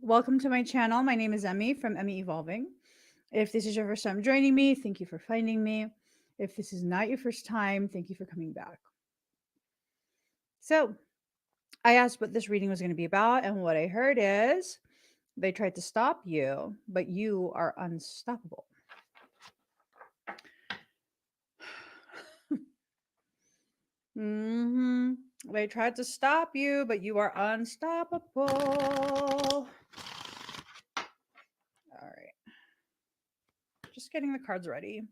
Welcome to my channel. My name is Emmy from Emmy Evolving. If this is your first time joining me, thank you for finding me. If this is not your first time, thank you for coming back. So, I asked what this reading was going to be about, and what I heard is they tried to stop you, but you are unstoppable. They tried to stop you, but you are unstoppable. All right. Just getting the cards ready.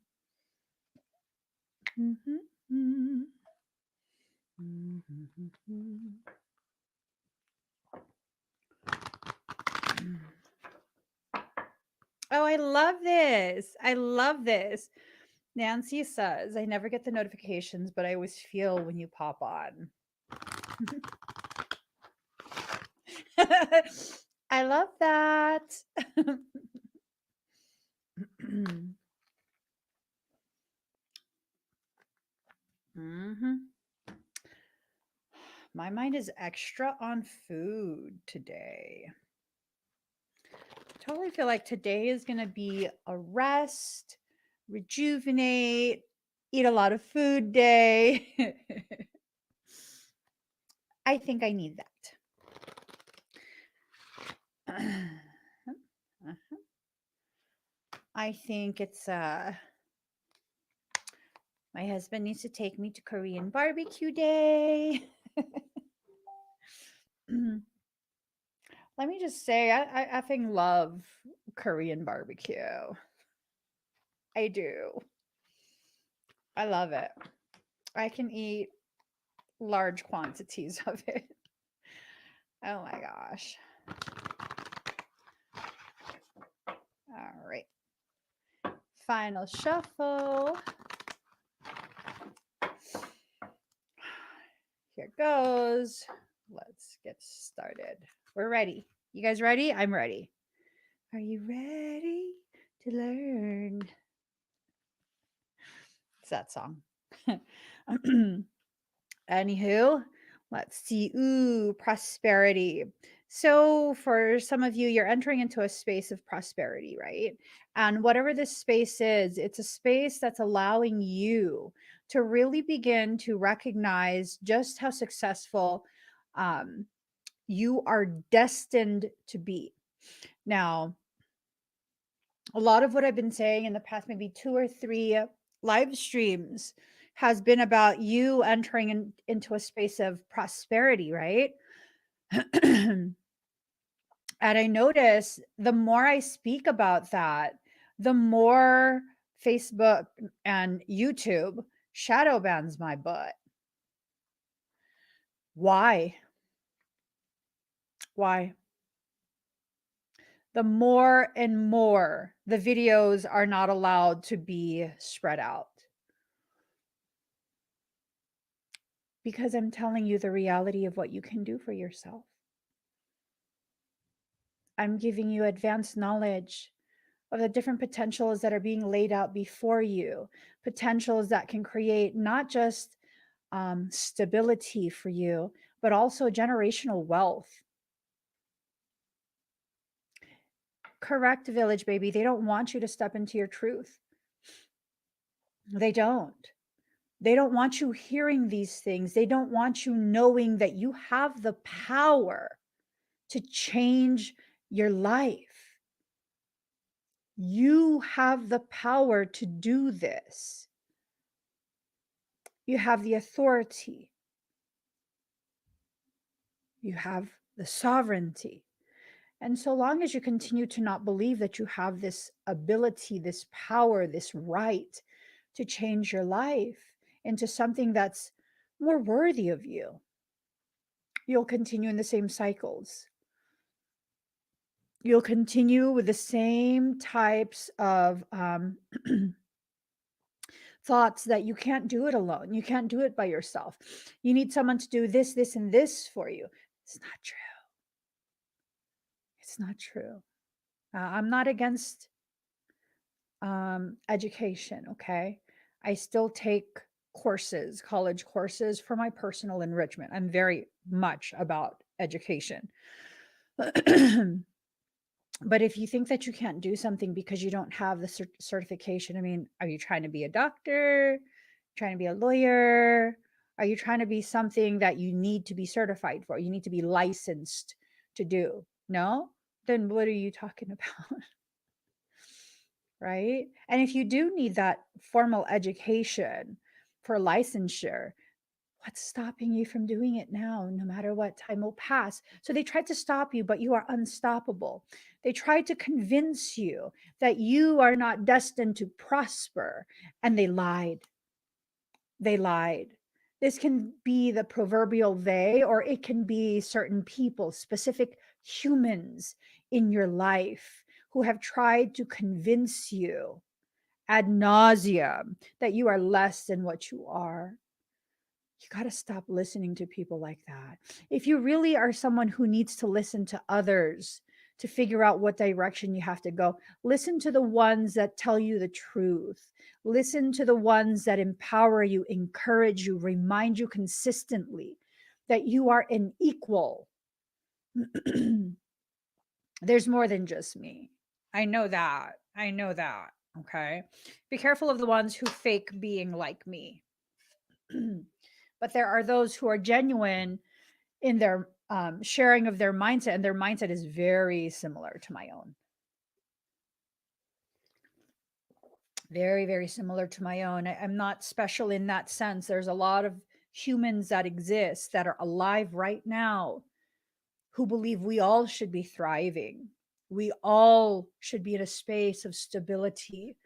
Oh, I love this. I love this. Nancy says, I never get the notifications, but I always feel when you pop on. I love that. My mind is extra on food today. Totally feel like today is going to be a rest, rejuvenate, eat a lot of food day. I think I need that. I think it's my husband needs to take me to Korean barbecue day. Let me just say, I effing love Korean barbecue. I do. I love it. I can eat large quantities of it. Oh my gosh. All right. Final shuffle. Here goes. Let's get started. We're ready. You guys ready? I'm ready. Are you ready to learn? It's that song. Anywho, let's see. Ooh, prosperity. So for some of you, you're entering into a space of prosperity, right? And whatever this space is, it's a space that's allowing you to really begin to recognize just how successful you are destined to be. Now, a lot of what I've been saying in the past maybe 2 or 3 live streams has been about you entering into a space of prosperity, right? And I notice the more I speak about that, the more Facebook and YouTube shadow bans my butt. Why? Why? The more and more the videos are not allowed to be spread out. Because I'm telling you the reality of what you can do for yourself. I'm giving you advanced knowledge of the different potentials that are being laid out before you, potentials that can create not just stability for you, but also generational wealth. Correct, village baby. They don't want you to step into your truth. They don't. They don't want you hearing these things. They don't want you knowing that you have the power to change your life. You have the power to do this. You have the authority. You have the sovereignty. And so long as you continue to not believe that you have this ability, this power, this right to change your life into something that's more worthy of you, you'll continue in the same cycles. You'll continue with the same types of thoughts that you can't do it alone. You can't do it by yourself. You need someone to do this, this, and this for you. It's not true. It's not true. I'm not against education, okay? I still take courses, college courses for my personal enrichment. I'm very much about education. But if you think that you can't do something because you don't have the certification, I mean, are you trying to be a doctor? Trying to be a lawyer? Are you trying to be something that you need to be certified for? You need to be licensed to do? No? Then what are you talking about? Right? And if you do need that formal education for licensure, what's stopping you from doing it now? No matter what, time will pass. So they tried to stop you, but you are unstoppable. They tried to convince you that you are not destined to prosper, and they lied. They lied. This can be the proverbial they, or it can be certain people, specific humans in your life who have tried to convince you ad nauseum that you are less than what you are. You got to stop listening to people like that. If you really are someone who needs to listen to others to figure out what direction you have to go, listen to the ones that tell you the truth. Listen to the ones that empower you, encourage you, remind you consistently that you are an equal. There's more than just me. I know that. I know that. Okay. Be careful of the ones who fake being like me. But there are those who are genuine in their sharing of their mindset, and their mindset is very similar to my own. Very, very similar to my own. I'm not special in that sense. There's a lot of humans that exist that are alive right now who believe we all should be thriving. We all should be in a space of stability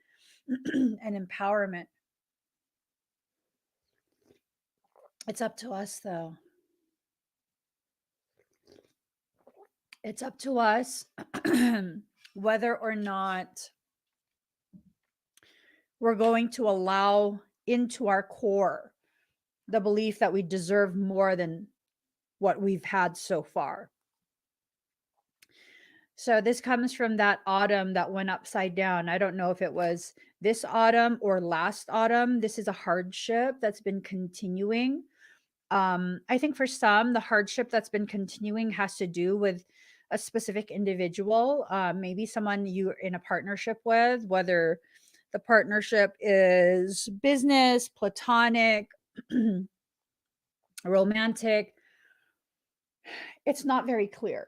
and empowerment. It's up to us, though. It's up to us whether or not we're going to allow into our core the belief that we deserve more than what we've had so far. So this comes from that autumn that went upside down. I don't know if it was this autumn or last autumn. This is a hardship that's been continuing. I think for some, the hardship that's been continuing has to do with a specific individual, maybe someone you're in a partnership with, whether the partnership is business, platonic, romantic. It's not very clear.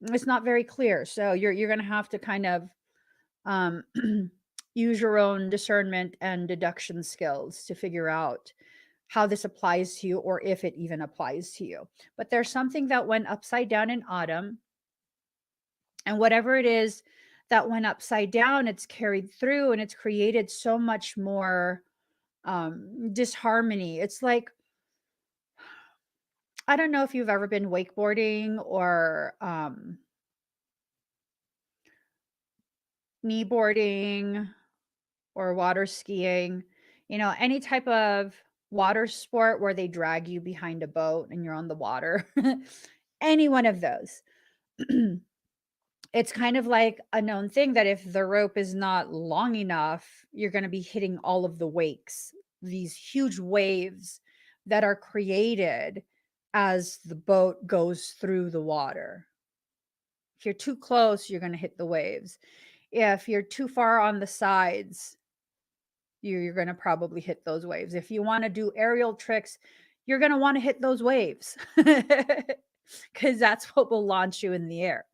It's not very clear. So you're going to have to kind of um, use your own discernment and deduction skills to figure out how this applies to you, or if it even applies to you. But there's something that went upside down in autumn, and whatever it is that went upside down, it's carried through, and it's created so much more disharmony. It's like, I don't know if you've ever been wakeboarding or kneeboarding or water skiing, any type of water sport where they drag you behind a boat and you're on the water. Any one of those. It's kind of like a known thing that if the rope is not long enough, you're going to be hitting all of the wakes, these huge waves that are created as the boat goes through the water. If you're too close, you're going to hit the waves. If you're too far on the sides, you're going to probably hit those waves. If you want to do aerial tricks, you're going to want to hit those waves because that's what will launch you in the air.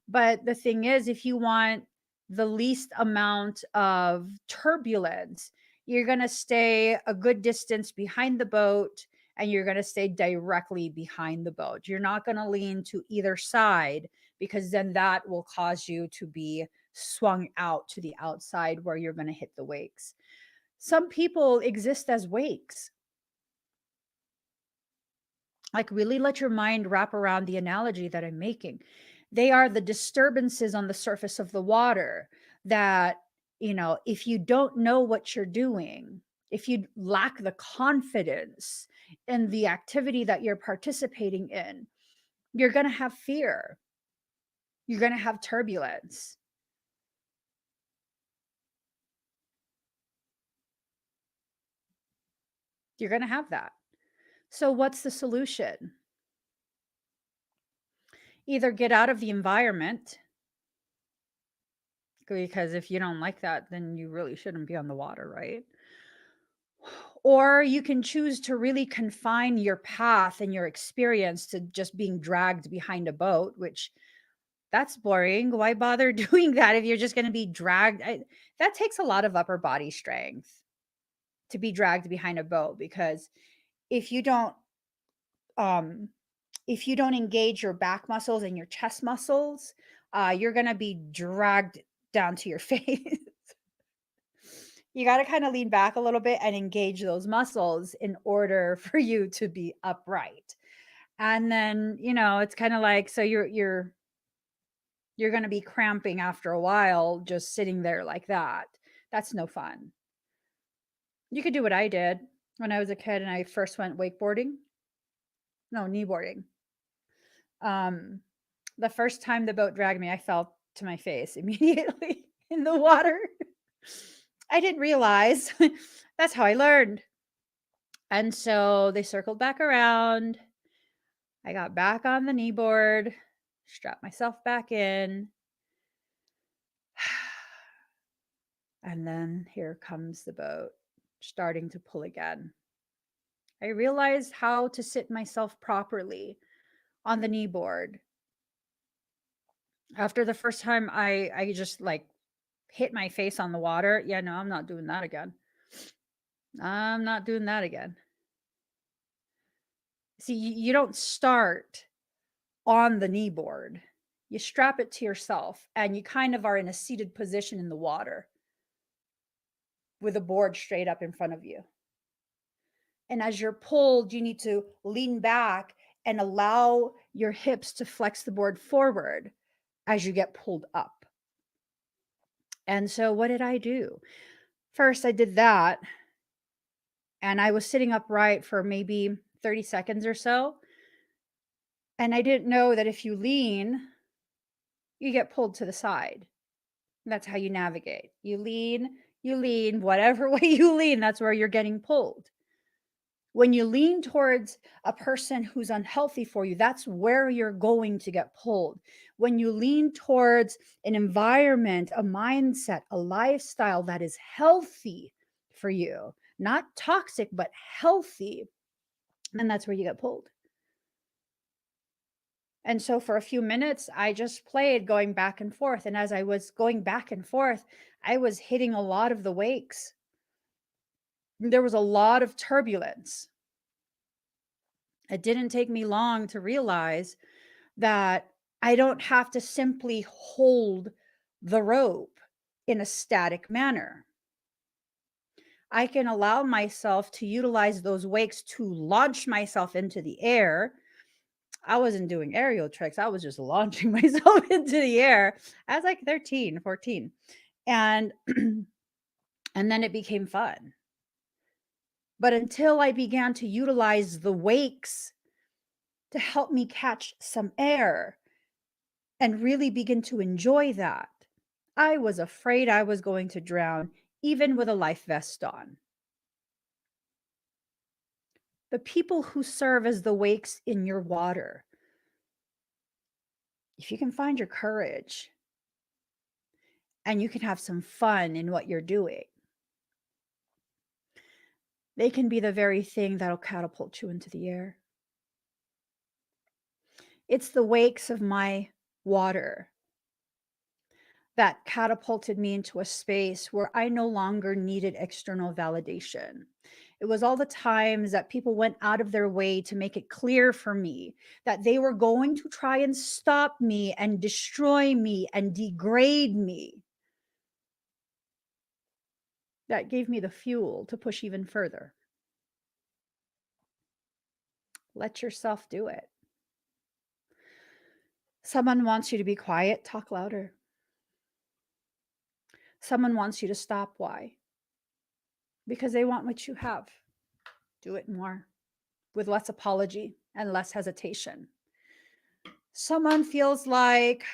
But the thing is, if you want the least amount of turbulence, you're going to stay a good distance behind the boat, and you're going to stay directly behind the boat. You're not going to lean to either side, because then that will cause you to be swung out to the outside where you're going to hit the wakes. Some people exist as wakes. Like, really let your mind wrap around the analogy that I'm making. They are the disturbances on the surface of the water that, if you don't know what you're doing, if you lack the confidence in the activity that you're participating in, you're going to have fear. You're going to have turbulence. You're going to have that. So what's the solution? Either get out of the environment because if you don't like that, then you really shouldn't be on the water, right? Or you can choose to really confine your path and your experience to just being dragged behind a boat, which that's boring. Why bother doing that if you're just going to be dragged? That takes a lot of upper body strength to be dragged behind a boat, because if you don't um if you don't engage your back muscles and your chest muscles, you're going to be dragged down to your face. You got to kind of lean back a little bit and engage those muscles in order for you to be upright. And then, it's kind of like, so you're going to be cramping after a while just sitting there like that. That's no fun. You could do what I did when I was a kid and I first went wakeboarding. No, kneeboarding. The first time the boat dragged me, I fell to my face immediately in the water. I didn't realize. That's how I learned. And so they circled back around. I got back on the kneeboard, strapped myself back in. And then here comes the boat starting to pull again. I realized how to sit myself properly on the kneeboard. After the first time I just like hit my face on the water. Yeah, no, I'm not doing that again. I'm not doing that again. See, you don't start on the kneeboard. You strap it to yourself and you kind of are in a seated position in the water with a board straight up in front of you. And as you're pulled, you need to lean back and allow your hips to flex the board forward as you get pulled up. And so what did I do? First, I did that. And I was sitting upright for maybe 30 seconds or so. And I didn't know that if you lean, you get pulled to the side. That's how you navigate. You lean, whatever way you lean, that's where you're getting pulled. When you lean towards a person who's unhealthy for you, that's where you're going to get pulled. When you lean towards an environment, a mindset, a lifestyle that is healthy for you, not toxic, but healthy, then that's where you get pulled. And so for a few minutes, I just played going back and forth. And as I was going back and forth, I was hitting a lot of the wakes. There was a lot of turbulence. It didn't take me long to realize that I don't have to simply hold the rope in a static manner. I can allow myself to utilize those wakes to launch myself into the air. I wasn't doing aerial tricks. I was just launching myself into the air. I was like 13, 14. And and then it became fun. But until I began to utilize the wakes to help me catch some air and really begin to enjoy that, I was afraid I was going to drown, even with a life vest on. The people who serve as the wakes in your water, if you can find your courage and you can have some fun in what you're doing, they can be the very thing that'll catapult you into the air. It's the wakes of my water that catapulted me into a space where I no longer needed external validation. It was all the times that people went out of their way to make it clear for me that they were going to try and stop me and destroy me and degrade me. That gave me the fuel to push even further. Let yourself do it. Someone wants you to be quiet, talk louder. Someone wants you to stop. Why? Because they want what you have. Do it more, with less apology and less hesitation. Someone feels like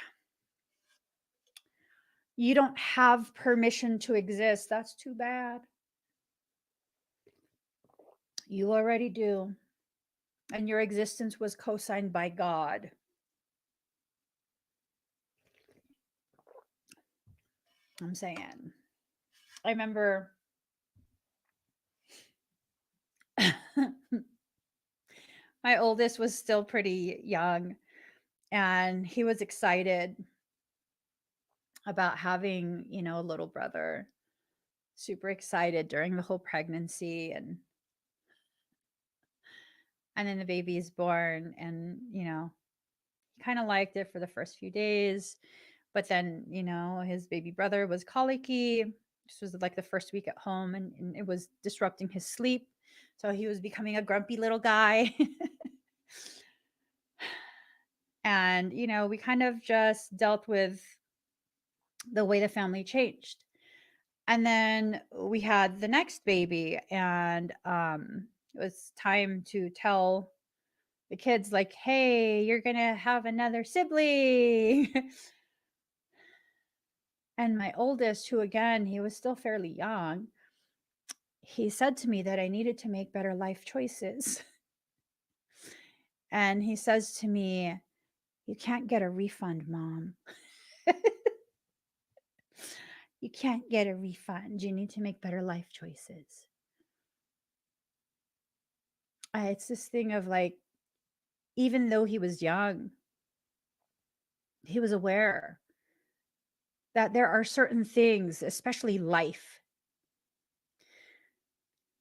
you don't have permission to exist. That's too bad. You already do. And your existence was co-signed by God. I'm saying. I remember my oldest was still pretty young, and he was excited about having, a little brother. Super excited during the whole pregnancy, and then the baby is born, and he kind of liked it for the first few days, but then his baby brother was colicky. This was like the first week at home, and it was disrupting his sleep, so he was becoming a grumpy little guy. And we kind of just dealt with the way the family changed. And then we had the next baby, and it was time to tell the kids, like, hey, you're gonna have another sibling. And my oldest, who again, he was still fairly young, he said to me that I needed to make better life choices. And he says to me, you can't get a refund, Mom. You can't get a refund. You need to make better life choices. It's this thing of like, even though he was young, he was aware that there are certain things, especially life,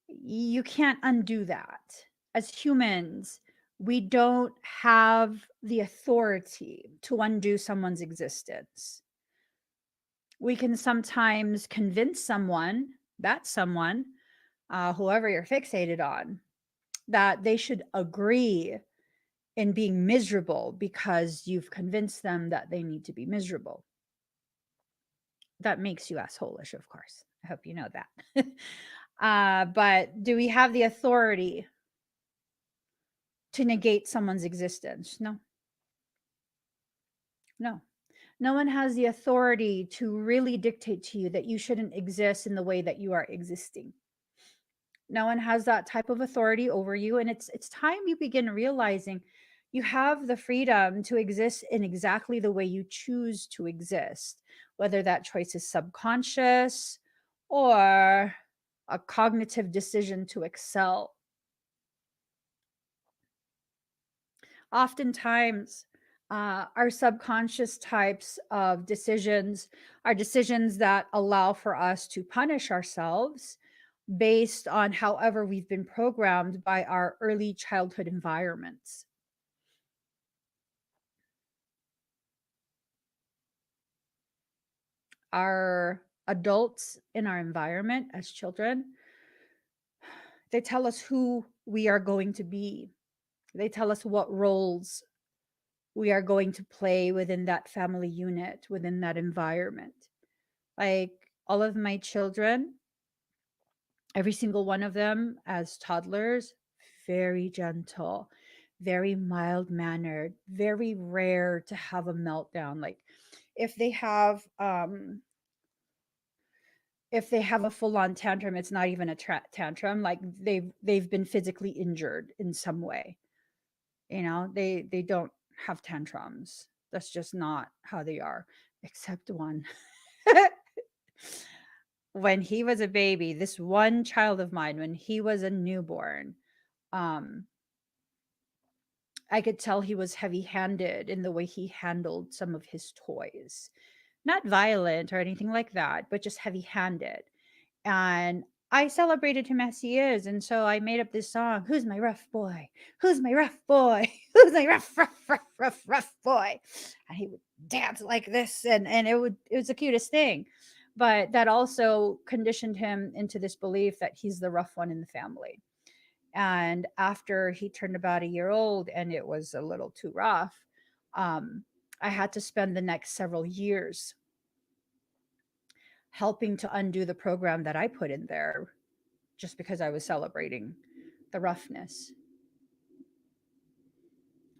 you can't undo that. As humans, we don't have the authority to undo someone's existence. We can sometimes convince someone, whoever you're fixated on, that they should agree in being miserable because you've convinced them that they need to be miserable. That makes you assholish, of course. I hope you know that. But do we have the authority to negate someone's existence? No. No. No one has the authority to really dictate to you that you shouldn't exist in the way that you are existing. No one has that type of authority over you, and it's time you begin realizing you have the freedom to exist in exactly the way you choose to exist, whether that choice is subconscious or a cognitive decision to excel. Oftentimes, our subconscious types of decisions are decisions that allow for us to punish ourselves based on however we've been programmed by our early childhood environments. Our adults in our environment as children, they tell us who we are going to be. They tell us what roles we are going to play within that family unit, within that environment. Like all of my children, every single one of them as toddlers, very gentle, very mild mannered, very rare to have a meltdown. Like if they have a full on tantrum, it's not even a tantrum. Like they've been physically injured in some way. They don't have tantrums. That's just not how they are, except one. When he was a baby, this one child of mine, when he was a newborn, um, I could tell he was heavy handed in the way he handled some of his toys. Not violent or anything like that, but just heavy handed. And I celebrated him as he is. And so I made up this song, Who's My Rough Boy? Who's my rough boy? Who's my rough boy? And he would dance like this, and it was the cutest thing. But that also conditioned him into this belief that he's the rough one in the family. And after he turned about a year old and it was a little too rough, um, I had to spend the next several years helping to undo the program that I put in there just because I was celebrating the roughness.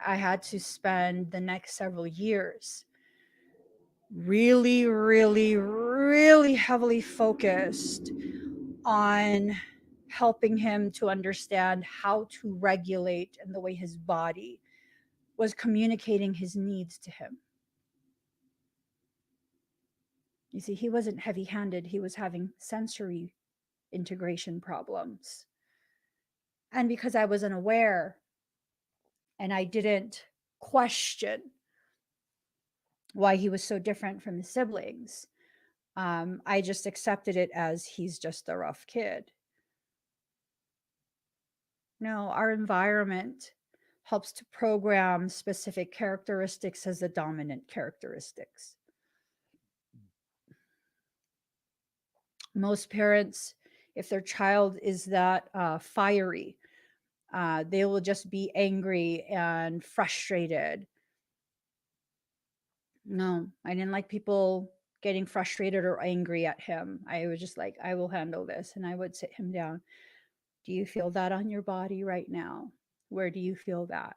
I had to spend the next several years really, really, really heavily focused on helping him to understand how to regulate and the way his body was communicating his needs to him. You see, he wasn't heavy-handed. He was having sensory integration problems. And because I was unaware and I didn't question why he was so different from his siblings, I just accepted it as he's just a rough kid. No, our environment helps to program specific characteristics as the dominant characteristics. Most parents, if their child is that fiery, they will just be angry and frustrated. No, I didn't like people getting frustrated or angry at him. I was just like, I will handle this. And I would sit him down. Do you feel that on your body right now? Where do you feel that?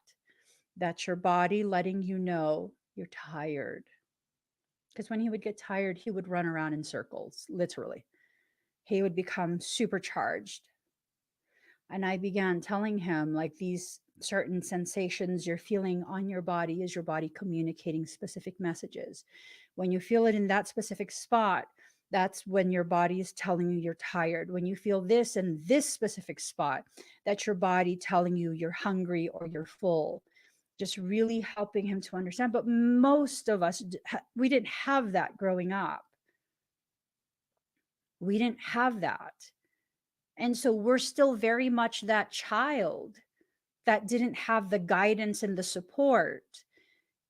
That's your body letting you know you're tired. Because when he would get tired, he would run around in circles, literally. He would become supercharged. And I began telling him, like, these certain sensations you're feeling on your body is your body communicating specific messages. When you feel it in that specific spot, that's when your body is telling you you're tired. When you feel this in this specific spot, that's your body telling you you're hungry or you're full. Just really helping him to understand. But most of us, we didn't have that growing up. We didn't have that. And so we're still very much that child that didn't have the guidance and the support.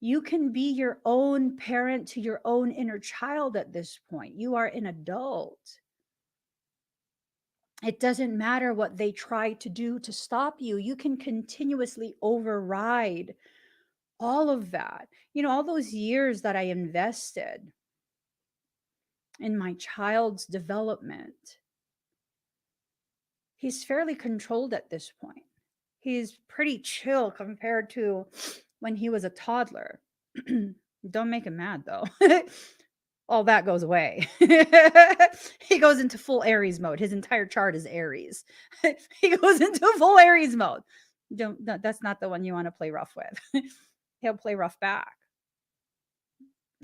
You can be your own parent to your own inner child at this point. You are an adult. It doesn't matter what they try to do to stop you. You can continuously override all of that. You know, all those years that I invested in my child's development, he's fairly controlled at this point. He's pretty chill compared to when he was a toddler. Don't make him mad though. All that goes away. He goes into full Aries mode. His entire chart is Aries. He goes into full Aries mode. That's not the one you want to play rough with. He'll play rough back.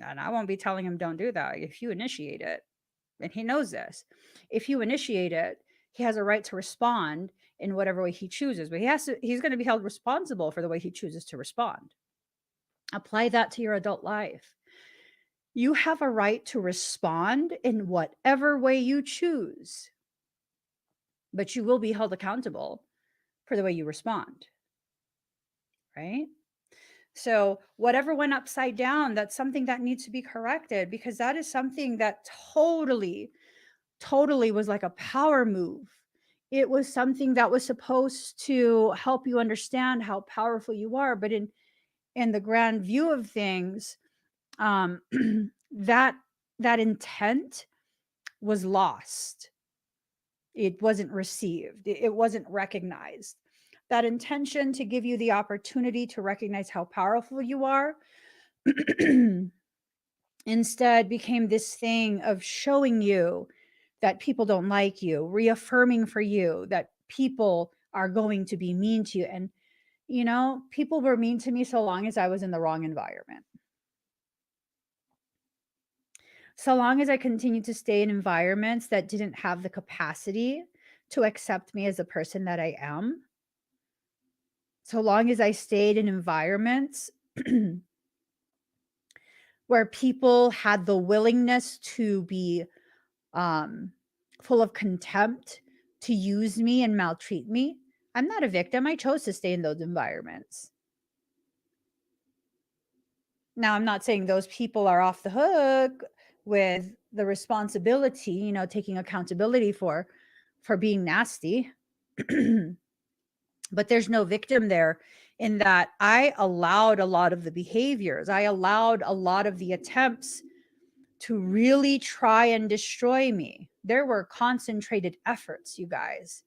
And I won't be telling him don't do that. If you initiate it, and he knows this, if you initiate it, he has a right to respond in whatever way he chooses, but he's going to be held responsible for the way he chooses to respond. Apply that to your adult life. You have a right to respond in whatever way you choose, but you will be held accountable for the way you respond, right? So whatever went upside down, that's something that needs to be corrected, because that is something that totally was like a power move. It was something that was supposed to help you understand how powerful you are, but in the grand view of things, that intent was lost. It wasn't received. It wasn't recognized. That intention to give you the opportunity to recognize how powerful you are instead became this thing of showing you that people don't like you, reaffirming for you that people are going to be mean to you. And, you know, people were mean to me so long as I was in the wrong environment. So long as I continued to stay in environments that didn't have the capacity to accept me as the person that I am, so long as I stayed in environments where people had the willingness to be full of contempt, to use me and maltreat me, I'm not a victim. I chose to stay in those environments. Now, I'm not saying those people are off the hook with the responsibility, you know, taking accountability for being nasty. But there's no victim there, in that I allowed a lot of the behaviors. I allowed a lot of the attempts to really try and destroy me. There were concentrated efforts, you guys.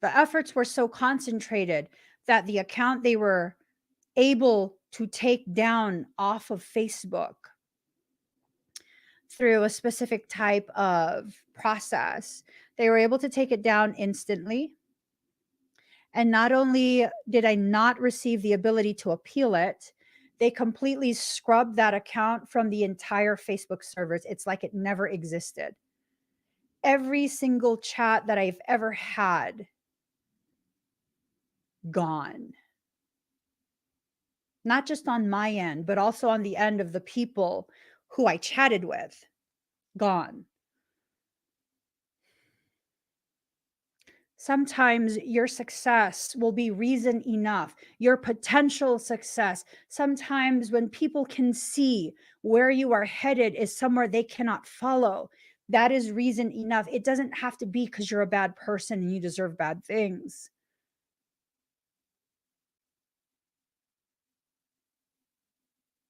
The efforts were so concentrated that the account they were able to take down off of Facebook through a specific type of process, they were able to take it down instantly. And not only did I not receive the ability to appeal it, They completely scrubbed that account from the entire Facebook servers. It's like it never existed. Every single chat that I've ever had, gone. Not just on my end, but also on the end of the people who I chatted with, gone. Sometimes your success will be reason enough, your potential success. Sometimes when people can see where you are headed is somewhere they cannot follow, that is reason enough. It doesn't have to be because you're a bad person and you deserve bad things.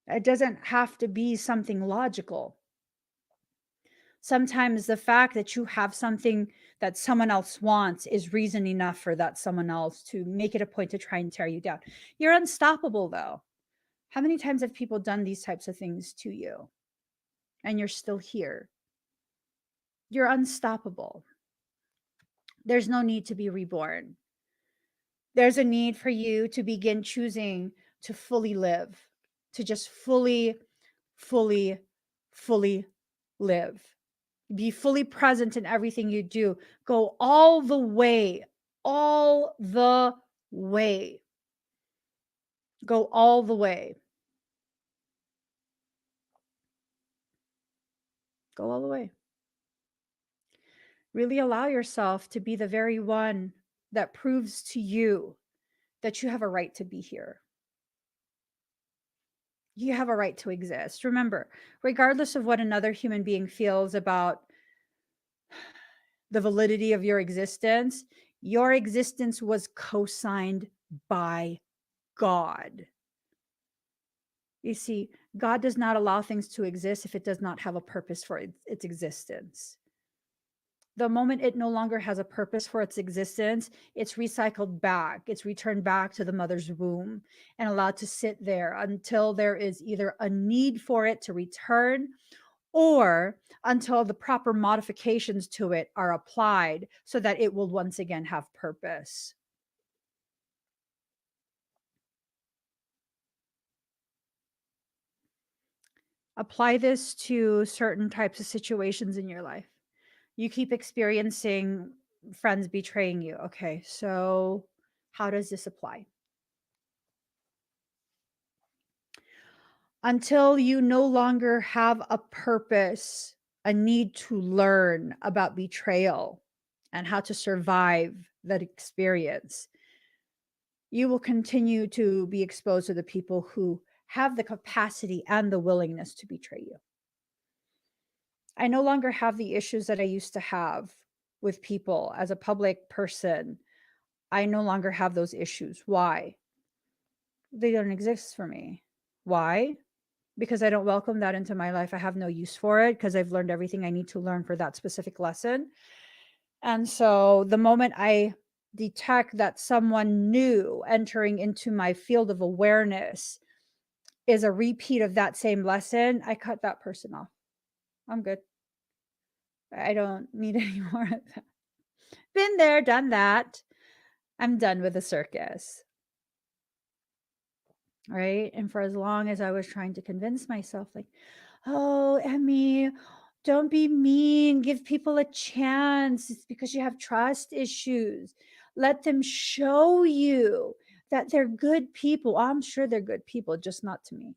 It doesn't have to be something logical. Sometimes the fact that you have something that someone else wants is reason enough for that someone else to make it a point to try and tear you down. You're unstoppable, though. How many times have people done these types of things to you and you're still here? You're unstoppable. There's no need to be reborn. There's a need for you to begin choosing to fully live, to just fully, fully live. Be fully present in everything you do. Go all the way, all the way. Go all the way. Go all the way. Really allow yourself to be the very one that proves to you that you have a right to be here. You have a right to exist. Remember, regardless of what another human being feels about the validity of your existence was co-signed by God. You see, God does not allow things to exist if it does not have a purpose for its existence. The moment it no longer has a purpose for its existence, it's recycled back. It's returned back to the mother's womb and allowed to sit there until there is either a need for it to return or until the proper modifications to it are applied so that it will once again have purpose. Apply this to certain types of situations in your life. You keep experiencing friends betraying you. Okay, so how does this apply? Until you no longer have a purpose, a need to learn about betrayal and how to survive that experience, you will continue to be exposed to the people who have the capacity and the willingness to betray you. I no longer have the issues that I used to have with people as a public person. I no longer have those issues. Why? They don't exist for me. Why? Because I don't welcome that into my life. I have no use for it because I've learned everything I need to learn for that specific lesson. And so the moment I detect that someone new entering into my field of awareness is a repeat of that same lesson, I cut that person off. I'm good. I don't need any more of that. Been there, done that. I'm done with the circus. Right. And for as long as I was trying to convince myself, like, oh, Emmy, don't be mean. Give people a chance. It's because you have trust issues. Let them show you that they're good people. I'm sure they're good people, just not to me.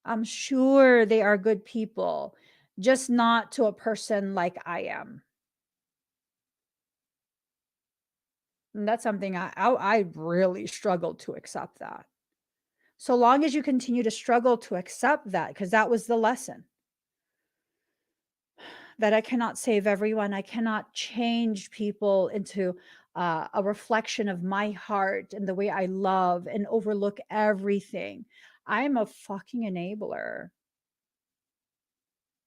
I'm sure they are good people, just not to a person like I am. And that's something I really struggled to accept that. So long as you continue to struggle to accept that, because that was the lesson, that I cannot save everyone. I cannot change people into a reflection of my heart and the way I love and overlook everything. I'm a fucking enabler.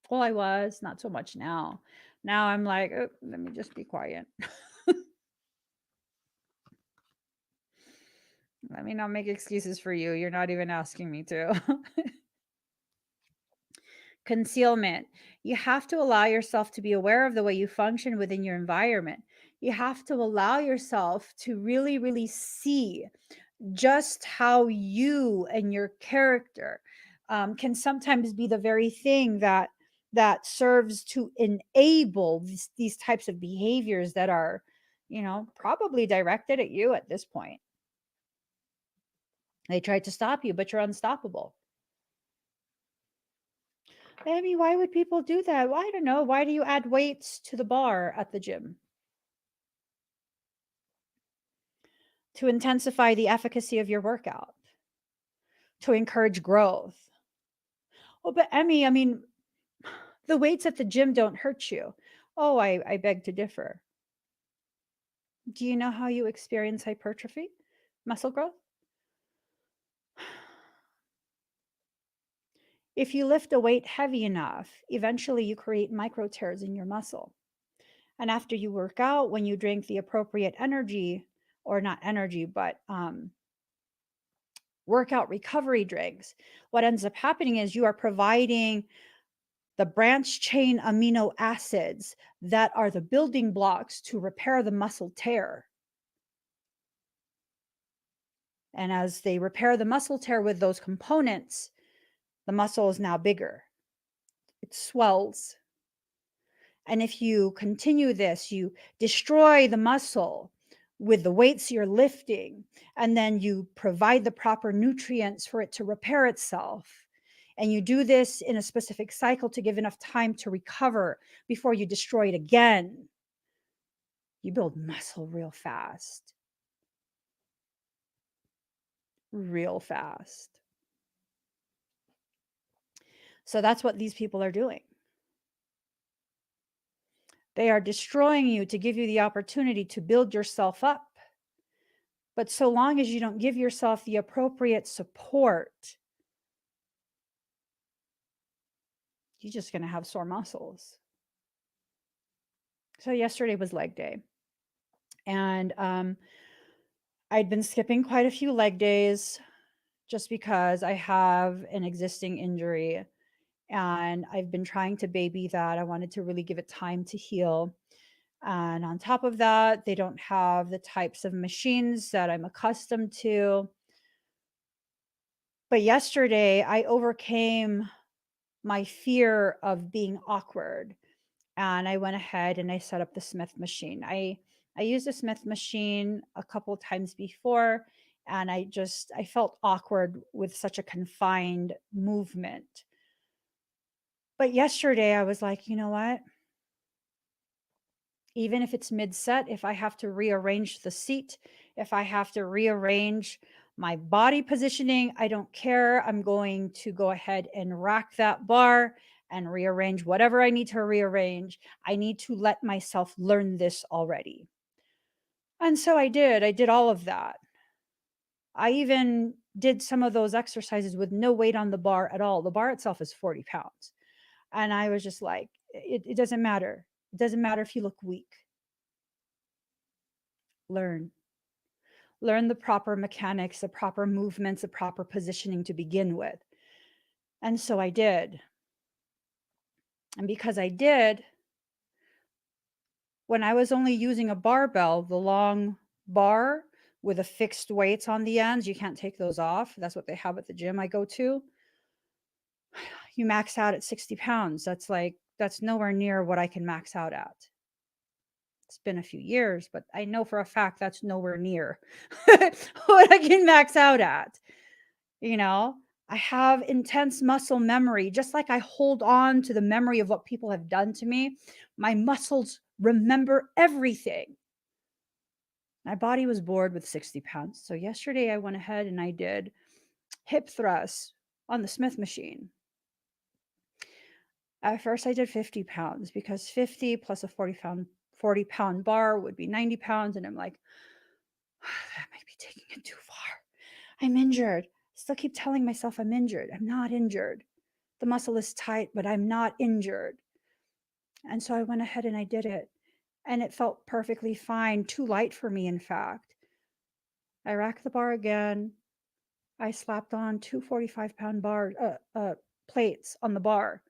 Well, I was, not so much now. Now I'm like, oh, let me just be quiet. Let me not make excuses for you. You're not even asking me to. Concealment. You have to allow yourself to be aware of the way you function within your environment. You have to allow yourself to really, really see just how you and your character can sometimes be the very thing that serves to enable these types of behaviors that are, probably directed at you at this point. They tried to stop you, but you're unstoppable. I mean, why would people do that? Well, I don't know. Why do you add weights to the bar at the gym? To intensify the efficacy of your workout, to encourage growth. Well, but Emmy, I mean, the weights at the gym don't hurt you. Oh, I beg to differ. Do you know how you experience hypertrophy, muscle growth? If you lift a weight heavy enough, eventually you create micro tears in your muscle. And after you work out, when you drink the appropriate energy, or not energy, but workout recovery drinks, what ends up happening is you are providing the branch chain amino acids that are the building blocks to repair the muscle tear. And as they repair the muscle tear with those components, the muscle is now bigger. It swells. And if you continue this, you destroy the muscle with the weights you're lifting, and then you provide the proper nutrients for it to repair itself. And you do this in a specific cycle to give enough time to recover before you destroy it again. You build muscle real fast. Real fast. So that's what these people are doing. They are destroying you to give you the opportunity to build yourself up. But so long as you don't give yourself the appropriate support, you're just going to have sore muscles. So yesterday was leg day. And I'd been skipping quite a few leg days just because I have an existing injury. And I've been trying to baby that. I wanted to really give it time to heal. And on top of that, they don't have the types of machines that I'm accustomed to. But yesterday, I overcame my fear of being awkward. And I went ahead and I set up the Smith machine. I used a Smith machine a couple of times before, and I felt awkward with such a confined movement. But yesterday I was like, you know what? Even if it's mid-set, if I have to rearrange the seat, if I have to rearrange my body positioning, I don't care. I'm going to go ahead and rack that bar and rearrange whatever I need to rearrange. I need to let myself learn this already. And so I did. I did all of that. I even did some of those exercises with no weight on the bar at all. The bar itself is 40 pounds. And I was just like, it doesn't matter. It doesn't matter if you look weak. Learn. Learn the proper mechanics, the proper movements, the proper positioning to begin with. And so I did. And because I did, when I was only using a barbell, the long bar with the fixed weights on the ends, you can't take those off. That's what they have at the gym I go to. You max out at 60 pounds. That's nowhere near what I can max out at. It's been a few years, but I know for a fact that's nowhere near what I can max out at. You know, I have intense muscle memory. Just like I hold on to the memory of what people have done to me, my muscles remember everything. My body was bored with 60 pounds. So yesterday I went ahead and I did hip thrusts on the Smith machine. At first I did 50 pounds because 50 plus a 40 pound bar would be 90 pounds. And I'm like, that might be taking it too far. I'm injured. Still keep telling myself I'm injured. I'm not injured. The muscle is tight, but I'm not injured. And so I went ahead and I did it. And it felt perfectly fine. Too light for me, in fact. I racked the bar again. I slapped on two 45-pound plates on the bar.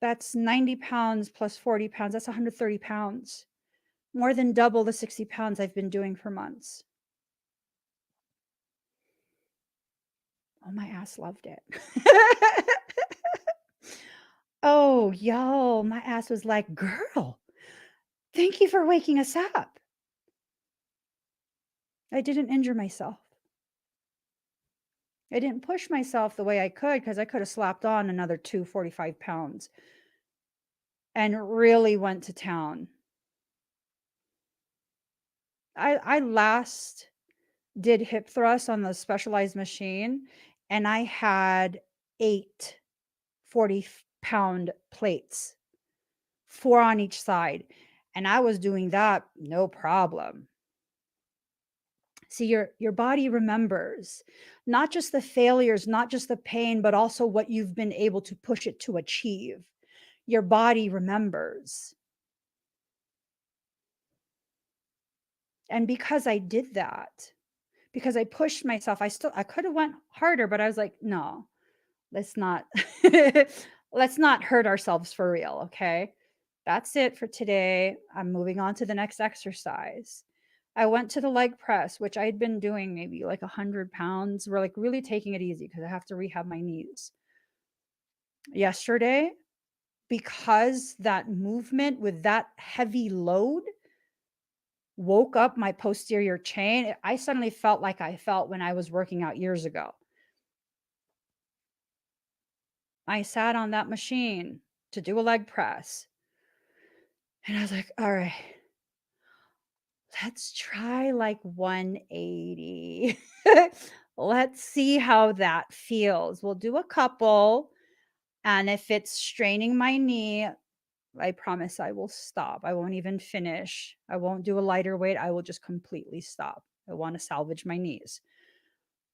That's 90 pounds plus 40 pounds. That's 130 pounds. More than double the 60 pounds I've been doing for months. Oh, my ass loved it. Oh, yo, my ass was like, "Girl, thank you for waking us up." I didn't injure myself. I didn't push myself the way I could because I could have slapped on another 245 pounds and really went to town. I last did hip thrusts on the specialized machine, and I had 8 40-pound plates, 4 on each side, and I was doing that no problem. See, your body remembers not just the failures, not just the pain, but also what you've been able to push it to achieve. Your body remembers. And because I did that, because I pushed myself, I could have went harder, but I was like, "No, let's not let's not hurt ourselves for real, okay? That's it for today. I'm moving on to the next exercise." I went to the leg press, which I had been doing maybe like 100 pounds. We're like really taking it easy because I have to rehab my knees. Yesterday, because that movement with that heavy load woke up my posterior chain, I suddenly felt like I felt when I was working out years ago. I sat on that machine to do a leg press, and I was like, "All right, let's try like 180. Let's see how that feels. We'll do a couple, and if it's straining my knee, I promise I will stop. I won't even finish. I won't do a lighter weight. I will just completely stop. I want to salvage my knees."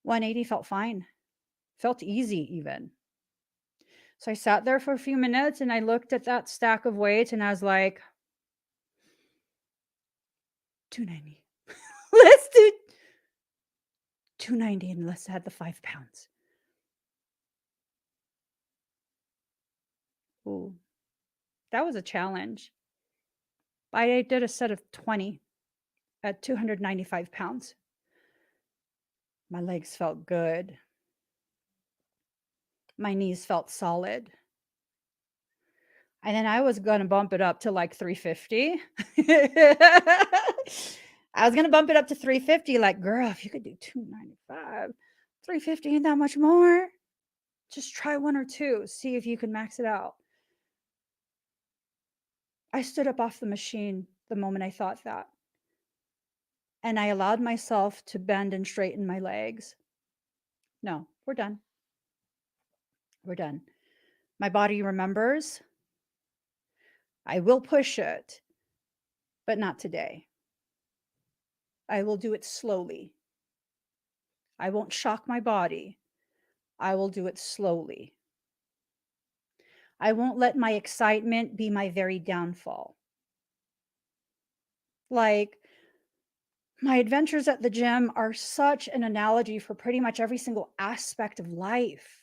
180 felt fine, felt easy even. So I sat there for a few minutes and I looked at that stack of weights and I was like, 290. Let's do 290 and let's add the 5 pounds. Ooh, that was a challenge. I did a set of 20 at 295 pounds. My legs felt good. My knees felt solid. And then I was gonna bump it up to like 350. I was gonna bump it up to 350, like, girl, if you could do 295, 350 ain't that much more. Just try one or two, see if you can max it out. I stood up off the machine the moment I thought that, and I allowed myself to bend and straighten my legs. No, we're done. We're done. My body remembers. I will push it, but not today. I will do it slowly. I won't shock my body. I will do it slowly. I won't let my excitement be my very downfall. Like, my adventures at the gym are such an analogy for pretty much every single aspect of life.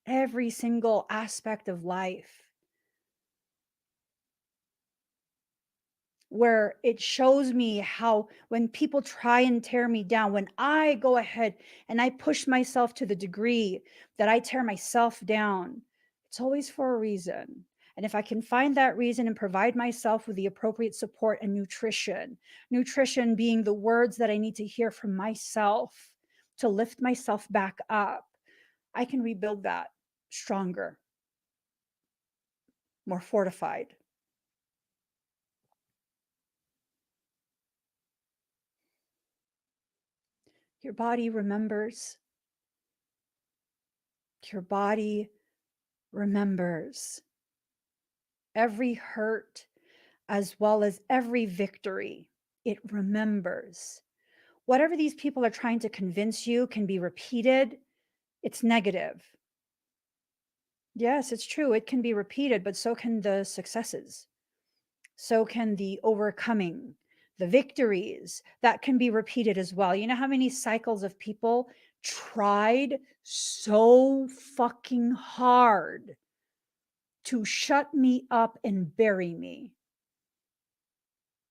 Every single aspect of life. Where it shows me how when people try and tear me down, when I go ahead and I push myself to the degree that I tear myself down, it's always for a reason. And if I can find that reason and provide myself with the appropriate support and nutrition being the words that I need to hear from myself to lift myself back up, I can rebuild that stronger, more fortified. Your body remembers. Your body remembers every hurt as well as every victory. It remembers. Whatever these people are trying to convince you can be repeated, it's negative. Yes, it's true. It can be repeated, but so can the successes. So can the overcoming, the victories that can be repeated as well. You know how many cycles of people tried so fucking hard to shut me up and bury me?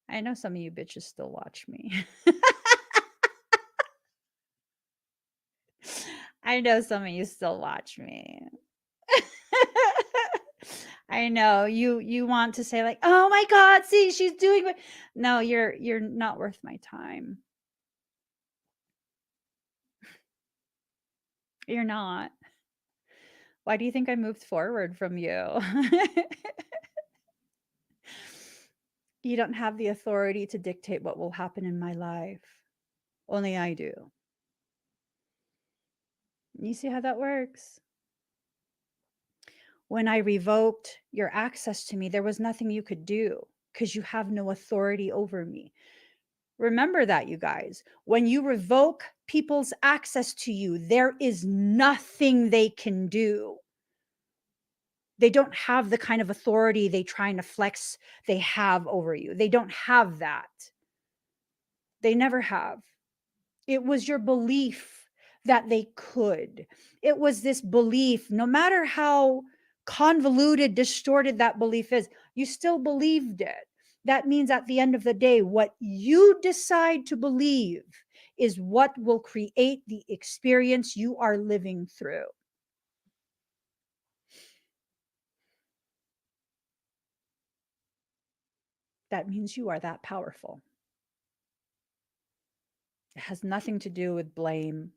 I know some of you bitches still watch me. I know some of you still watch me. I know you want to say like, "Oh my god, see, she's doing it." No, you're not worth my time. You're not. Why do you think I moved forward from you? You don't have the authority to dictate what will happen in my life. Only I do. You see how that works? When I revoked your access to me, there was nothing you could do because you have no authority over me. Remember that, you guys. When you revoke people's access to you, there is nothing they can do. They don't have the kind of authority they trying to flex they have over you. They don't have that. They never have. It was your belief that they could. It was this belief, no matter how convoluted, distorted that belief is, you still believed it. That means at the end of the day, what you decide to believe is what will create the experience you are living through. That means you are that powerful. It has nothing to do with blame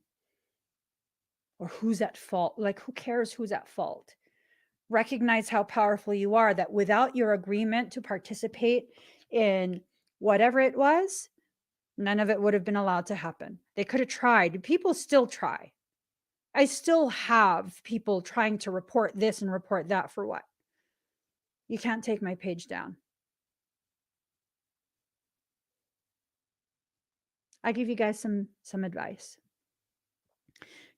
or who's at fault. Like, who cares who's at fault? Recognize how powerful you are, that without your agreement to participate in whatever it was, none of it would have been allowed to happen. They could have tried. People still try. I still have people trying to report this and report that for what? You can't take my page down. I give you guys some advice.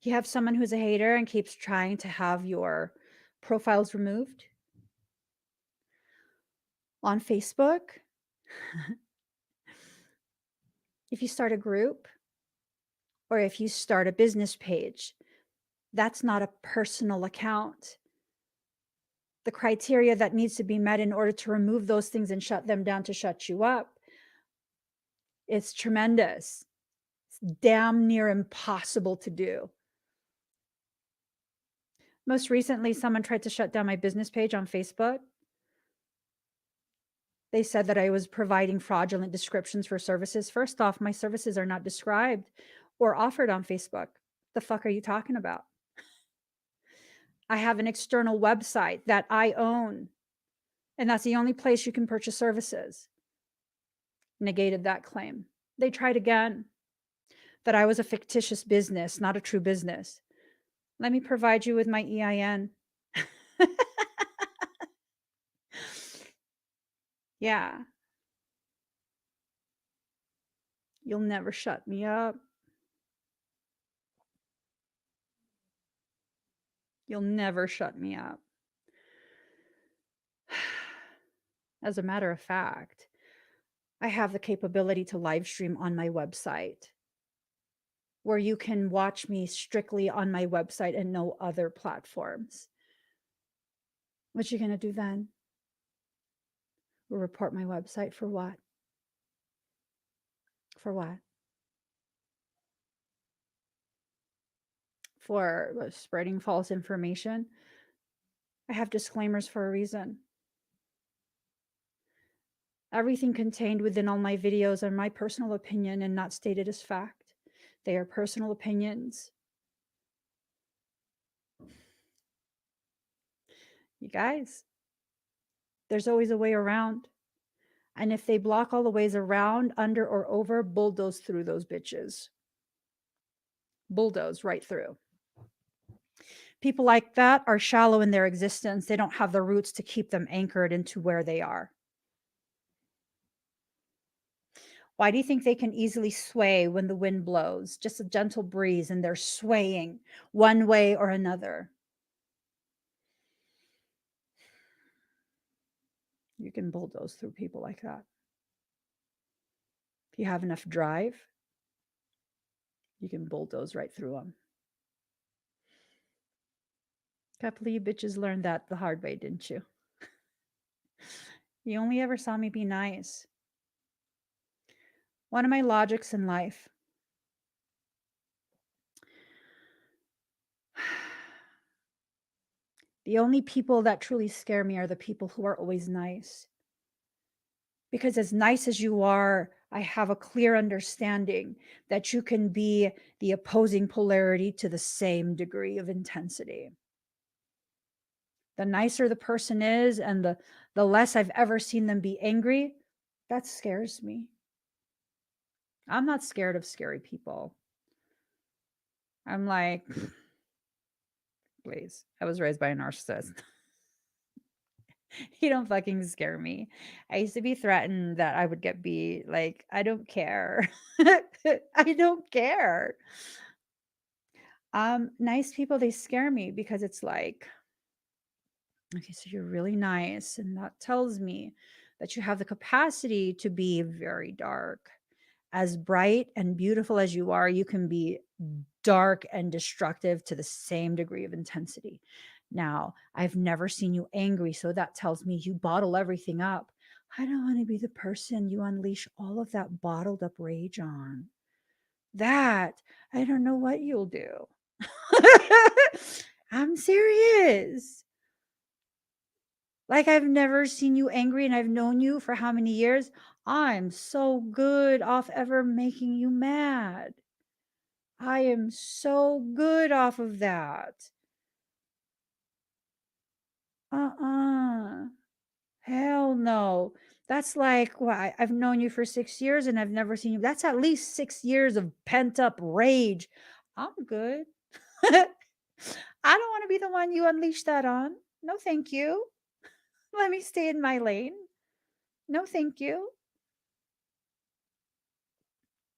You have someone who's a hater and keeps trying to have your profiles removed on Facebook. If you start a group or if you start a business page, that's not a personal account. The criteria that needs to be met in order to remove those things and shut them down to shut you up, it's tremendous. It's damn near impossible to do. Most recently, someone tried to shut down my business page on Facebook. They said that I was providing fraudulent descriptions for services. First off, my services are not described or offered on Facebook. The fuck are you talking about? I have an external website that I own, and that's the only place you can purchase services. Negated that claim. They tried again, that I was a fictitious business, not a true business. Let me provide you with my EIN. Yeah. You'll never shut me up. You'll never shut me up. As a matter of fact, I have the capability to live stream on my website, where you can watch me strictly on my website and no other platforms. What you gonna do then? We'll report my website for what? For what? For spreading false information? I have disclaimers for a reason. Everything contained within all my videos are my personal opinion and not stated as fact. They are personal opinions. You guys, there's always a way around. And if they block all the ways around, under, or over, bulldoze through those bitches. Bulldoze right through. People like that are shallow in their existence. They don't have the roots to keep them anchored into where they are. Why do you think they can easily sway when the wind blows? Just a gentle breeze and they're swaying one way or another. You can bulldoze through people like that. If you have enough drive, you can bulldoze right through them. A couple of you bitches learned that the hard way, didn't you? You only ever saw me be nice. One of my logics in life The only people that truly scare me are the people who are always nice. Because as nice as you are, I have a clear understanding that you can be the opposing polarity to the same degree of intensity. The nicer the person is and the less I've ever seen them be angry, that scares me. I'm not scared of scary people. I'm like, please. I was raised by a narcissist. You don't fucking scare me. I used to be threatened that I would get beat. Like, I don't care. I don't care. Nice people, they scare me because it's like, okay, so you're really nice, and that tells me that you have the capacity to be very dark. As bright and beautiful as you are, you can be dark and destructive to the same degree of intensity. Now, I've never seen you angry, so that tells me you bottle everything up. I don't want to be the person you unleash all of that bottled up rage on. That, I don't know what you'll do. I'm serious. Like, I've never seen you angry and I've known you for how many years? I'm so good off ever making you mad. I am so good off of that. Uh-uh. Hell no. That's like, why I've known you for 6 years and I've never seen you. That's at least 6 years of pent up rage. I'm good. I don't want to be the one you unleash that on. No, thank you. Let me stay in my lane. No, thank you.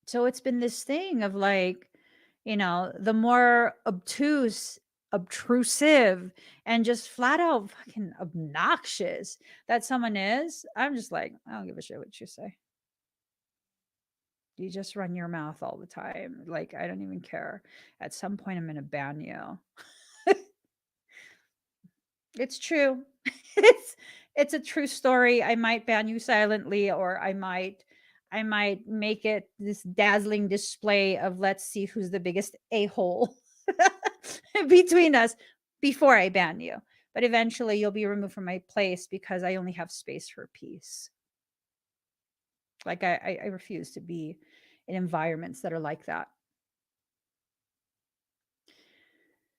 So it's been this thing of like, the more obtrusive, and just flat out fucking obnoxious that someone is, I'm just like, I don't give a shit what you say. You just run your mouth all the time. Like, I don't even care. At some point, I'm going to ban you. It's true. it's it's a true story. I might ban you silently, or I might make it this dazzling display of, let's see who's the biggest a-hole between us before I ban you. But eventually you'll be removed from my place because I only have space for peace. Like, I refuse to be in environments that are like that.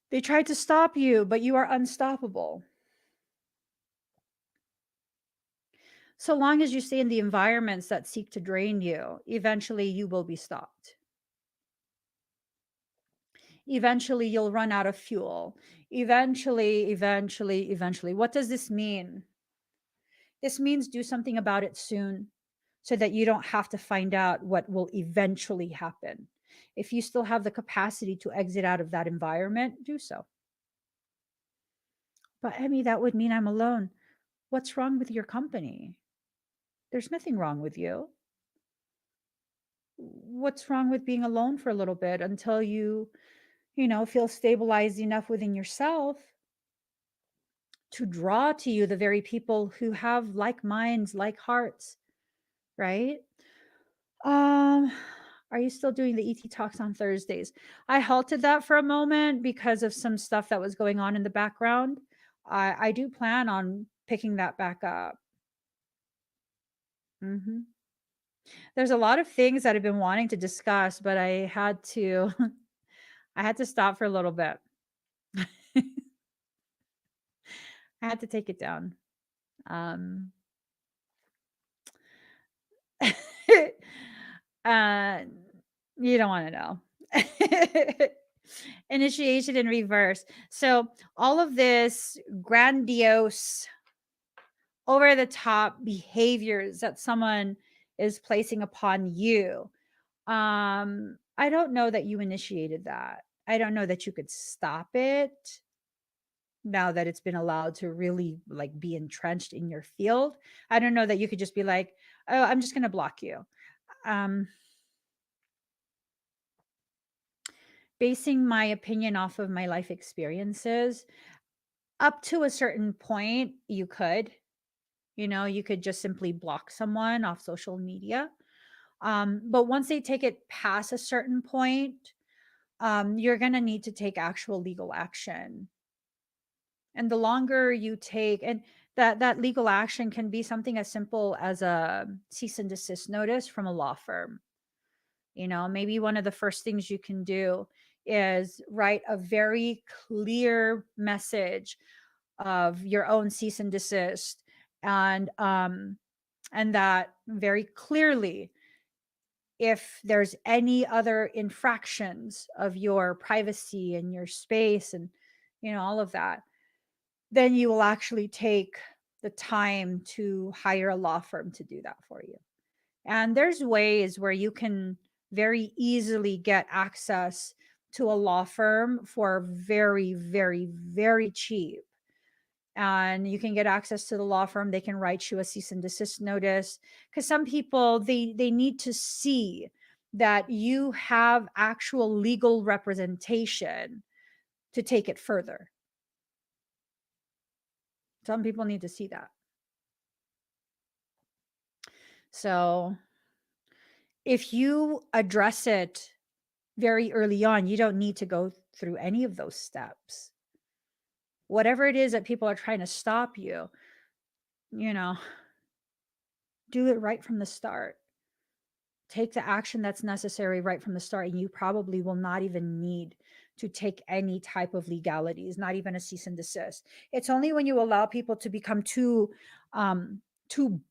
They tried to stop you, but you are unstoppable. So long as you stay in the environments that seek to drain you, eventually you will be stopped. Eventually you'll run out of fuel. Eventually. What does this mean? This means do something about it soon so that you don't have to find out what will eventually happen. If you still have the capacity to exit out of that environment, do so. But Emmy, that would mean I'm alone. What's wrong with your company? There's nothing wrong with you. What's wrong with being alone for a little bit until you feel stabilized enough within yourself to draw to you the very people who have like minds, like hearts, right? Um, are you still doing the ET talks on Thursdays? I halted that for a moment because of some stuff that was going on in the background. I do plan on picking that back up. Hmm. There's a lot of things that I've been wanting to discuss, but I had to I had to stop for a little bit. I had to take it down. Um, uh, you don't want to know. Initiation in reverse. So, all of this grandiose, over the top behaviors that someone is placing upon you. I don't know that you initiated that. I don't know that you could stop it now that it's been allowed to really like be entrenched in your field. I don't know that you could just be like, "Oh, I'm just going to block you." Um Basing my opinion off of my life experiences, up to a certain point, you could just simply block someone off social media. But once they take it past a certain point, you're going to need to take actual legal action. And the longer you take, and that legal action can be something as simple as a cease and desist notice from a law firm. Maybe one of the first things you can do is write a very clear message of your own cease and desist, and that very clearly, if there's any other infractions of your privacy and your space and all of that, then you will actually take the time to hire a law firm to do that for you. And there's ways where you can very easily get access to a law firm for very, very, very cheap. And you can get access to the law firm. They can write you a cease and desist notice, because some people, they need to see that you have actual legal representation to take it further. Some people need to see that. So if you address it very early on, you don't need to go through any of those steps. Whatever it is that people are trying to stop you, you know, do it right from the start. Take the action that's necessary right from the start, and you probably will not even need to take any type of legalities, not even a cease and desist. It's only when you allow people to become too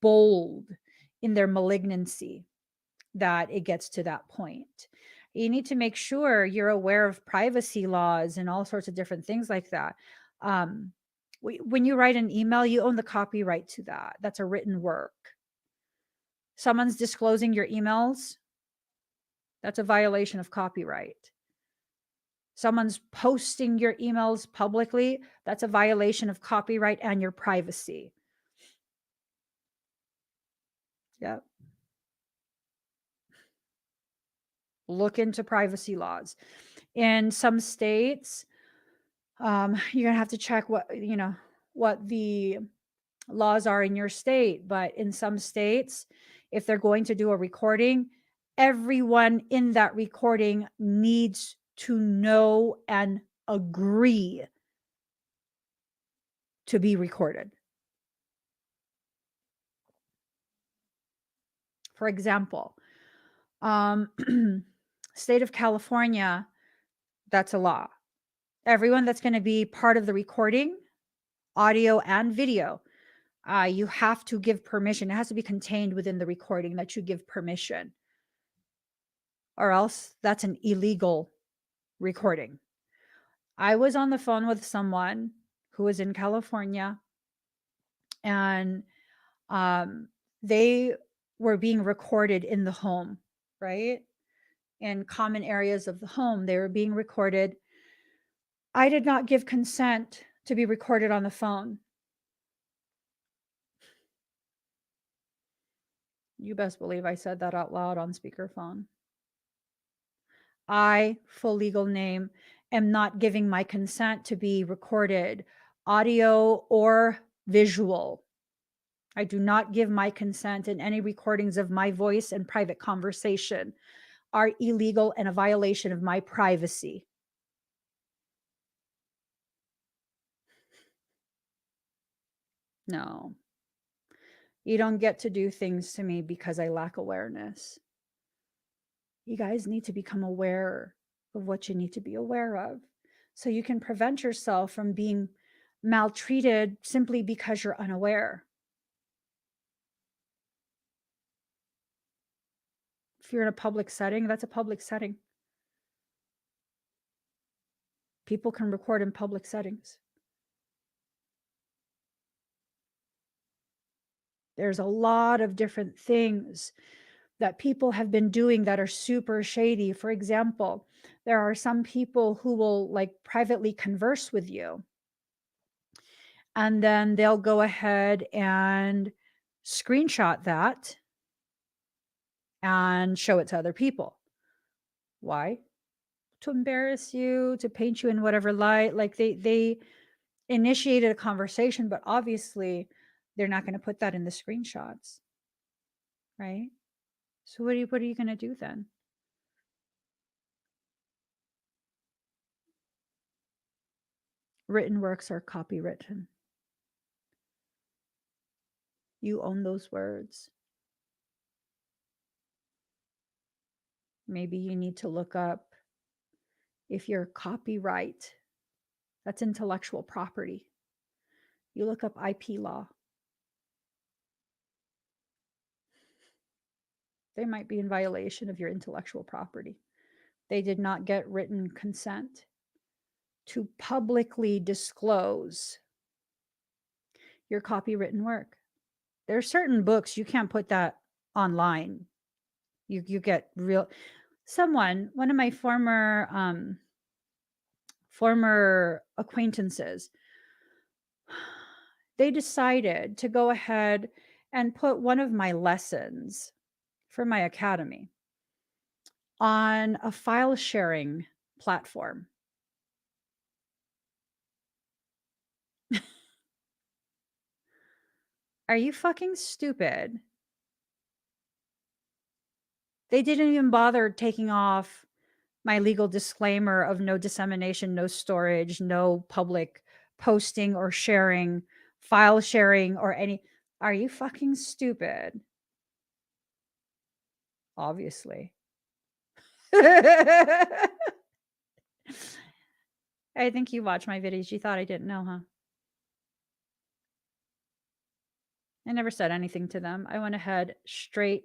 bold in their malignancy that it gets to that point. You need to make sure you're aware of privacy laws and all sorts of different things like that. When you write an email, you own the copyright to that. That's a written work. Someone's disclosing your emails, that's a violation of copyright. Someone's posting your emails publicly, that's a violation of copyright and your privacy. Yep. Look into privacy laws. In some states, you're gonna have to check what the laws are in your state. But in some states, if they're going to do a recording, everyone in that recording needs to know and agree to be recorded. For example, state of California, that's a law. Everyone that's going to be part of the recording, audio and video, you have to give permission. It has to be contained within the recording that you give permission, or else that's an illegal recording. I was on the phone with someone who was in California, and they were being recorded in the home, right? In common areas of the home, they were being recorded. I did not give consent to be recorded on the phone. You best believe I said that out loud on speakerphone. I, full legal name, am not giving my consent to be recorded, audio or visual. I do not give my consent, and any recordings of my voice and private conversation are illegal and a violation of my privacy. No. You don't get to do things to me because I lack awareness. You guys need to become aware of what you need to be aware of, so you can prevent yourself from being maltreated simply because you're unaware. If you're in a public setting, that's a public setting. People can record in public settings. There's a lot of different things that people have been doing that are super shady. For example, there are some people who will privately converse with you, and then they'll go ahead and screenshot that and show it to other people. Why? To embarrass you, to paint you in whatever light. They initiated a conversation, but obviously they're not going to put that in the screenshots, right? So what are you going to do then? Written works are copywritten. You own those words. Maybe you need to look up if your copyright, that's intellectual property. You look up IP law. They might be in violation of your intellectual property. They did not get written consent to publicly disclose your copywritten work. There are certain books you can't put that online. You get real. One of my former acquaintances, they decided to go ahead and put one of my lessons for my academy on a file sharing platform. Are you fucking stupid? They didn't even bother taking off my legal disclaimer of no dissemination, no storage, no public posting or sharing, file sharing, or any. Are you fucking stupid? Obviously. I think you watch my videos. You thought I didn't know, huh? I never said anything to them. I went ahead straight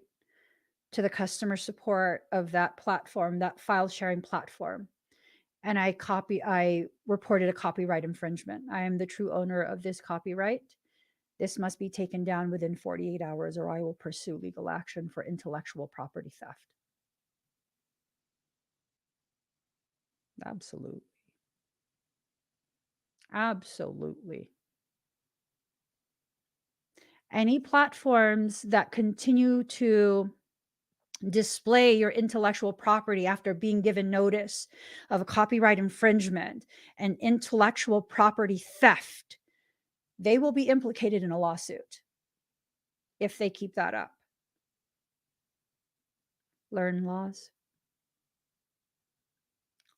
to the customer support of that platform, that file sharing platform. And I reported a copyright infringement. I am the true owner of this copyright. This must be taken down within 48 hours or I will pursue legal action for intellectual property theft. Absolutely. Absolutely. Any platforms that continue to display your intellectual property after being given notice of a copyright infringement and intellectual property theft, they will be implicated in a lawsuit if they keep that up. Learn laws.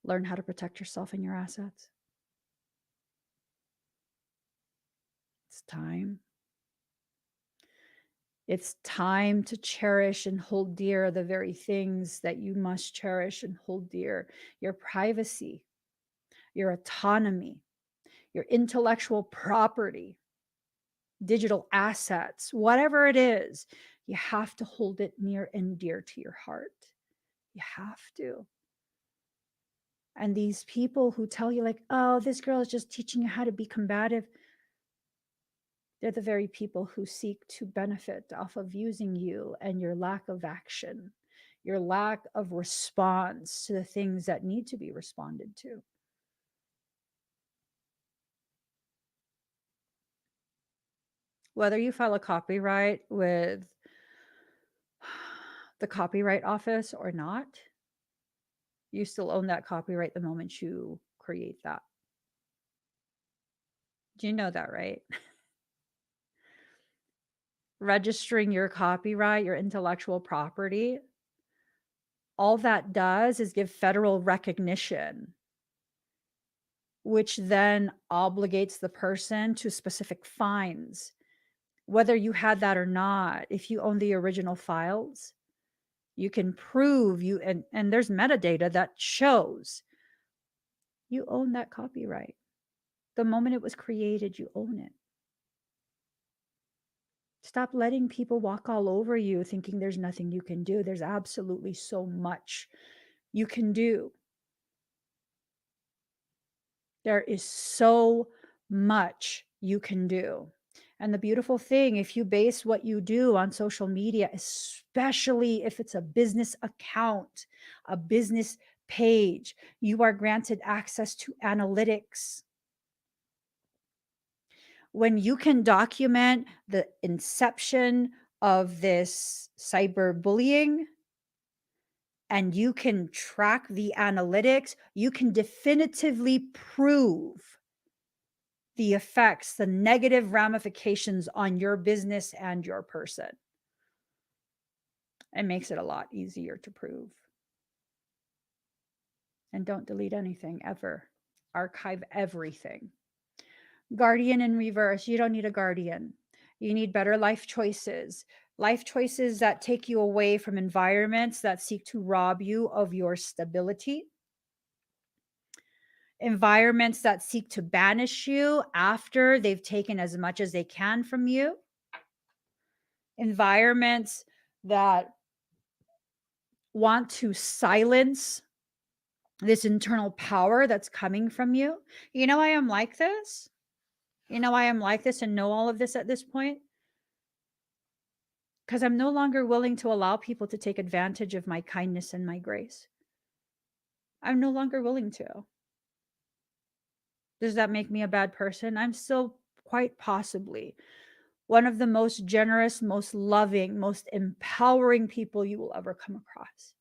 Learn how to protect yourself and your assets. It's time. It's time to cherish and hold dear the very things that you must cherish and hold dear: your privacy, your autonomy, your intellectual property, digital assets, whatever it is. You have to hold it near and dear to your heart. You have to. And these people who tell you, like, oh, this girl is just teaching you how to be combative, they're the very people who seek to benefit off of using you and your lack of action, your lack of response to the things that need to be responded to. Whether you file a copyright with the Copyright Office or not, you still own that copyright the moment you create that. Do you know that, right? Registering your copyright, your intellectual property, all that does is give federal recognition, which then obligates the person to specific fines, whether you had that or not. If you own the original files, you can prove you, and there's metadata that shows you own that copyright. The moment it was created, you own it. Stop letting people walk all over you thinking there's nothing you can do. There's absolutely so much you can do. There is so much you can do. And the beautiful thing, if you base what you do on social media, especially if it's a business account, a business page, you are granted access to analytics. When you can document the inception of this cyberbullying and you can track the analytics, you can definitively prove the effects, the negative ramifications on your business and your person. It makes it a lot easier to prove. And don't delete anything ever. Archive everything. Guardian in reverse. You don't need a guardian. You need better life choices. Life choices that take you away from environments that seek to rob you of your stability. Environments that seek to banish you after they've taken as much as they can from you. Environments that want to silence this internal power that's coming from you. You know why I'm like this? You know why I'm like this and know all of this at this point? Because I'm no longer willing to allow people to take advantage of my kindness and my grace. I'm no longer willing to. Does that make me a bad person? I'm still quite possibly one of the most generous, most loving, most empowering people you will ever come across.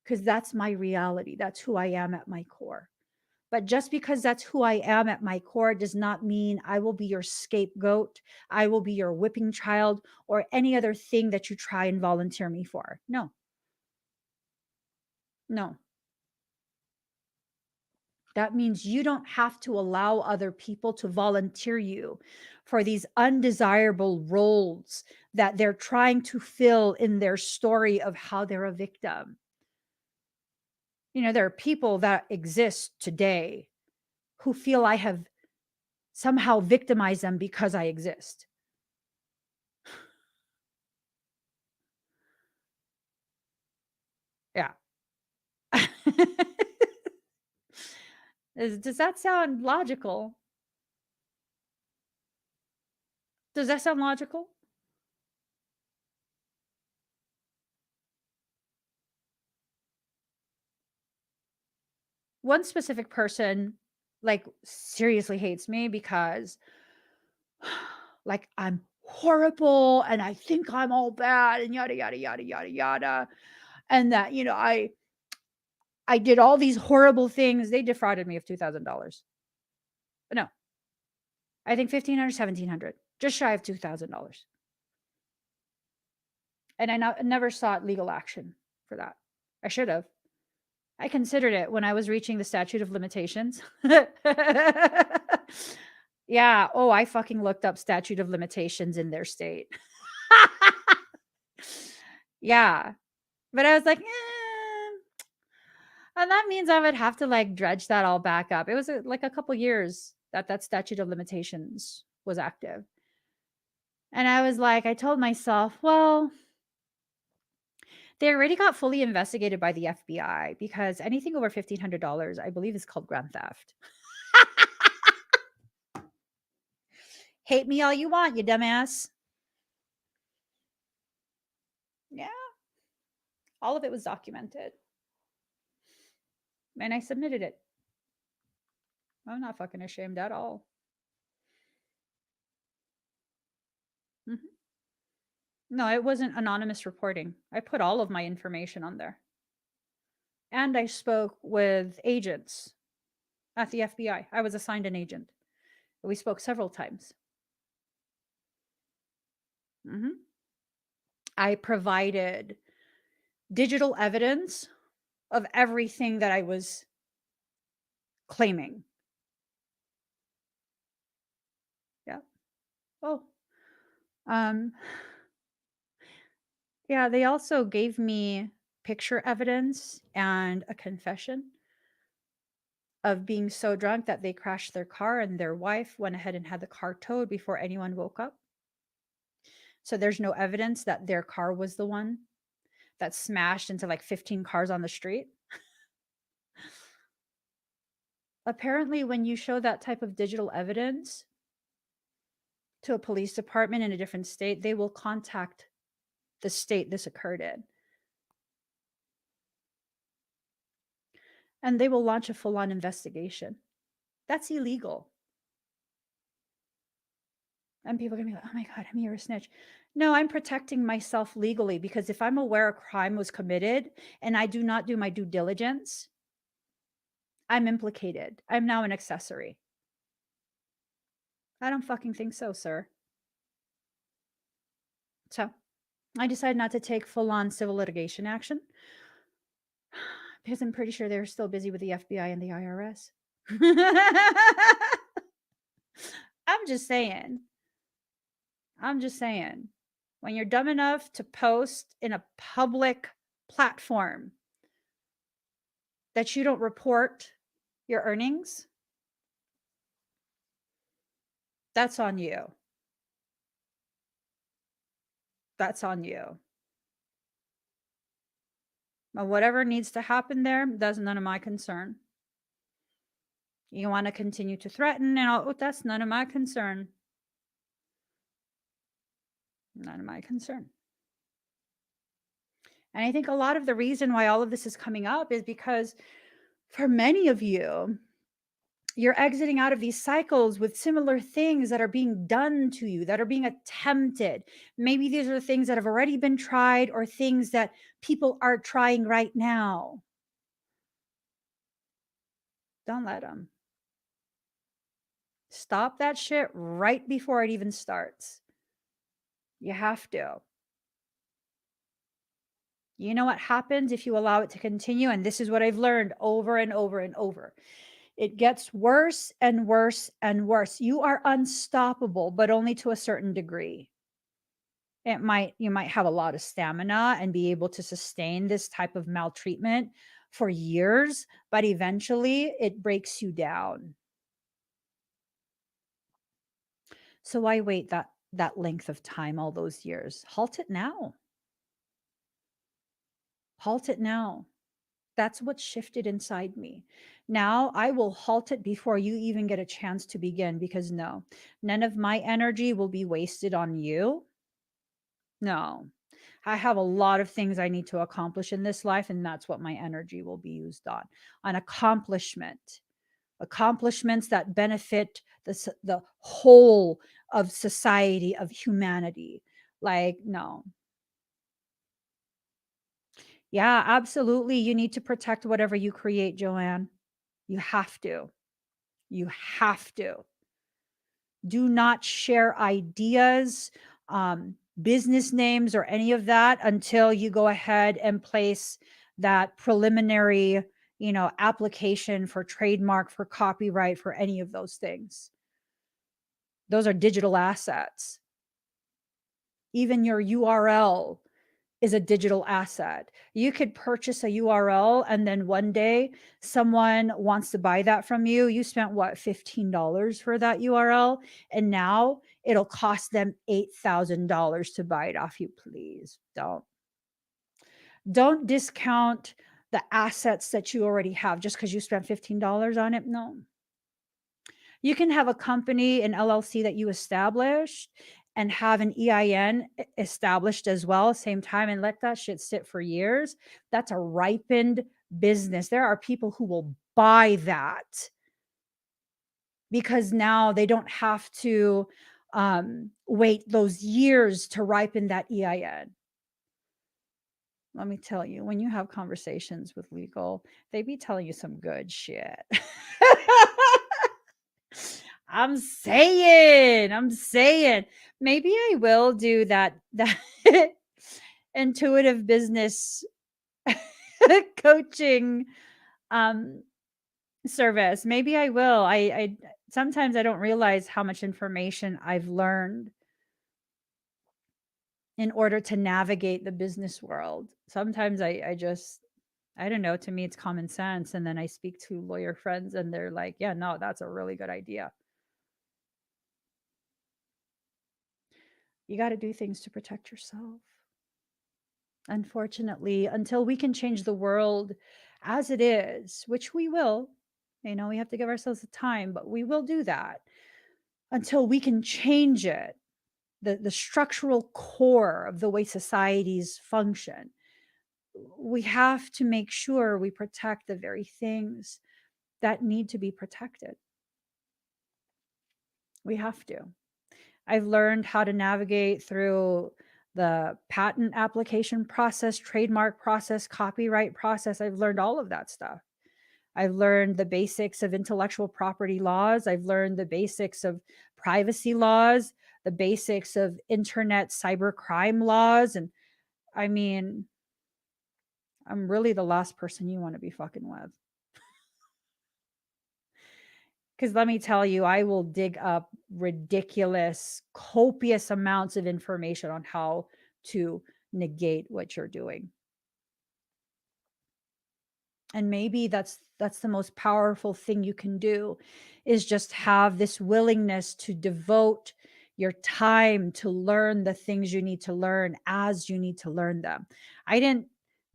Because that's my reality. That's who I am at my core. But just because that's who I am at my core does not mean I will be your scapegoat, I will be your whipping child, or any other thing that you try and volunteer me for. No, no. That means you don't have to allow other people to volunteer you for these undesirable roles that they're trying to fill in their story of how they're a victim. You know, there are people that exist today who feel I have somehow victimized them because I exist. Yeah. Does that sound logical? Does that sound logical? One specific person, like, seriously hates me because, like, I'm horrible and I think I'm all bad and yada, yada, yada, yada, yada. And that, you know, I did all these horrible things. They defrauded me of $2,000. No, I think 1,500, 1,700, just shy of $2,000. And I never sought legal action for that. I should have. I considered it when I was reaching the statute of limitations. Yeah. Oh, I fucking looked up statute of limitations in their state. Yeah. But I was like, and that means I would have to like dredge that all back up. It was like a couple years that that statute of limitations was active. And I was like, I told myself, well, they already got fully investigated by the FBI because anything over $1,500, I believe, is called grand theft. Hate me all you want, you dumbass. Yeah. All of it was documented. And I submitted it. I'm not fucking ashamed at all. Mhm. No, it wasn't anonymous reporting. I put all of my information on there. And I spoke with agents at the FBI. I was assigned an agent. We spoke several times. Mhm. I provided digital evidence of everything that I was claiming. Yeah. Oh. Um yeah, they also gave me picture evidence and a confession of being so drunk that they crashed their car and their wife went ahead and had the car towed before anyone woke up. So there's no evidence that their car was the one that smashed into like 15 cars on the street. Apparently, when you show that type of digital evidence to a police department in a different state, they will contact the state this occurred in. And they will launch a full on investigation. That's illegal. And people are gonna be like, oh my God, I mean, you're a snitch. No, I'm protecting myself legally because if I'm aware a crime was committed and I do not do my due diligence, I'm implicated. I'm now an accessory. I don't fucking think so, sir. So I decided not to take full on civil litigation action because I'm pretty sure they're still busy with the FBI and the IRS. just saying. I'm just saying. When you're dumb enough to post in a public platform that you don't report your earnings, that's on you. That's on you. But whatever needs to happen there, that's none of my concern. You want to continue to threaten and all, that's none of my concern. None of my concern. And I think a lot of the reason why all of this is coming up is because for many of you, you're exiting out of these cycles with similar things that are being done to you, that are being attempted. Maybe these are things that have already been tried or things that people are trying right now. Don't let them. Stop that shit right before it even starts. You have to. You know what happens if you allow it to continue? And this is what I've learned over and over and over. It gets worse and worse and worse. You are unstoppable, but only to a certain degree. You might have a lot of stamina and be able to sustain this type of maltreatment for years, but eventually it breaks you down. So why wait that length of time, all those years? Halt it now. Halt it now. That's what shifted inside me. Now I will halt it before you even get a chance to begin, because no, none of my energy will be wasted on you. No, I have a lot of things I need to accomplish in this life, and that's what my energy will be used on accomplishments that benefit the whole of society, of humanity. Like, no. Yeah, absolutely. You need to protect whatever you create, Joanne. You have to. You have to. Do not share ideas, business names, or any of that until you go ahead and place that preliminary, application for trademark, for copyright, for any of those things. Those are digital assets. Even your URL is a digital asset. You could purchase a URL and then one day someone wants to buy that from you. You spent what, $15 for that URL, and now it'll cost them $8,000 to buy it off you. Please don't discount the assets that you already have just because you spent $15 on it. No. You can have a company, an LLC that you established, and have an EIN established as well, same time, and let that shit sit for years. That's a ripened business. There are people who will buy that because now they don't have to wait those years to ripen that EIN. Let me tell you, when you have conversations with legal, they be telling you some good shit. I'm saying, maybe I will do that intuitive business coaching service. Maybe I will. I sometimes I don't realize how much information I've learned in order to navigate the business world. Sometimes I just, I don't know, to me it's common sense, and then I speak to lawyer friends and they're like, "Yeah, no, that's a really good idea." You got to do things to protect yourself. Unfortunately, until we can change the world as it is, which we will, we have to give ourselves the time, but we will do that. Until we can change it, the structural core of the way societies function, we have to make sure we protect the very things that need to be protected. We have to. I've learned how to navigate through the patent application process, trademark process, copyright process. I've learned all of that stuff. I've learned the basics of intellectual property laws. I've learned the basics of privacy laws, the basics of internet cybercrime laws. And I mean, I'm really the last person you want to be fucking with. Because let me tell you, I will dig up ridiculous, copious amounts of information on how to negate what you're doing. And maybe that's the most powerful thing you can do, is just have this willingness to devote your time to learn the things you need to learn as you need to learn them. I didn't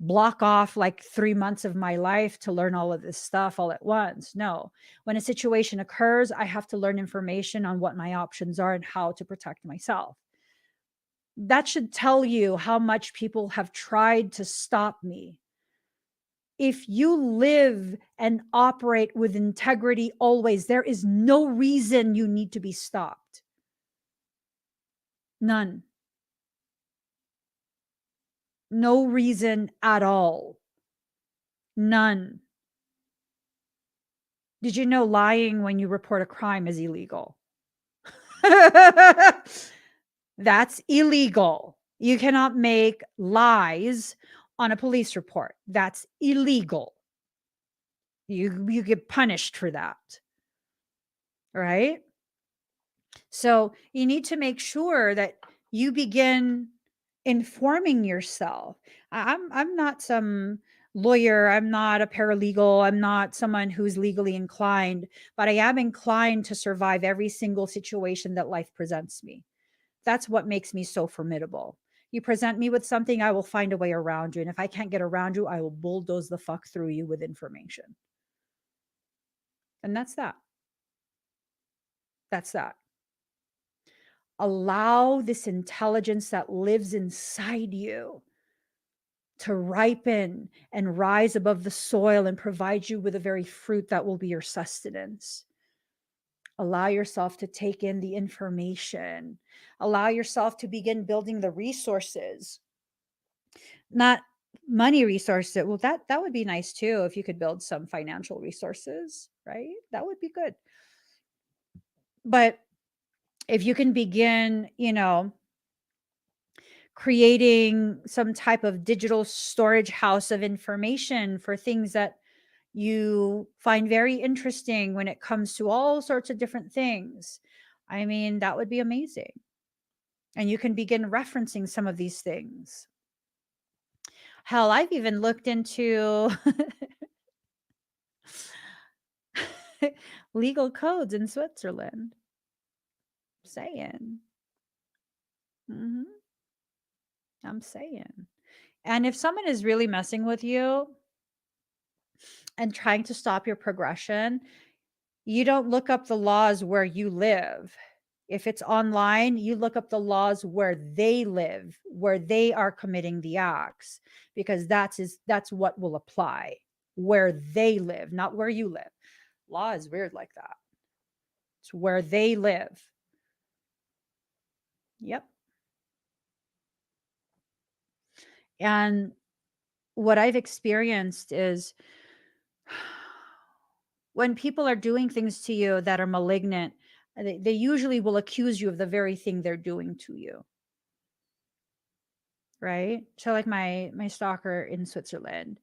block off like 3 months of my life to learn all of this stuff all at once. No. When a situation occurs, I have to learn information on what my options are and how to protect myself. That should tell you how much people have tried to stop me. If you live and operate with integrity always, there is no reason you need to be stopped. None. No reason at all. None. Did you know lying when you report a crime is illegal? That's illegal. You cannot make lies on a police report. That's illegal. You get punished for that. Right? So you need to make sure that you begin informing yourself. I'm not some lawyer, I'm not a paralegal, I'm not someone who's legally inclined, but I am inclined to survive every single situation that life presents me. That's what makes me so formidable. You present me with something, I will find a way around you. And if I can't get around you, I will bulldoze the fuck through you with information. And that's that. That's that. Allow this intelligence that lives inside you to ripen and rise above the soil and provide you with a very fruit that will be your sustenance. Allow yourself to take in the information. Allow yourself to begin building the resources, not money resources. Well, that would be nice too if you could build some financial resources, right? That would be good. But if you can begin, creating some type of digital storage house of information for things that you find very interesting when it comes to all sorts of different things. I mean, that would be amazing. And you can begin referencing some of these things. Hell, I've even looked into legal codes in Switzerland. Saying. hmm I'm saying. And if someone is really messing with you and trying to stop your progression, you don't look up the laws where you live. If it's online, you look up the laws where they live, where they are committing the acts, because that's what will apply, where they live, not where you live. Law is weird like that. It's where they live. Yep. And what I've experienced is when people are doing things to you that are malignant, they usually will accuse you of the very thing they're doing to you. Right? So like my stalker in Switzerland,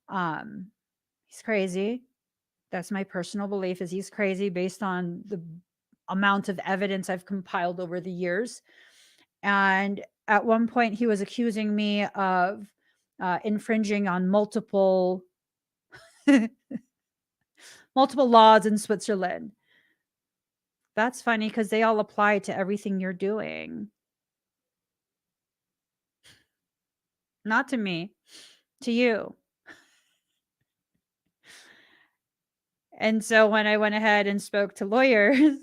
um, he's crazy. That's my personal belief, is he's crazy based on the amount of evidence I've compiled over the years. And at one point, he was accusing me of infringing on multiple laws in Switzerland. That's funny because they all apply to everything you're doing. Not to me, to you. And so when I went ahead and spoke to lawyers,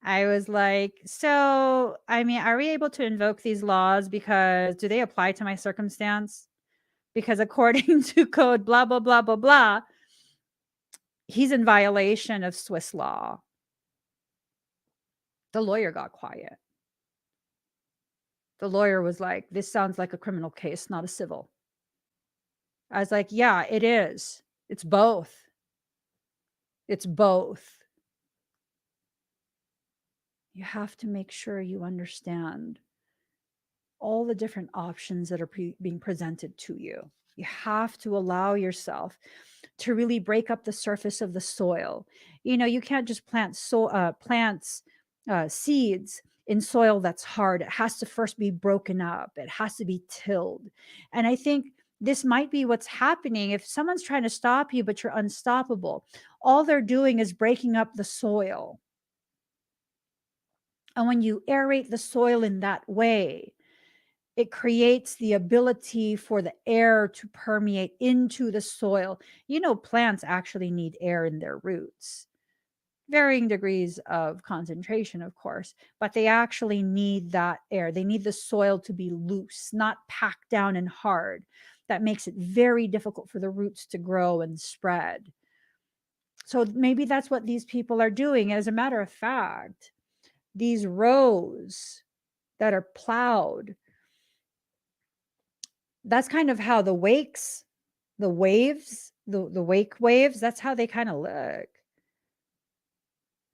I was like, so, I mean, are we able to invoke these laws because do they apply to my circumstance? Because according to code blah, blah, blah, blah, blah, he's in violation of Swiss law. The lawyer got quiet. The lawyer was like, this sounds like a criminal case, not a civil. I was like, yeah, it is. It's both. It's both. You have to make sure you understand all the different options that are being presented to you. You have to allow yourself to really break up the surface of the soil. You can't just plants seeds in soil that's hard. It has to first be broken up. It has to be tilled. And I think this might be what's happening. If someone's trying to stop you, but you're unstoppable, all they're doing is breaking up the soil. And when you aerate the soil in that way, it creates the ability for the air to permeate into the soil. Plants actually need air in their roots, varying degrees of concentration, of course, but they actually need that air. They need the soil to be loose, not packed down and hard. That makes it very difficult for the roots to grow and spread. So maybe that's what these people are doing. As a matter of fact, these rows that are plowed, that's kind of how the waves, the wake waves, that's how they kind of look,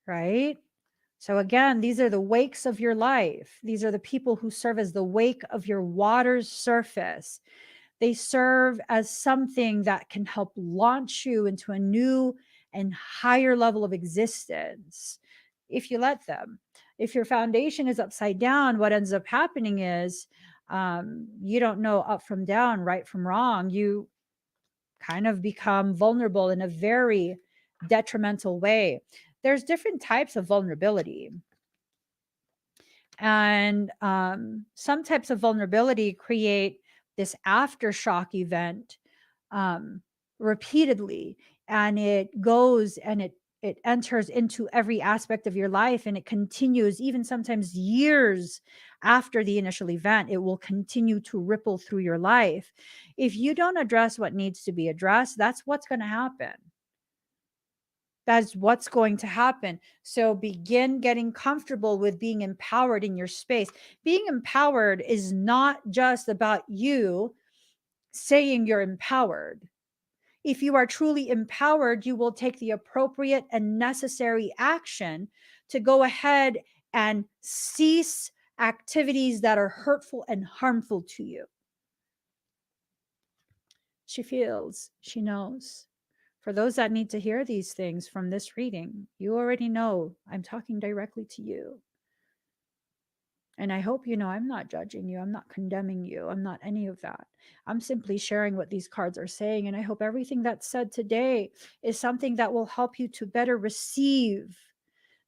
right? So again, these are the wakes of your life. These are the people who serve as the wake of your water's surface. They serve as something that can help launch you into a new and higher level of existence if you let them. If your foundation is upside down, what ends up happening is you don't know up from down, right from wrong. You kind of become vulnerable in a very detrimental way. There's different types of vulnerability. And some types of vulnerability create this aftershock event repeatedly, and it goes and it enters into every aspect of your life, and it continues even sometimes years after the initial event. It will continue to ripple through your life. If you don't address what needs to be addressed, that's what's going to happen. That's what's going to happen. So begin getting comfortable with being empowered in your space. Being empowered is not just about you saying you're empowered. If you are truly empowered, you will take the appropriate and necessary action to go ahead and cease activities that are hurtful and harmful to you. She feels, she knows. For those that need to hear these things from this reading, you already know I'm talking directly to you. And I hope you know I'm not judging you. I'm not condemning you. I'm not any of that. I'm simply sharing what these cards are saying. And I hope everything that's said today is something that will help you to better receive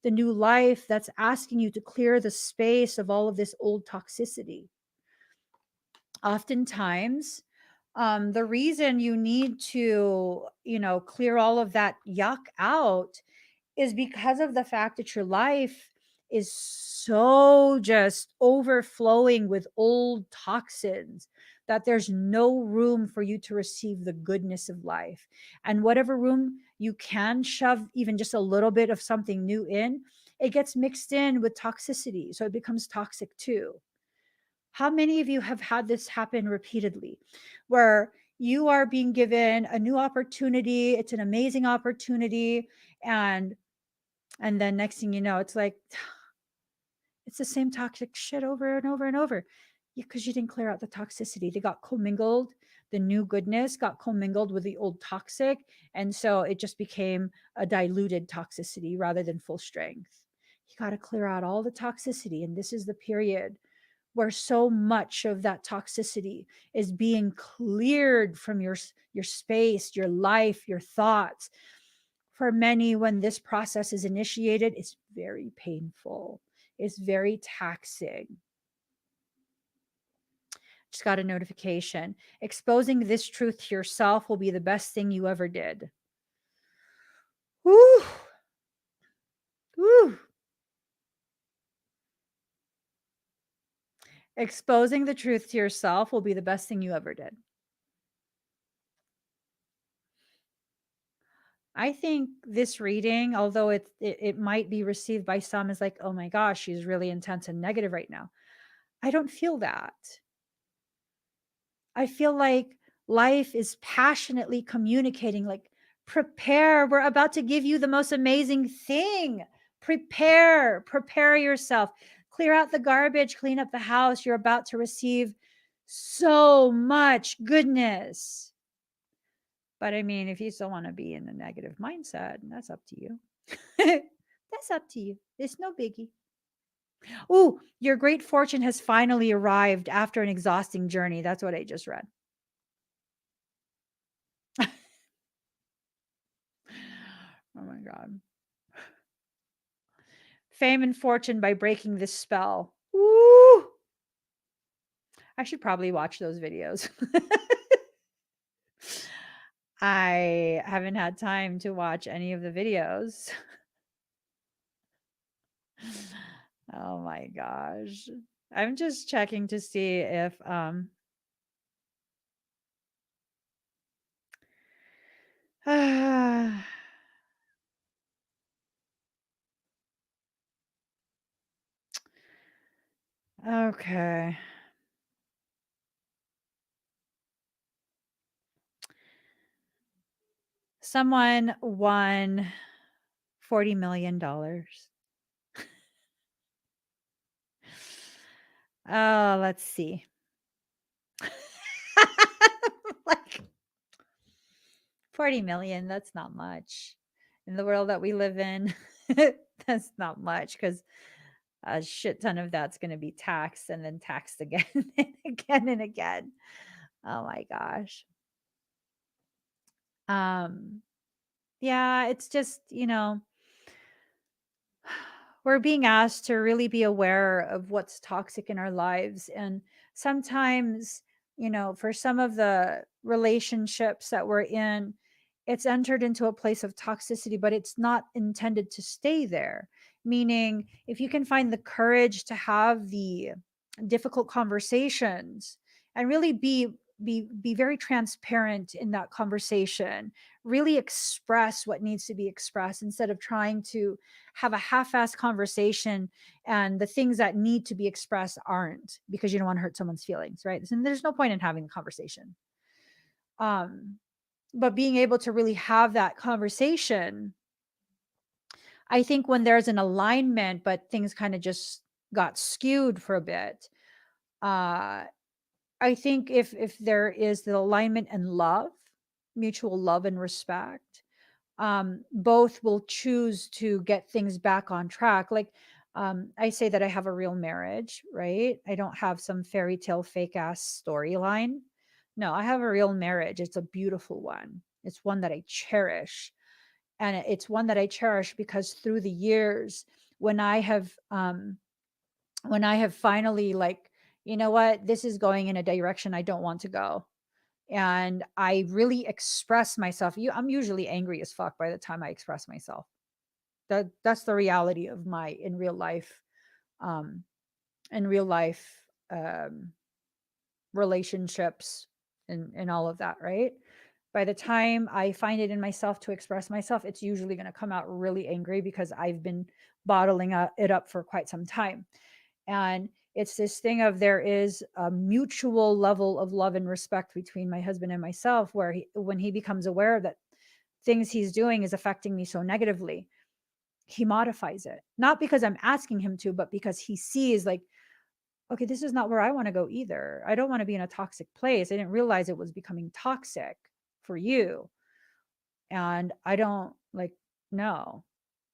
the new life that's asking you to clear the space of all of this old toxicity. Oftentimes, the reason you need to, clear all of that yuck out is because of the fact that your life is so just overflowing with old toxins that there's no room for you to receive the goodness of life. And whatever room you can shove even just a little bit of something new in, it gets mixed in with toxicity. So it becomes toxic too. How many of you have had this happen repeatedly where you are being given a new opportunity? It's an amazing opportunity. And then next thing you know, it's like, it's the same toxic shit over and over and over because you didn't clear out the toxicity. They got commingled. The new goodness got commingled with the old toxic. And so it just became a diluted toxicity rather than full strength. You got to clear out all the toxicity. And this is the period where so much of that toxicity is being cleared from your space, your life, your thoughts. For many, when this process is initiated, it's very painful. It's very taxing. Just got a notification. Exposing this truth to yourself will be the best thing you ever did. Woo! Woo! Exposing the truth to yourself will be the best thing you ever did. I think this reading, although it might be received by some as like, oh my gosh, she's really intense and negative right now. I don't feel that. I feel like life is passionately communicating, like, prepare. We're about to give you the most amazing thing. Prepare yourself. Clear out the garbage, clean up the house. You're about to receive So much goodness. But I mean, if you still want to be in the negative mindset, that's up to you. That's up to you. It's no biggie. Oh, your great fortune has finally arrived after an exhausting journey. That's what I just read. Oh my God. Fame and fortune by breaking this spell. Woo! I should probably watch those videos. I haven't had time to watch any of the videos. Oh my gosh. I'm just checking to see if okay. Someone won $40 million. Oh, let's see. Like 40 million, that's not much. In the world that we live in, that's not much because a shit ton of that's going to be taxed and then taxed again and again and again. Oh my gosh. Um, yeah, it's just, we're being asked to really be aware of what's toxic in our lives. And sometimes, for some of the relationships that we're in, it's entered into a place of toxicity, but it's not intended to stay there. Meaning, if you can find the courage to have the difficult conversations and really be very transparent in that conversation, really express what needs to be expressed instead of trying to have a half-assed conversation and the things that need to be expressed aren't, because you don't want to hurt someone's feelings, right? And there's no point in having a conversation. um but being able to really have that conversation, I think when there's an alignment but things kind of just got skewed for a bit, uh I think if there is the alignment and love, mutual love and respect, both will choose to get things back on track. Like, I say that I have a real marriage, right? I don't have some fairy tale fake ass storyline. No, I have a real marriage. It's a beautiful one. It's one that I cherish. And it's one that I cherish because through the years, when I have, finally, like, you know what, this is going in a direction I don't want to go, and I really express myself. I'm usually angry as fuck by the time I express myself. That's the reality of my um in real life um relationships and all of that, right? By the time I find it in myself to express myself, it's usually going to come out really angry because I've been bottling it up for quite some time. And it's this thing of there is a mutual level of love and respect between my husband and myself, where when he becomes aware that things he's doing is affecting me so negatively, he modifies it. Not because I'm asking him to, but because he sees, like, okay, this is not where I want to go either. I don't want to be in a toxic place. I didn't realize it was becoming toxic for you. And I don't like, no.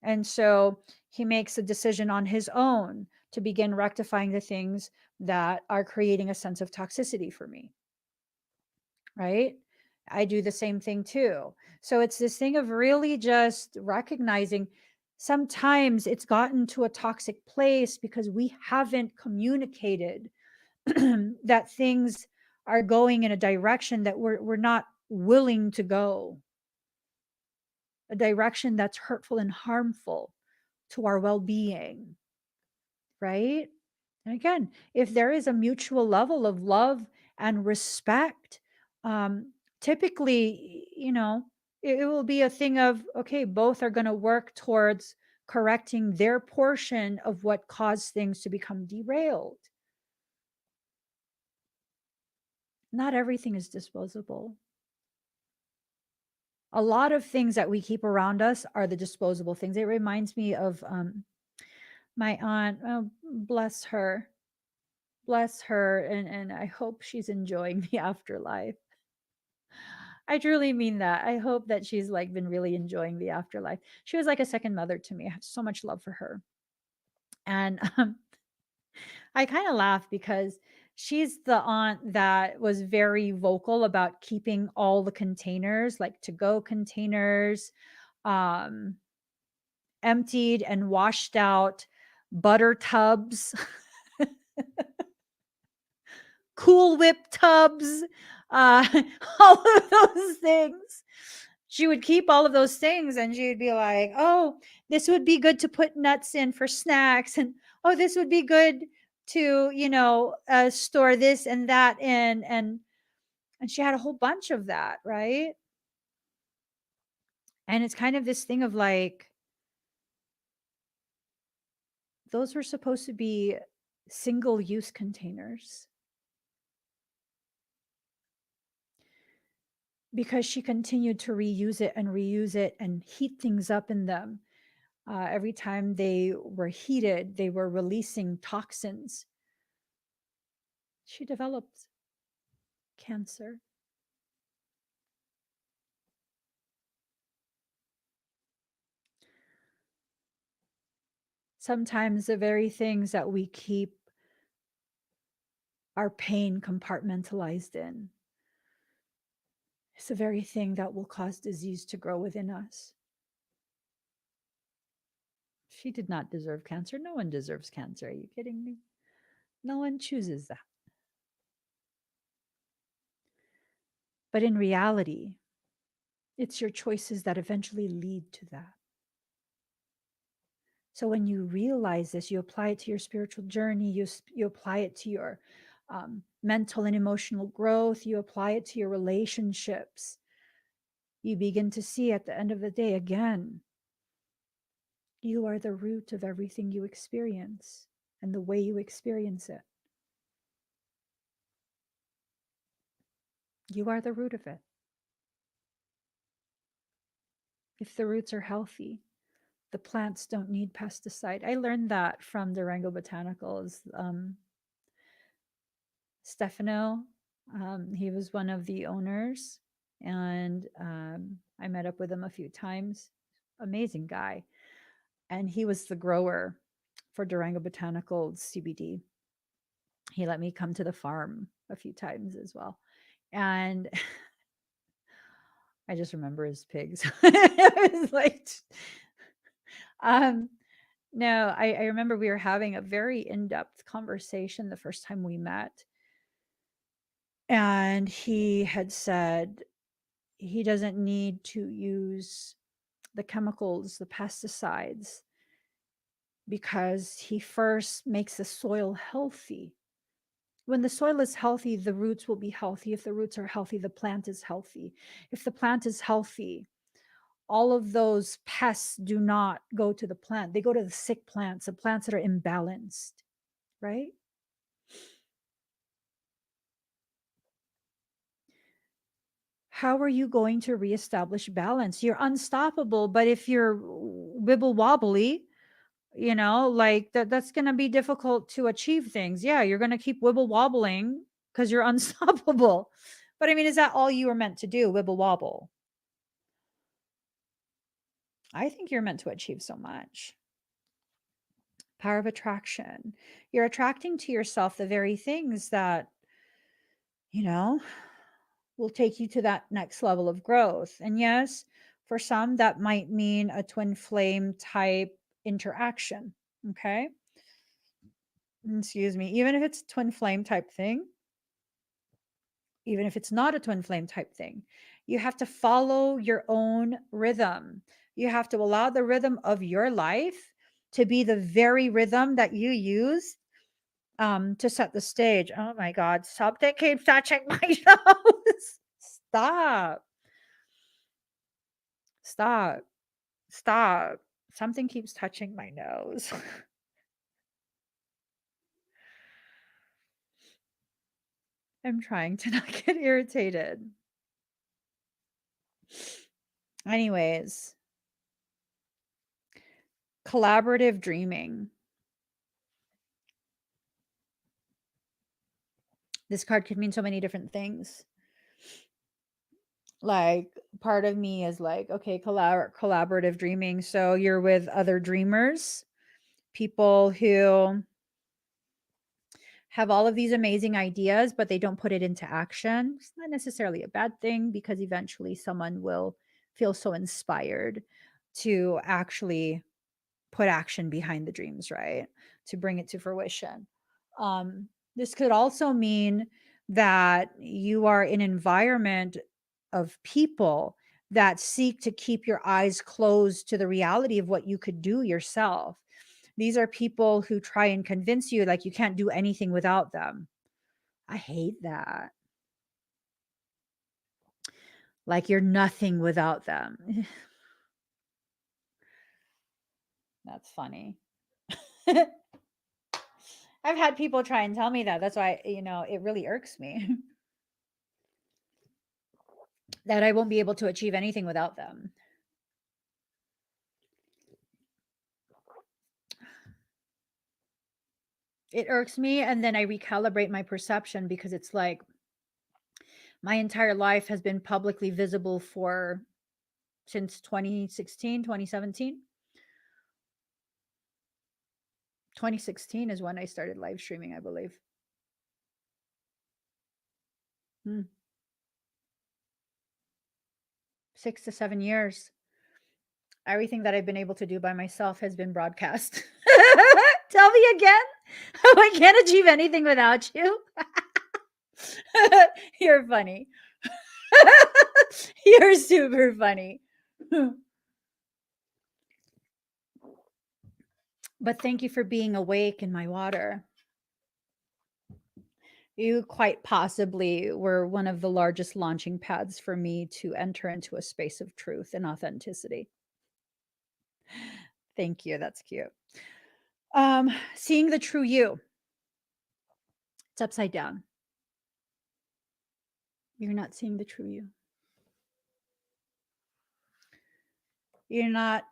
And so he makes a decision on his own to begin rectifying the things that are creating a sense of toxicity for me. Right? I do the same thing too. So it's this thing of really just recognizing sometimes it's gotten to a toxic place because we haven't communicated that things are going in a direction that we're not willing to go, a direction that's hurtful and harmful to our well-being, right? And again, if there is a mutual level of love and respect, typically, it will be a thing of, okay, both are going to work towards correcting their portion of what caused things to become derailed. Not everything is disposable. A lot of things that we keep around us are the disposable things. It reminds me of my aunt. Oh, bless her. Bless her, and I hope she's enjoying the afterlife. I truly mean that. I hope that she's like been really enjoying the afterlife. She was like a second mother to me. I have so much love for her. And I kind of laugh because she's the aunt that was very vocal about keeping all the containers, like to go containers, um, emptied and washed out, butter tubs, Cool Whip tubs, uh, all of those things. She would keep all of those things and she would be like, oh, this would be good to put nuts in for snacks. And oh, this would be good to, store this and that in. And she had a whole bunch of that, right? And it's kind of this thing of like, those were supposed to be single use containers because she continued to reuse it and heat things up in them. Every time they were heated, they were releasing toxins. She developed cancer. Sometimes the very things that we keep our pain compartmentalized in is the very thing that will cause disease to grow within us. She did not deserve cancer. No one deserves cancer. Are you kidding me? No one chooses that. But in reality, it's your choices that eventually lead to that. So when you realize this, you apply it to your spiritual journey, you apply it to your mental and emotional growth, you apply it to your relationships. You begin to see at the end of the day, again, you are the root of everything you experience and the way you experience it. You are the root of it. If the roots are healthy, the plants don't need pesticide. I learned that from Durango Botanicals. Stefano, he was one of the owners, and I met up with him a few times. Amazing guy. And he was the grower for Durango Botanicals CBD. He let me come to the farm a few times as well. And I just remember his pigs. It was like, um, no, I remember we were having a very in-depth conversation the first time we met. And he had said he doesn't need to use the chemicals, the pesticides, because he first makes the soil healthy. When the soil is healthy, the roots will be healthy. If the roots are healthy, the plant is healthy. If the plant is healthy, all of those pests do not go to the plant. They go to the sick plants, the plants that are imbalanced, right? How are you going to reestablish balance? You're unstoppable, but if you're wibble wobbly, like that's going to be difficult to achieve things. Yeah, you're going to keep wibble wobbling because you're unstoppable. But I mean, is that all you were meant to do, wibble wobble? I think you're meant to achieve so much. Power of attraction. You're attracting to yourself the very things that, you know, will take you to that next level of growth. And yes, for some, that might mean a twin flame type interaction. Okay. Excuse me. Even if it's a twin flame type thing, even if it's not a twin flame type thing, you have to follow your own rhythm. You have to allow the rhythm of your life to be the very rhythm that you use to set the stage. Oh my God, something keeps touching my nose. Stop. Stop. Stop. Something keeps touching my nose. I'm trying to not get irritated. Anyways, collaborative dreaming. This card could mean so many different things. Like, part of me is like, okay, collaborative dreaming. So you're with other dreamers, people who have all of these amazing ideas, but they don't put it into action. It's not necessarily a bad thing, because eventually someone will feel so inspired to actually put action behind the dreams, right? To bring it to fruition. This could also mean that you are in an environment of people that seek to keep your eyes closed to the reality of what you could do yourself. These are people who try and convince you like you can't do anything without them. I hate that. Like you're nothing without them. That's funny. I've had people try and tell me that. That's why, it really irks me that I won't be able to achieve anything without them. It irks me, and then I recalibrate my perception, because it's like my entire life has been publicly visible for since 2016, 2017. 2016 is when I started live streaming, I believe. 6 to 7 years. Everything that I've been able to do by myself has been broadcast. Tell me again how I can't achieve anything without you. You're funny. You're super funny. But thank you for being awake in my water. You quite possibly were one of the largest launching pads for me to enter into a space of truth and authenticity. Thank you. That's cute. Seeing the true you. It's upside down. You're not seeing the true you. You're not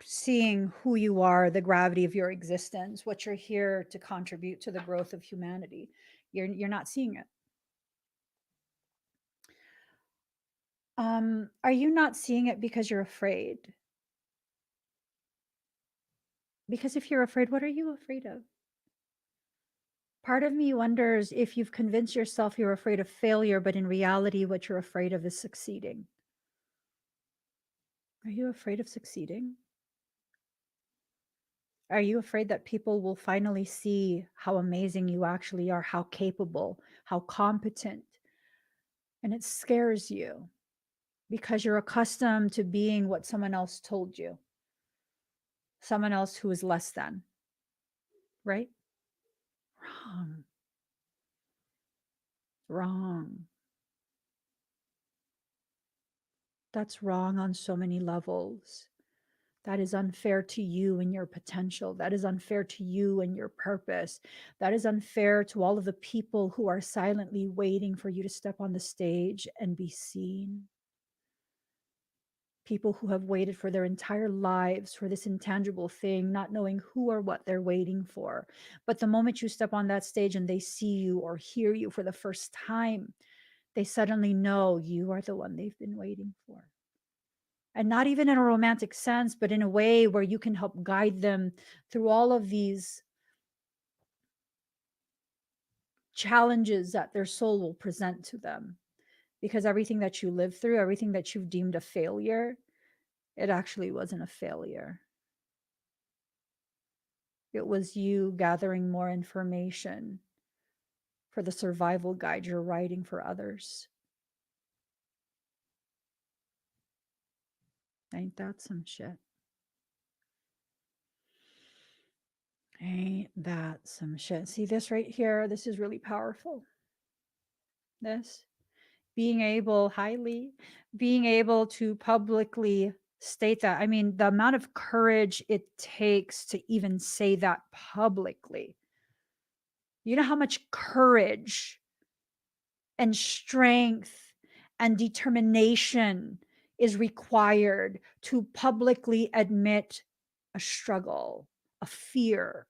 seeing who you are, the gravity of your existence, what you're here to contribute to the growth of humanity. You're not seeing it. Are you not seeing it because you're afraid? Because if you're afraid, what are you afraid of? Part of me wonders if you've convinced yourself you're afraid of failure, but in reality, what you're afraid of is succeeding. Are you afraid of succeeding? Are you afraid that people will finally see how amazing you actually are, how capable, how competent? And it scares you because you're accustomed to being what someone else told you, someone else who is less than, right? Wrong. Wrong. That's wrong on so many levels. That is unfair to you and your potential. That is unfair to you and your purpose. That is unfair to all of the people who are silently waiting for you to step on the stage and be seen. People who have waited for their entire lives for this intangible thing, not knowing who or what they're waiting for. But the moment you step on that stage and they see you or hear you for the first time, they suddenly know you are the one they've been waiting for. And not even in a romantic sense, but in a way where you can help guide them through all of these challenges that their soul will present to them. Because everything that you live through, everything that you've deemed a failure, it actually wasn't a failure. It was you gathering more information for the survival guide you're writing for others. Ain't that some shit? Ain't that some shit? See this right here? This is really powerful. This being able to publicly state that. I mean, the amount of courage it takes to even say that publicly. You know how much courage and strength and determination is required to publicly admit a struggle, a fear.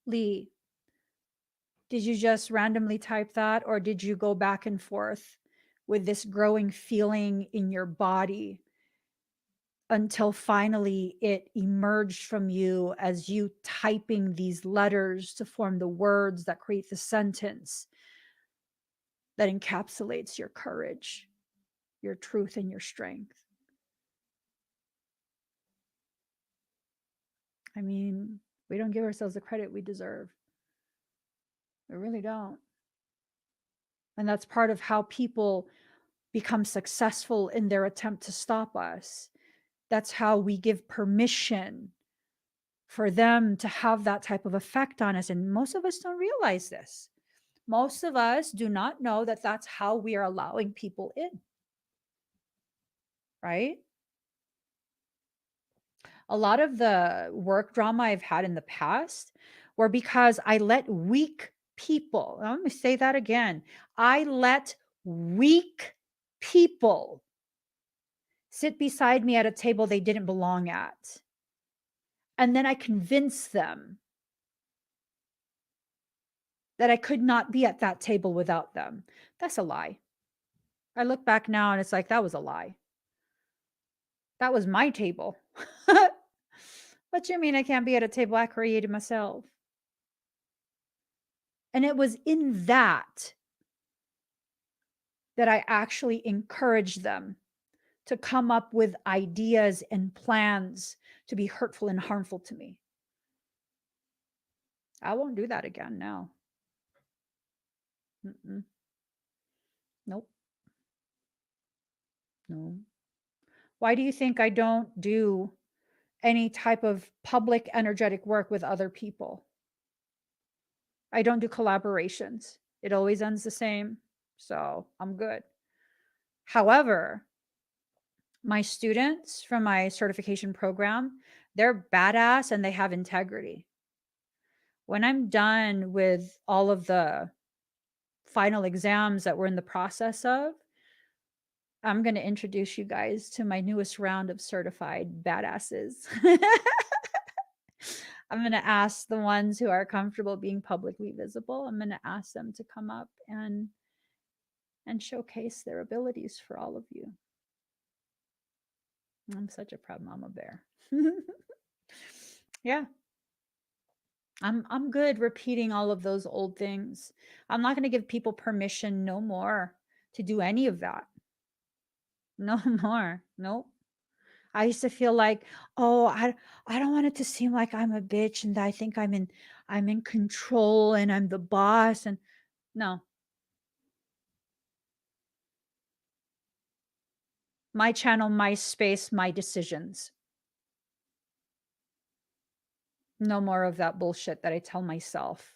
Lee, Did you just randomly type that, or did you go back and forth with this growing feeling in your body until finally it emerged from you as you typing these letters to form the words that create the sentence that encapsulates your courage, your truth, and your strength? I mean, we don't give ourselves the credit we deserve. We really don't. And that's part of how people become successful in their attempt to stop us. That's how we give permission for them to have that type of effect on us. And most of us don't realize this. Most of us do not know that that's how we are allowing people in, right? A lot of the work drama I've had in the past were because I let weak people, let me say that again. I let weak people sit beside me at a table they didn't belong at. And then I convinced them that I could not be at that table without them. That's a lie. I look back now and it's like, that was a lie. That was my table. What do you mean I can't be at a table I created myself? And it was in that I actually encouraged them to come up with ideas and plans to be hurtful and harmful to me. I won't do that again now. Mm-mm. Nope. No. Why do you think I don't do any type of public energetic work with other people? I don't do collaborations. It always ends the same. So I'm good. However, my students from my certification program, they're badass and they have integrity. When I'm done with all of the final exams that we're in the process of, I'm going to introduce you guys to my newest round of certified badasses. I'm going to ask the ones who are comfortable being publicly visible. I'm going to ask them to come up and showcase their abilities for all of you. I'm such a proud mama bear. Yeah. I'm good repeating all of those old things. I'm not going to give people permission no more to do any of that. No more. Nope. I used to feel like, oh, I don't want it to seem like I'm a bitch and I think I'm in control and I'm the boss. And no. My channel, my space, my decisions. No more of that bullshit that I tell myself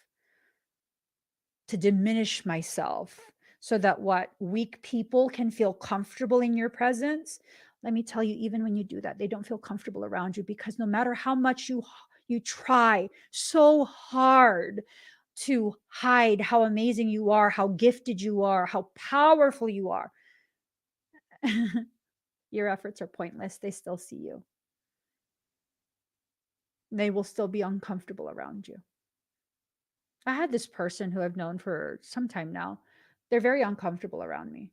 to diminish myself so that what weak people can feel comfortable in your presence. Let me tell you, even when you do that, they don't feel comfortable around you, because no matter how much you try so hard to hide how amazing you are, how gifted you are, how powerful you are, your efforts are pointless. They still see you. They will still be uncomfortable around you. I had this person who I've known for some time now. They're very uncomfortable around me.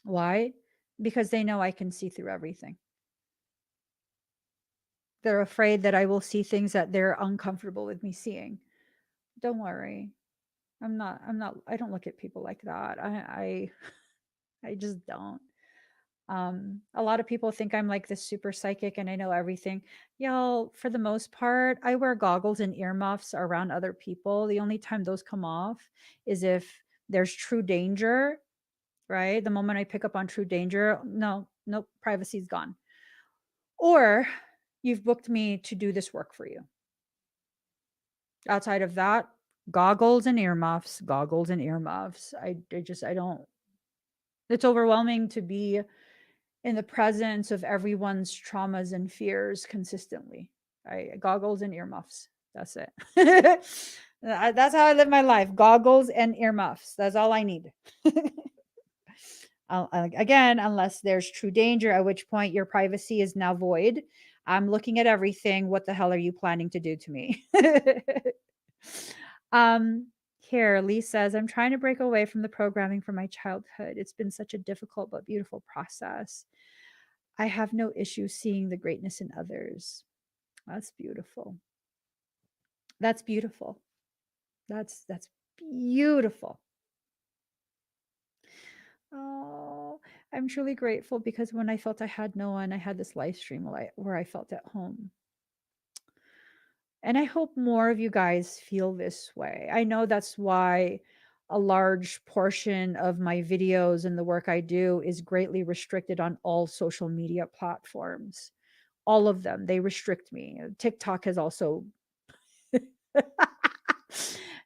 Why? Because they know I can see through everything. They're afraid that I will see things that they're uncomfortable with me seeing. Don't worry. I don't look at people like that. I just don't. A lot of people think I'm like this super psychic and I know everything. Y'all, for the most part, I wear goggles and earmuffs around other people. The only time those come off is if there's true danger, right? The moment I pick up on true danger, no, nope, privacy's gone. Or you've booked me to do this work for you. Outside of that, goggles and earmuffs, goggles and earmuffs. I don't. It's overwhelming to be in the presence of everyone's traumas and fears consistently. Goggles and earmuffs. That's it. That's how I live my life. Goggles and earmuffs. That's all I need. Again, unless there's true danger, at which point your privacy is now void. I'm looking at everything. What the hell are you planning to do to me? Um, Here, Lee says, I'm trying to break away from the programming from my childhood. It's been such a difficult but beautiful process. I have no issue seeing the greatness in others. That's beautiful. That's beautiful. That's beautiful. Oh, I'm truly grateful because when I felt I had no one, I had this live stream where I felt at home. And I hope more of you guys feel this way. I know that's why a large portion of my videos and the work I do is greatly restricted on all social media platforms. All of them, they restrict me. TikTok has also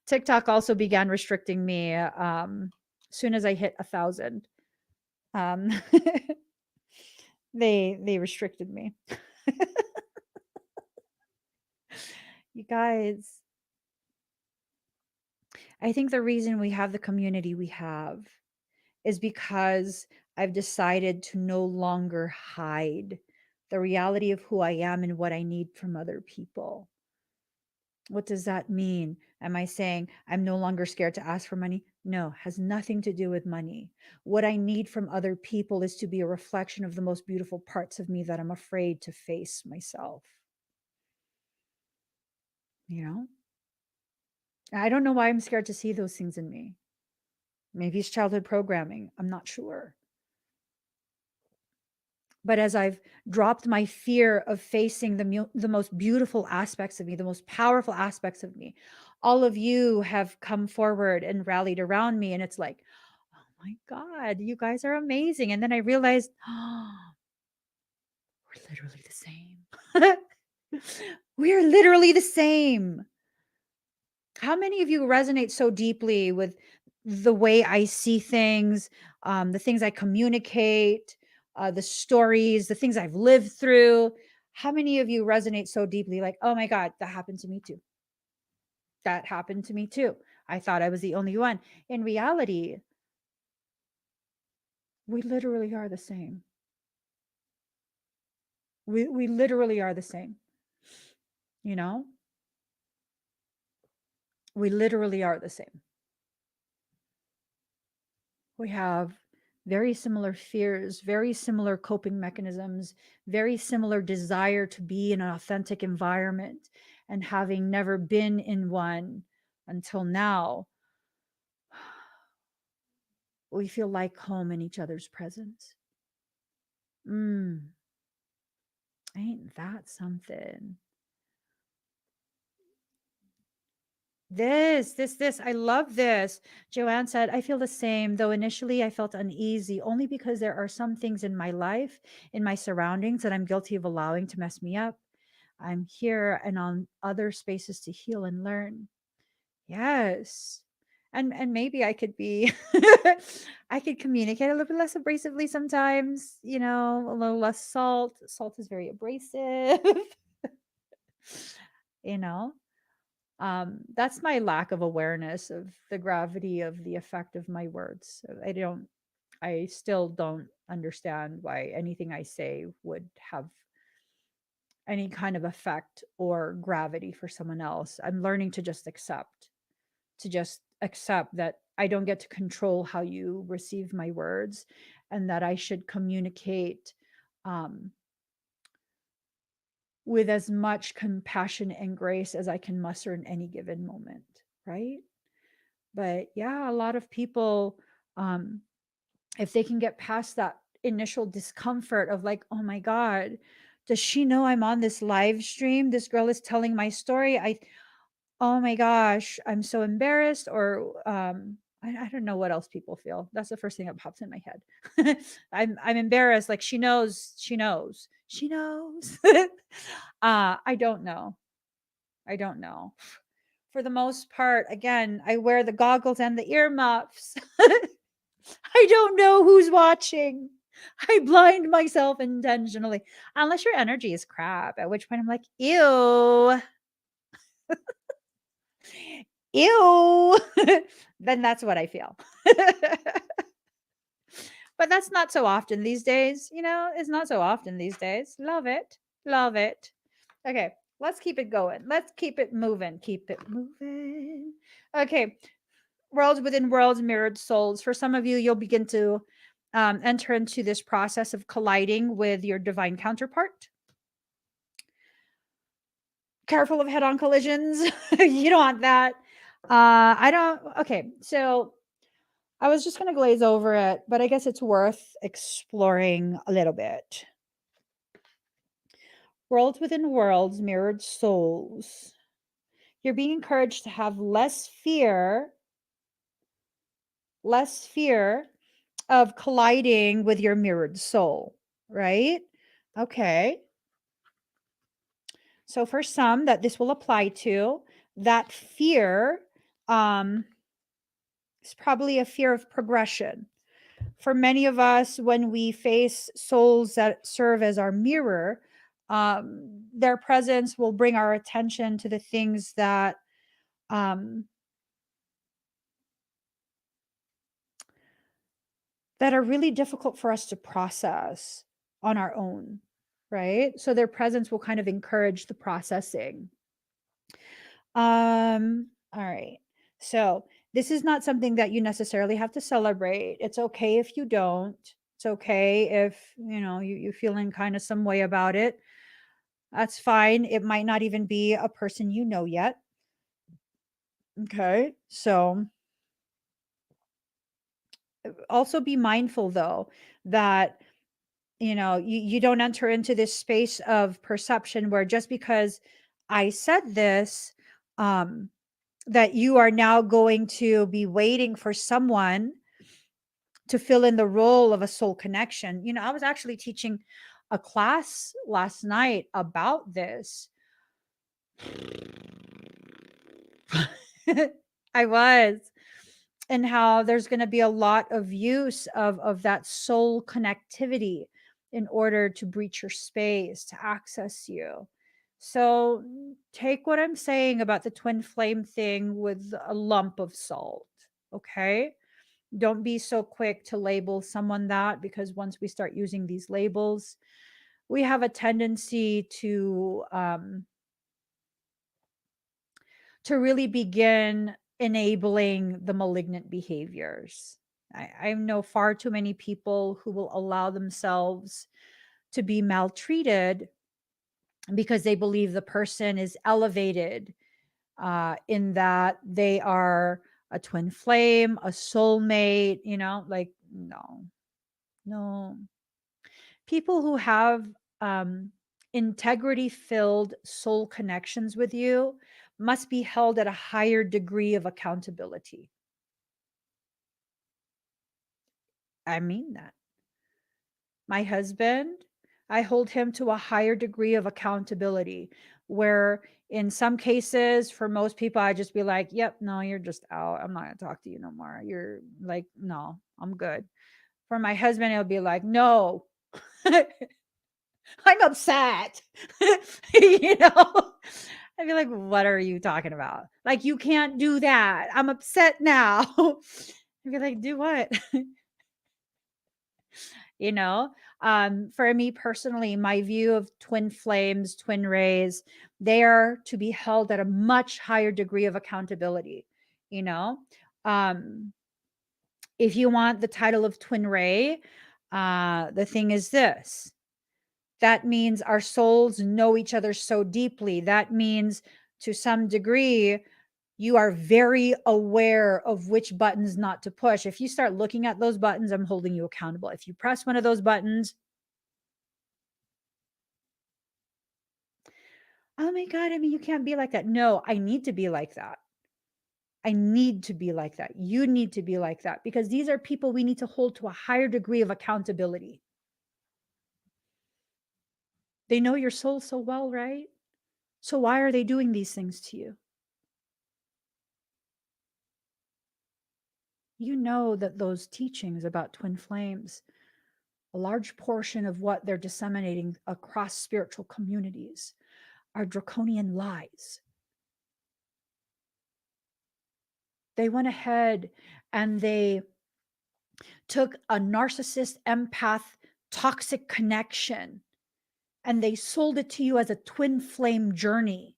TikTok also began restricting me soon as I hit 1,000. Um, they restricted me. You guys, I think the reason we have the community we have is because I've decided to no longer hide the reality of who I am and what I need from other people. What does that mean? Am I saying I'm no longer scared to ask for money? No, has nothing to do with money. What I need from other people is to be a reflection of the most beautiful parts of me that I'm afraid to face myself. You know? I don't know why I'm scared to see those things in me. Maybe it's childhood programming. I'm not sure. But as I've dropped my fear of facing the most beautiful aspects of me, the most powerful aspects of me, all of you have come forward and rallied around me. And it's like, oh my God, you guys are amazing. And then I realized, oh, we're literally the same. We're literally the same. How many of you resonate so deeply with the way I see things, the things I communicate, the stories, the things I've lived through? How many of you resonate so deeply like, oh my God, that happened to me too? That happened to me too. I thought I was the only one. In reality, we literally are the same. We literally are the same. You know, we literally are the same. We have very similar fears, very similar coping mechanisms, very similar desire to be in an authentic environment. And having never been in one until now, we feel like home in each other's presence. Mm, ain't that something? This. I love this. Joanne said, I feel the same, though initially I felt uneasy only because there are some things in my life, in my surroundings, that I'm guilty of allowing to mess me up. I'm here and on other spaces to heal and learn. Yes. And maybe I could be I could communicate a little bit less abrasively sometimes, you know, a little less salt. Salt is very abrasive. You know, that's my lack of awareness of the gravity of the effect of my words. So I still don't understand why anything I say would have any kind of effect or gravity for someone else. I'm learning to just accept that I don't get to control how you receive my words, and that I should communicate um, with as much compassion and grace as I can muster in any given moment, right? But yeah, a lot of people, um, if they can get past that initial discomfort of like, oh my God, does she know I'm on this live stream? This girl is telling my story. Oh my gosh, I'm so embarrassed, or I don't know what else people feel. That's the first thing that pops in my head. I'm embarrassed. Like she knows. I don't know. I don't know. For the most part, again, I wear the goggles and the earmuffs. I don't know who's watching. I blind myself intentionally, unless your energy is crap, at which point I'm like, ew, ew. Then that's what I feel. But that's not so often these days, you know, it's not so often these days. Love it. Love it. Okay. Let's keep it going. Let's keep it moving. Keep it moving. Okay. Worlds within worlds, mirrored souls. For some of you, you'll begin to enter into this process of colliding with your divine counterpart. Careful of head-on collisions. You don't want that. I don't. Okay, so I was just going to glaze over it, but I guess it's worth exploring a little bit. Worlds within worlds, mirrored souls. You're being encouraged to have less fear of colliding with your mirrored soul, right? Okay. So for some that this will apply to, that fear is probably a fear of progression. For many of us, when we face souls that serve as our mirror, their presence will bring our attention to the things um, that are really difficult for us to process on our own, right? So their presence will kind of encourage the processing. All right. So this is not something that you necessarily have to celebrate. It's okay if you don't. It's okay if, you're feeling kind of some way about it. That's fine. It might not even be a person you know yet. Okay. So also be mindful though that you don't enter into this space of perception where just because I said this, that you are now going to be waiting for someone to fill in the role of a soul connection. I was actually teaching a class last night about this. I was. And how there's going to be a lot of use of that soul connectivity in order to breach your space, to access you. So take what I'm saying about the twin flame thing with a lump of salt. Okay. Don't be so quick to label someone that, because once we start using these labels, we have a tendency to really begin enabling the malignant behaviors. I know far too many people who will allow themselves to be maltreated because they believe the person is elevated, in that they are a twin flame, a soulmate, like, no, no. People who have integrity filled soul connections with you must be held at a higher degree of accountability. I mean that. My husband, I hold him to a higher degree of accountability, where in some cases, for most people, I just be like, yep, no, you're just out. I'm not going to talk to you no more. You're like, no, I'm good. For my husband, it'll be like, no, I'm upset. I'd be like, what are you talking about? Like, you can't do that. I'm upset now. I'd be like, do what? you know for me personally, my view of twin flames, twin rays, they are to be held at a much higher degree of accountability. you know um if you want the title of twin ray, the thing is this: that means our souls know each other so deeply. That means to some degree you are very aware of which buttons not to push. If you start looking at those buttons, I'm holding you accountable. If you press one of those buttons, oh my God, I mean, you can't be like that. No, I need to be like that. I need to be like that. You need to be like that, because these are people we need to hold to a higher degree of accountability. They know your soul so well, right? So why are they doing these things to you? You know that those teachings about twin flames, a large portion of what they're disseminating across spiritual communities, are draconian lies. They went ahead and they took a narcissist, empath, toxic connection and they sold it to you as a twin flame journey.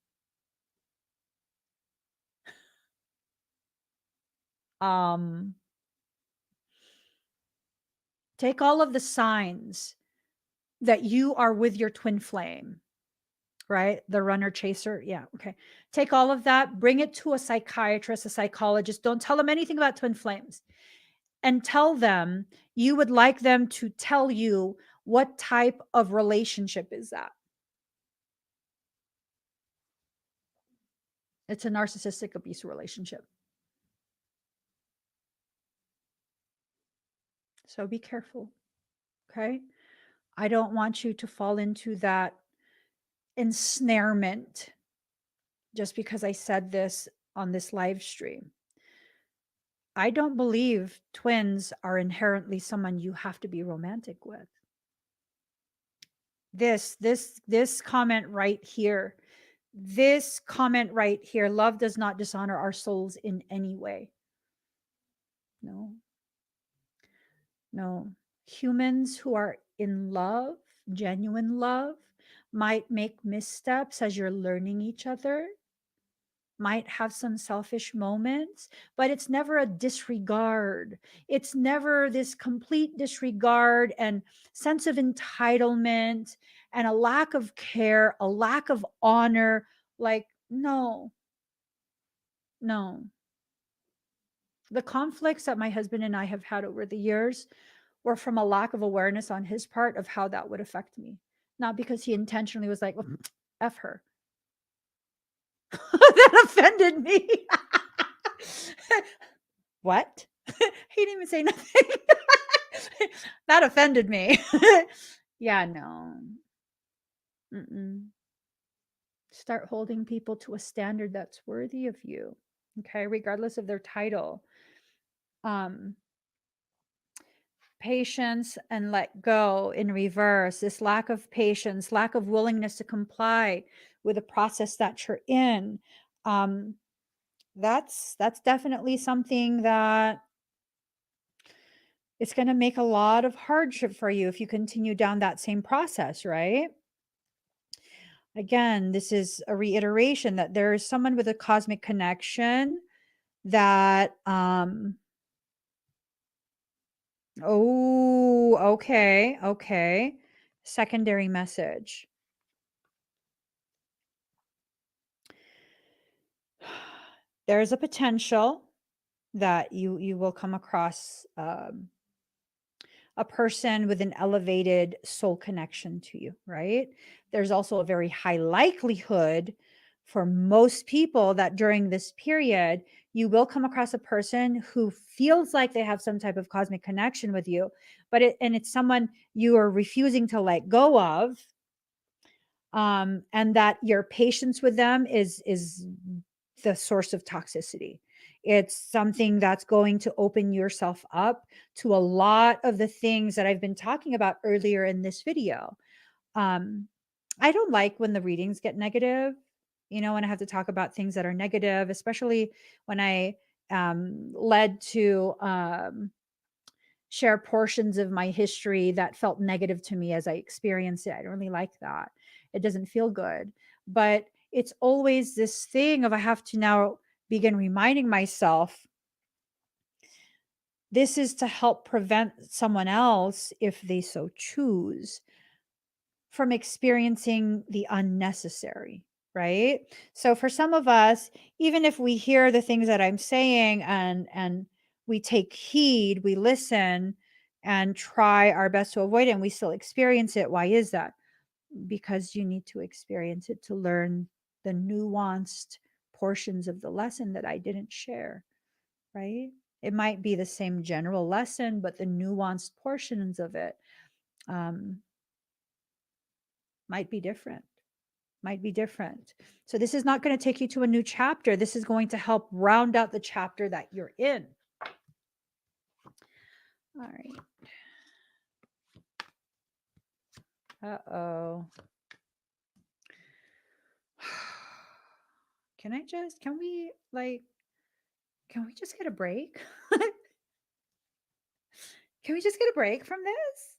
Take all of the signs that you are with your twin flame, right? The runner chaser. Yeah. Okay. Take all of that, bring it to a psychiatrist, a psychologist. Don't tell them anything about twin flames, and tell them you would like them to tell you what type of relationship is that. It's a narcissistic abuse relationship. So be careful. Okay. I don't want you to fall into that ensnarement just because I said this on this live stream. I don't believe twins are inherently someone you have to be romantic with. This comment right here, love does not dishonor our souls in any way. No. No. Humans who are in love, genuine love, might make missteps as you're learning each other, might have some selfish moments, but it's never a disregard. It's never this complete disregard and sense of entitlement and a lack of care, a lack of honor. Like, no, no. The conflicts that my husband and I have had over the years were from a lack of awareness on his part of how that would affect me. Not because he intentionally was like, well, F her. That offended me. What? He didn't even say nothing. That offended me. Yeah, no. Mm-mm. Start holding people to a standard that's worthy of you. Okay, regardless of their title. Patience and let go in reverse. This lack of patience, lack of willingness to comply with the process that you're in. That's definitely something that it's going to make a lot of hardship for you if you continue down that same process, right? Again, this is a reiteration that there is someone with a cosmic connection that oh, okay. Secondary message. There's a potential that you will come across a person with an elevated soul connection to you, right? There's also a very high likelihood for most people that during this period, you will come across a person who feels like they have some type of cosmic connection with you, but it's someone you are refusing to let go of, and that your patience with them is the source of toxicity. It's something that's going to open yourself up to a lot of the things that I've been talking about earlier in this video. I don't like when the readings get negative, when I have to talk about things that are negative, especially when I led to share portions of my history that felt negative to me as I experienced it. I don't really like that. It doesn't feel good. But it's always this thing of I have to now begin reminding myself this is to help prevent someone else, if they so choose, from experiencing the unnecessary, right? So for some of us, even if we hear the things that I'm saying and we take heed, we listen and try our best to avoid it, and we still experience it. Why is that? Because you need to experience it to learn the nuanced portions of the lesson that I didn't share, right? It might be the same general lesson, but the nuanced portions of it might be different. So this is not going to take you to a new chapter. This is going to help round out the chapter that you're in. All right. Uh-oh. Can we just get a break? Can we just get a break from this?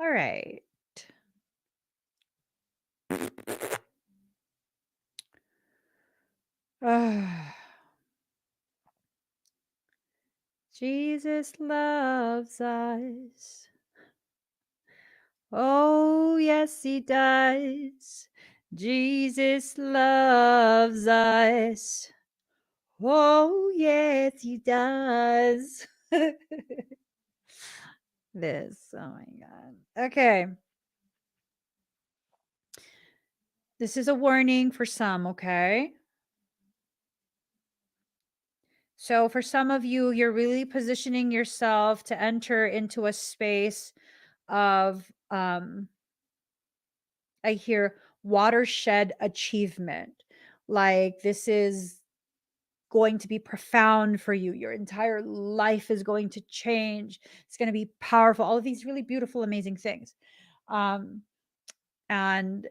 All right. Jesus loves us. Oh, yes, he does. Jesus loves us. Oh, yes, he does. This, oh my God. Okay. This is a warning for some, okay? So, for some of you, you're really positioning yourself to enter into a space of, I hear watershed achievement. Like, this is going to be profound for you. Your entire life is going to change. It's going to be powerful. All of these really beautiful, amazing things. Um, and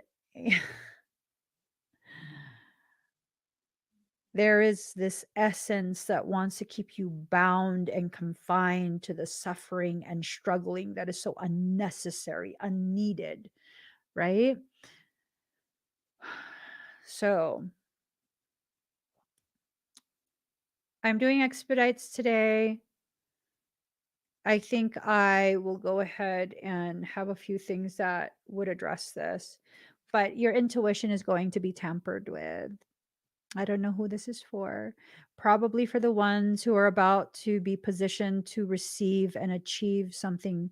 there is this essence that wants to keep you bound and confined to the suffering and struggling that is so unnecessary, unneeded, right? So I'm doing expedites today. I think I will go ahead and have a few things that would address this, but your intuition is going to be tampered with. I don't know who this is for. Probably for the ones who are about to be positioned to receive and achieve something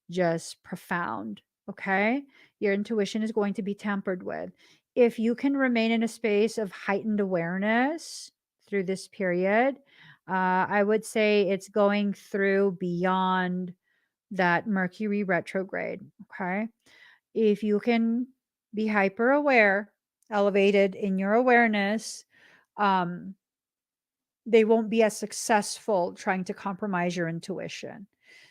just profound. Okay. Your intuition is going to be tampered with. If you can remain in a space of heightened awareness through this period, I would say it's going through beyond that Mercury retrograde. Okay. If you can be hyper aware, elevated in your awareness, um, they won't be as successful trying to compromise your intuition.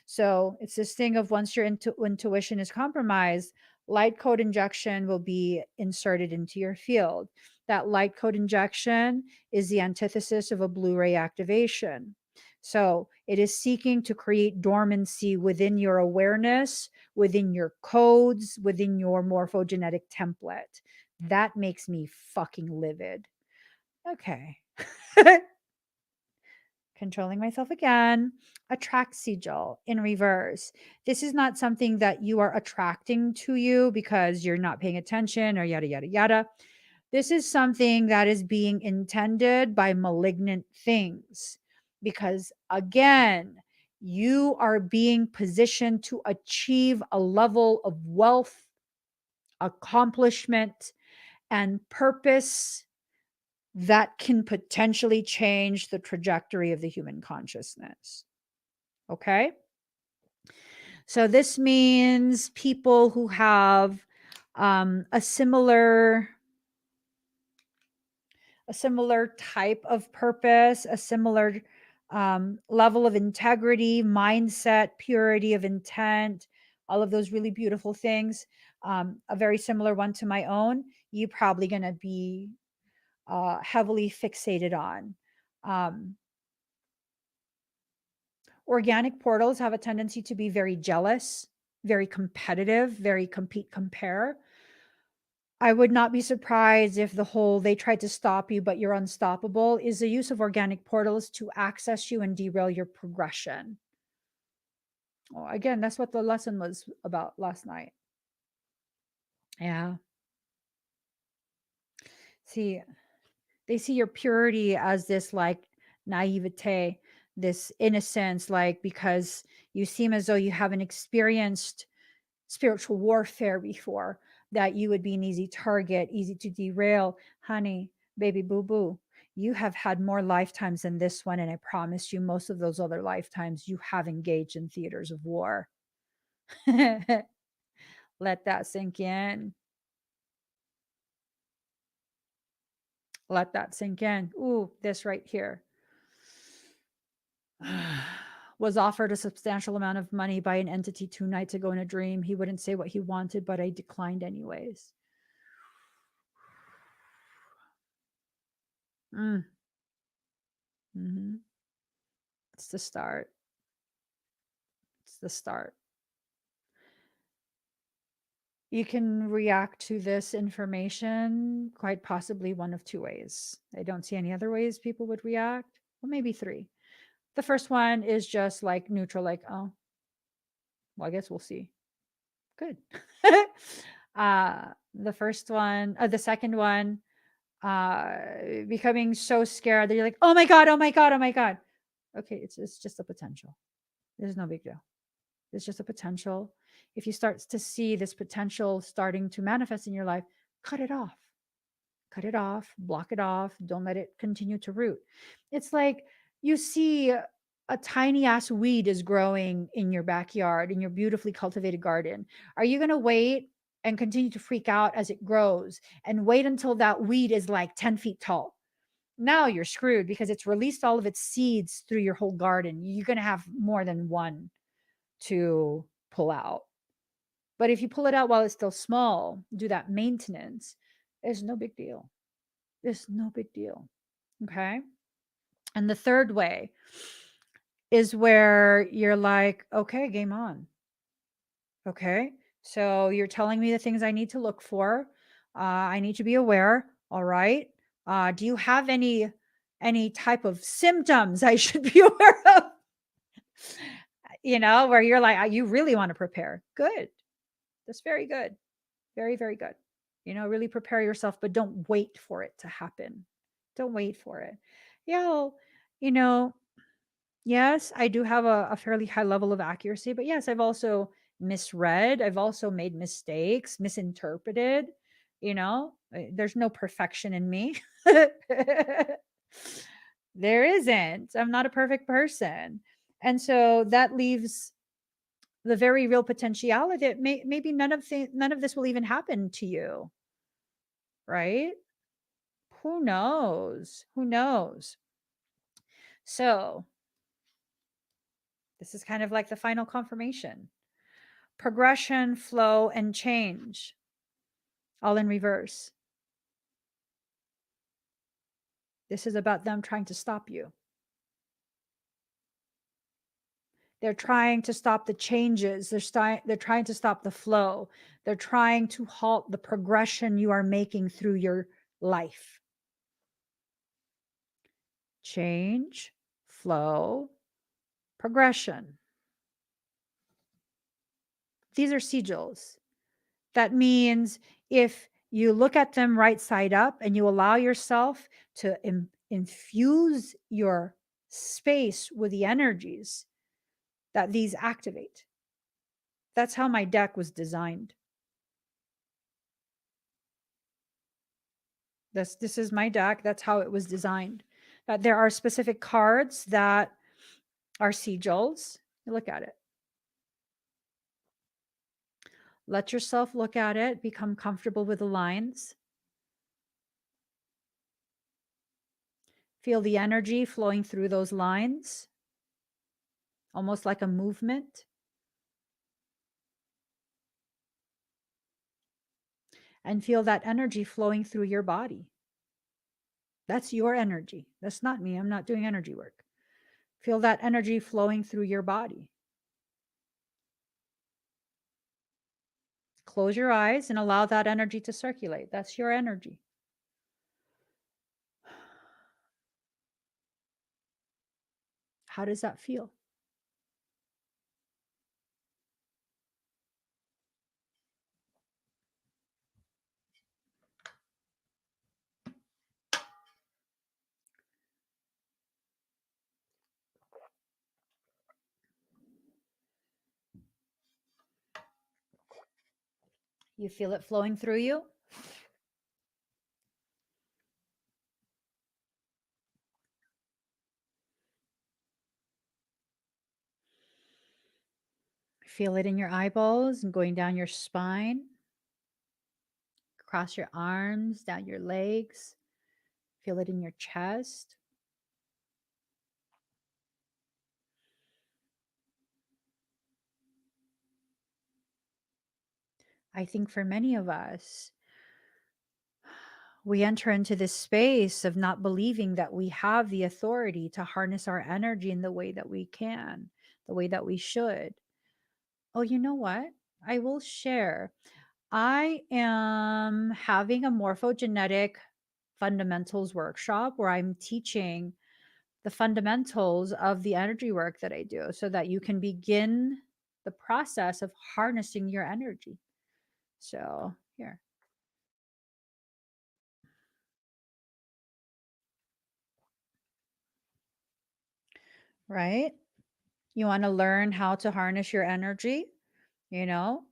So it's this thing of once your intuition is compromised, light code injection will be inserted into your field. That light code injection is the antithesis of a Blu ray activation. So it is seeking to create dormancy within your awareness, within your codes, within your morphogenetic template. That makes me fucking livid. Okay. Controlling myself again. Attract sigil in reverse. This is not something that you are attracting to you because you're not paying attention or yada, yada, yada. This is something that is being intended by malignant things because, again, you are being positioned to achieve a level of wealth, accomplishment, and purpose that can potentially change the trajectory of the human consciousness. Okay. So this means people who have a similar type of purpose, a similar level of integrity, mindset, purity of intent, all of those really beautiful things. A very similar one to my own. You probably going to be heavily fixated on. Um, Organic portals have a tendency to be very jealous, very competitive, very compete, compare. I would not be surprised if the whole they tried to stop you, but you're unstoppable is the use of organic portals to access you and derail your progression. Oh, again, that's what the lesson was about last night. Yeah. See, they see your purity as this like naivete, this innocence, like because you seem as though you haven't experienced spiritual warfare before, that you would be an easy target, easy to derail. Honey, baby boo boo, you have had more lifetimes than this one. And I promise you, most of those other lifetimes, you have engaged in theaters of war. Let that sink in. Let that sink in. Ooh, this right here. Was offered a substantial amount of money by an entity 2 nights ago in a dream. He wouldn't say what he wanted, but I declined anyways. Mm. Mm-hmm. It's the start. It's the start. You can react to this information quite possibly one of two ways. I don't see any other ways people would react. Well, maybe three. The first one is just like neutral, like, oh, well, I guess we'll see. Good. The second one, becoming so scared that you're like, oh my God, oh my God, oh my God. Okay, it's just a potential. There's no big deal. It's just a potential. If you start to see this potential starting to manifest in your life, cut it off. Cut it off, block it off. Don't let it continue to root. It's like you see a tiny ass weed is growing in your backyard, in your beautifully cultivated garden. Are you going to wait and continue to freak out as it grows and wait until that weed is like 10 feet tall? Now you're screwed because it's released all of its seeds through your whole garden. You're going to have more than one to pull out. But if you pull it out while it's still small, do that maintenance, it's no big deal. It's no big deal. Okay. And the third way is where you're like, okay, game on. Okay. So you're telling me the things I need to look for. I need to be aware. All right. Do you have any type of symptoms I should be aware of? Where you're like, you really want to prepare. Good. That's very good. Very, very good. Really prepare yourself, but don't wait for it to happen. Don't wait for it. Yeah, you know, yes, I do have a fairly high level of accuracy, but yes, I've also misread. I've also made mistakes, misinterpreted. There's no perfection in me. There isn't. I'm not a perfect person. And so that leaves the very real potentiality that maybe none of this will even happen to you, right? Who knows? Who knows? So this is kind of like the final confirmation. Progression, flow, and change, all in reverse. This is about them trying to stop you. They're trying to stop the changes. They're trying to stop the flow. They're trying to halt the progression you are making through your life. Change, flow, progression. These are sigils. That means if you look at them right side up and you allow yourself to infuse your space with the energies that these activate. That's how my deck was designed. This is my deck. That's how it was designed. That there are specific cards that are sigils. Look at it. Let yourself look at it, become comfortable with the lines. Feel the energy flowing through those lines, almost like a movement. And feel that energy flowing through your body. That's your energy. That's not me. I'm not doing energy work. Feel that energy flowing through your body. Close your eyes and allow that energy to circulate. That's your energy. How does that feel? You feel it flowing through you? Feel it in your eyeballs and going down your spine, across your arms, down your legs. Feel it in your chest. I think for many of us, we enter into this space of not believing that we have the authority to harness our energy in the way that we can, the way that we should. Oh, you know what? I will share. I am having a morphogenetic fundamentals workshop where I'm teaching the fundamentals of the energy work that I do so that you can begin the process of harnessing your energy. So, here, right? You want to learn how to harness your energy, you know?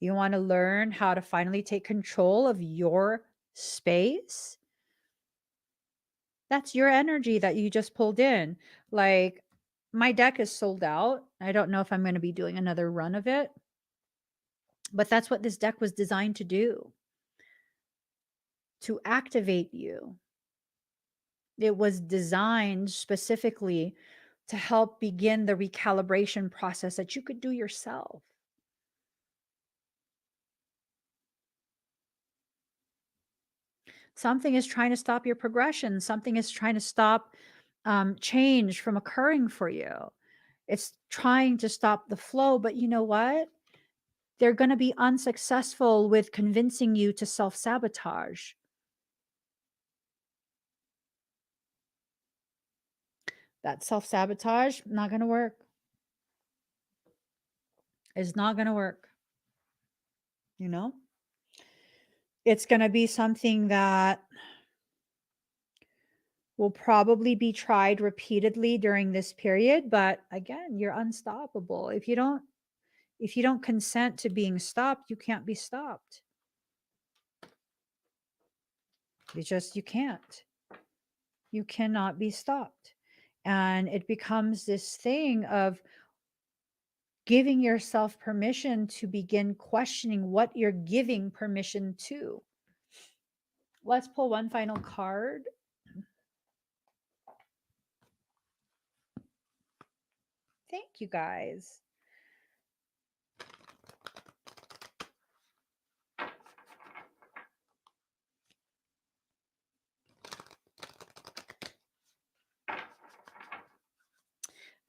You want to learn how to finally take control of your space. That's your energy that you just pulled in. Like, my deck is sold out. I don't know if I'm going to be doing another run of it, but that's what this deck was designed to do, to activate you. It was designed specifically to help begin the recalibration process that you could do yourself. Something is trying to stop your progression. Something is trying to stop change from occurring for you. It's trying to stop the flow. But you know what? They're going to be unsuccessful with convincing you to self sabotage. That self sabotage, not going to work. It's not going to work. You know, it's going to be something that will probably be tried repeatedly during this period. But again, you're unstoppable. If you don't consent to being stopped, you can't be stopped. You can't. You cannot be stopped. And it becomes this thing of giving yourself permission to begin questioning what you're giving permission to. Let's pull one final card. Thank you guys.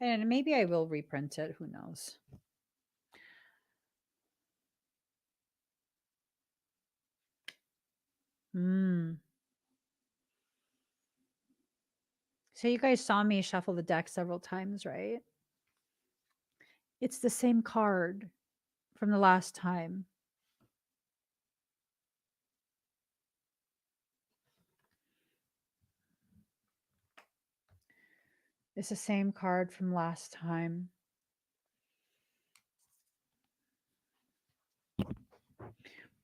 And maybe I will reprint it. Who knows? So you guys saw me shuffle the deck several times, right? It's the same card from the last time. It's the same card from last time.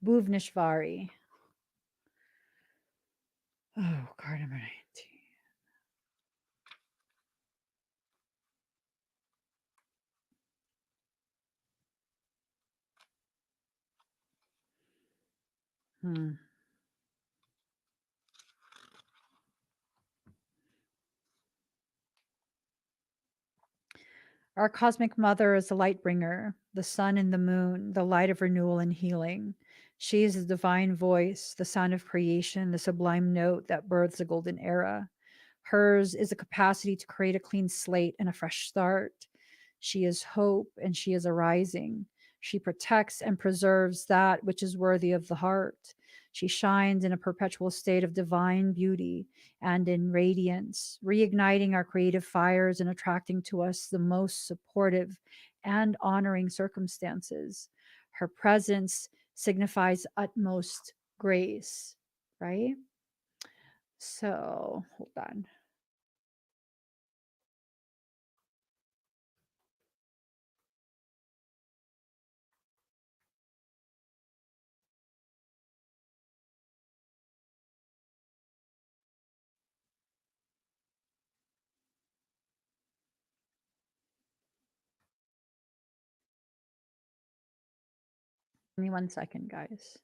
Bhuvneshvari. Oh, card number 19. Our cosmic mother is the light bringer, the sun and the moon, the light of renewal and healing. She is the divine voice, the sound of creation, the sublime note that births a golden era. Hers is the capacity to create a clean slate and a fresh start. She is hope and she is arising. She protects and preserves that which is worthy of the heart. She shines in a perpetual state of divine beauty and in radiance, reigniting our creative fires and attracting to us the most supportive and honoring circumstances. Her presence signifies utmost grace, right? So, hold on. Give me 1 second, guys.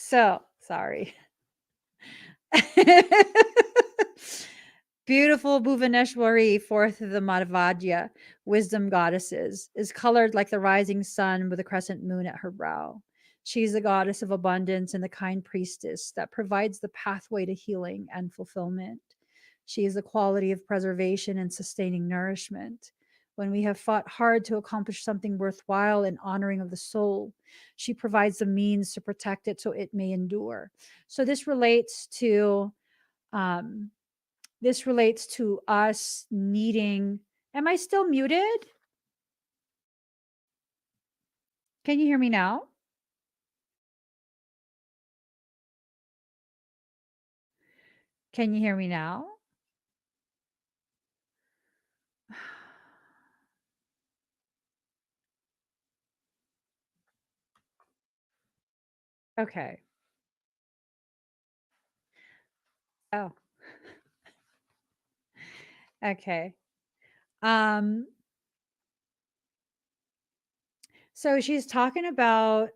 So, sorry. Beautiful Bhuvaneshwari, fourth of the Madhavadya, wisdom goddesses, is colored like the rising sun with a crescent moon at her brow. She is the goddess of abundance and the kind priestess that provides the pathway to healing and fulfillment. She is the quality of preservation and sustaining nourishment. When we have fought hard to accomplish something worthwhile and honoring of the soul, she provides the means to protect it so it may endure. So um, this relates to us needing. Am I still muted? Can you hear me now? Can you hear me now? Okay. Oh, okay. Um, so she's talking about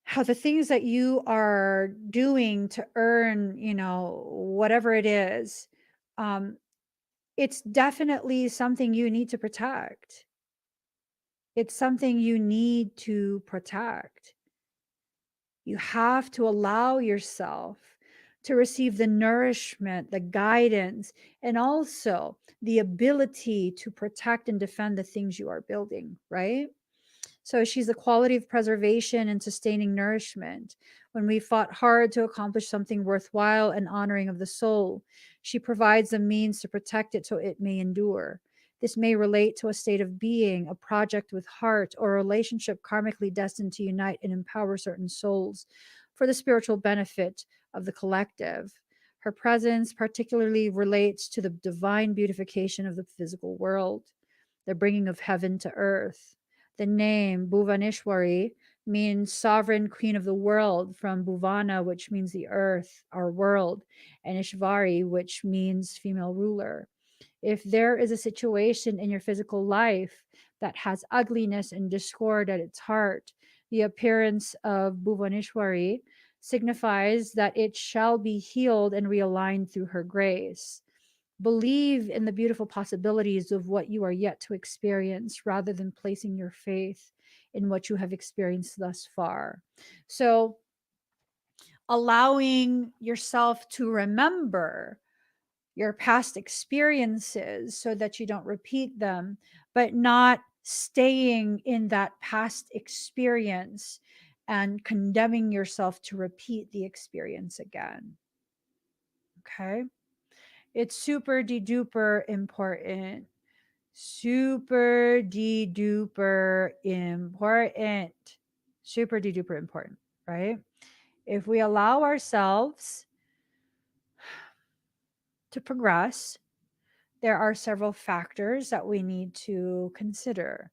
how the things that you are doing to earn, whatever it is, um, it's definitely something you need to protect. It's something you need to protect. You have to allow yourself to receive the nourishment, the guidance, and also the ability to protect and defend the things you are building, right? So she's the quality of preservation and sustaining nourishment. When we fought hard to accomplish something worthwhile and honoring of the soul, she provides the means to protect it so it may endure. This may relate to a state of being, a project with heart, or a relationship karmically destined to unite and empower certain souls for the spiritual benefit of the collective. Her presence particularly relates to the divine beautification of the physical world, the bringing of heaven to earth. The name Bhuvaneshwari means sovereign queen of the world, from Bhuvana, which means the earth, our world, and Ishvari, which means female ruler. If there is a situation in your physical life that has ugliness and discord at its heart, the appearance of Bhuvaneshwari signifies that it shall be healed and realigned through her grace. Believe in the beautiful possibilities of what you are yet to experience rather than placing your faith in what you have experienced thus far. So, allowing yourself to remember your past experiences so that you don't repeat them, but not staying in that past experience and condemning yourself to repeat the experience again. Okay. It's super de duper important. Super de duper important. Super de duper important, right? If we allow ourselves to progress, there are several factors that we need to consider.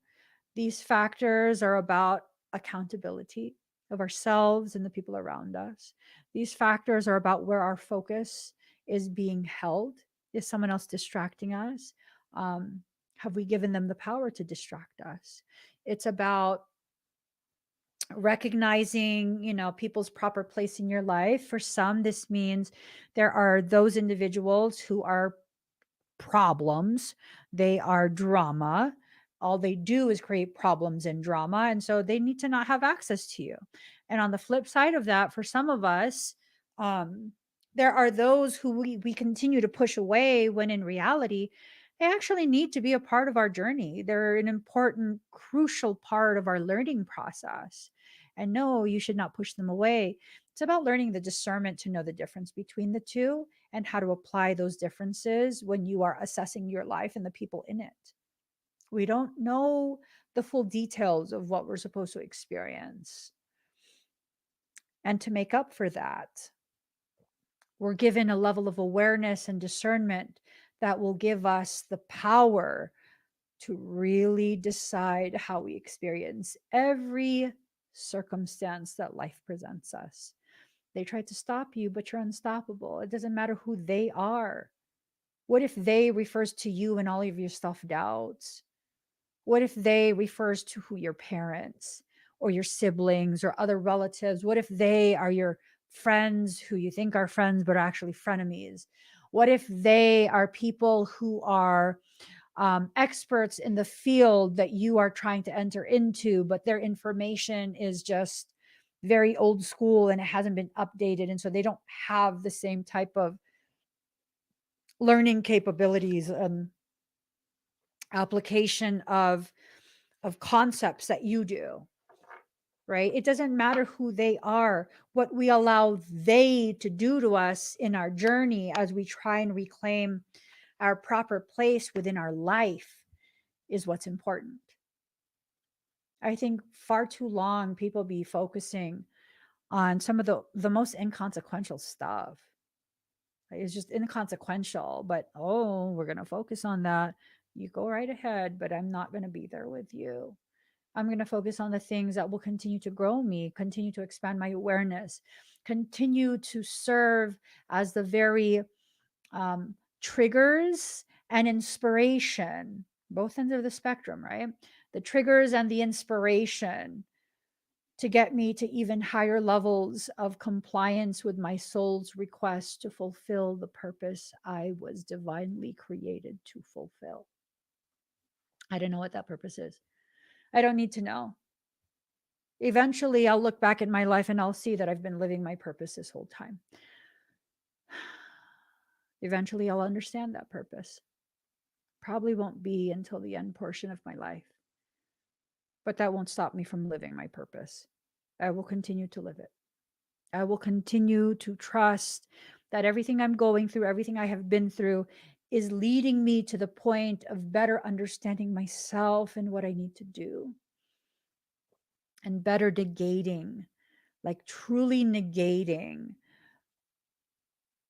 These factors are about accountability of ourselves and the people around us. These factors are about where our focus is being held. Is someone else distracting us? Um, have we given them the power to distract us? It's about recognizing, people's proper place in your life. For some, this means there are those individuals who are problems. They are drama. All they do is create problems and drama. And so they need to not have access to you. And on the flip side of that, for some of us, um, there are those who we continue to push away when in reality, they actually need to be a part of our journey. They're an important, crucial part of our learning process. And no, you should not push them away. It's about learning the discernment to know the difference between the two and how to apply those differences when you are assessing your life and the people in it. We don't know the full details of what we're supposed to experience. And to make up for that, we're given a level of awareness and discernment that will give us the power to really decide how we experience every circumstance that life presents us. They try to stop you, but you're unstoppable. It doesn't matter who they are. What if they refers to you and all of your self doubts? What if they refers to who your parents? or your siblings or other relatives? What if they are your friends who you think are friends but are actually frenemies? What if they are people who are experts in the field that you are trying to enter into, but their information is just very old school and it hasn't been updated, and so they don't have the same type of learning capabilities and application of concepts that you do, right? It doesn't matter who they are. What we allow they to do to us in our journey as we try and reclaim our proper place within our life is what's important. I think far too long people be focusing on some of the most inconsequential stuff. Like, it's just inconsequential, but oh, we're going to focus on that. You go right ahead, but I'm not going to be there with you. I'm going to focus on the things that will continue to grow me, continue to expand my awareness, continue to serve as the very triggers and inspiration, both ends of the spectrum, right? The triggers and the inspiration to get me to even higher levels of compliance with my soul's request to fulfill the purpose I was divinely created to fulfill. I don't know what that purpose is. I don't need to know. Eventually, I'll look back at my life and I'll see that I've been living my purpose this whole time. Eventually, I'll understand that purpose. Probably won't be until the end portion of my life. But that won't stop me from living my purpose. I will continue to live it. I will continue to trust that everything I'm going through, everything I have been through, is leading me to the point of better understanding myself and what I need to do, and better negating, like truly negating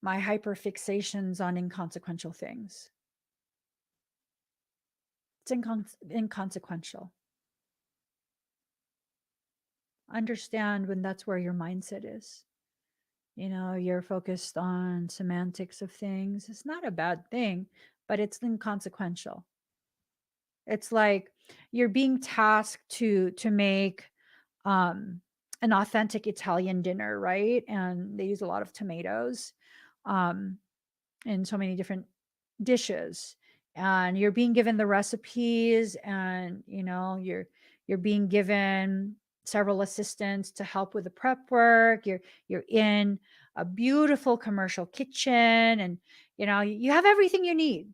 my hyperfixations on inconsequential things. It's inconsequential. Understand when that's where your mindset is. You know, you're focused on semantics of things. It's not a bad thing, but it's inconsequential. It's like you're being tasked to make um an authentic Italian dinner, right? And they use a lot of tomatoes um in so many different dishes. And you're being given the recipes, and you know, you're being given several assistants to help with the prep work. You're in a beautiful commercial kitchen, and you know, you have everything you need.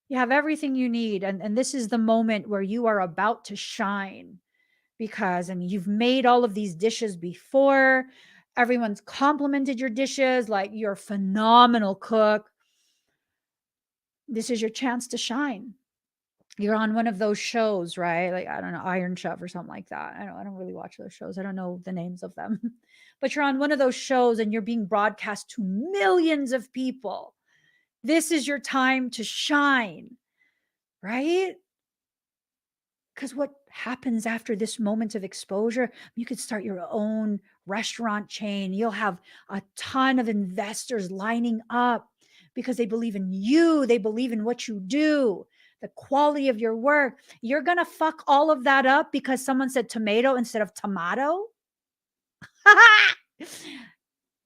You have everything you need, and this is the moment where you are about to shine, because I mean, you've made all of these dishes before. Everyone's complimented your dishes, like you're a phenomenal cook. This is your chance to shine. You're on one of those shows, right? Like, I don't know, Iron Chef or something like that. I don't really watch those shows. I don't know the names of them. But you're on one of those shows and you're being broadcast to millions of people. This is your time to shine, right? Because what happens after this moment of exposure, you could start your own restaurant chain. You'll have a ton of investors lining up because they believe in you, they believe in what you do, the quality of your work. You're going to fuck all of that up because someone said tomato instead of tomato?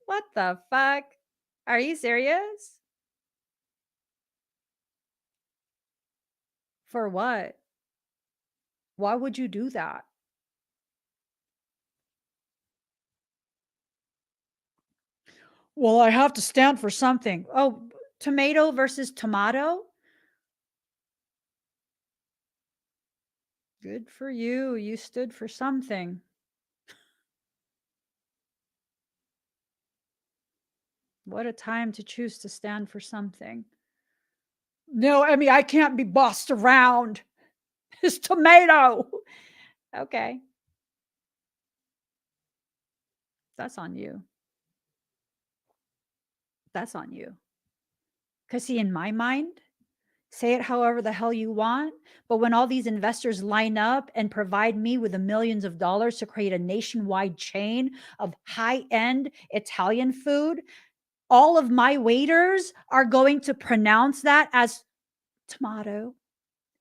What the fuck? Are you serious? For what? Why would you do that? Well, I have to stand for something. Oh, tomato versus tomato? Good for you. You stood for something. What a time to choose to stand for something. No, I mean, I can't be bossed around. It's tomato. Okay, that's on you. That's on you. Because, see, in my mind, say it however the hell you want. But when all these investors line up and provide me with the millions of dollars to create a nationwide chain of high end Italian food, all of my waiters are going to pronounce that as tomato.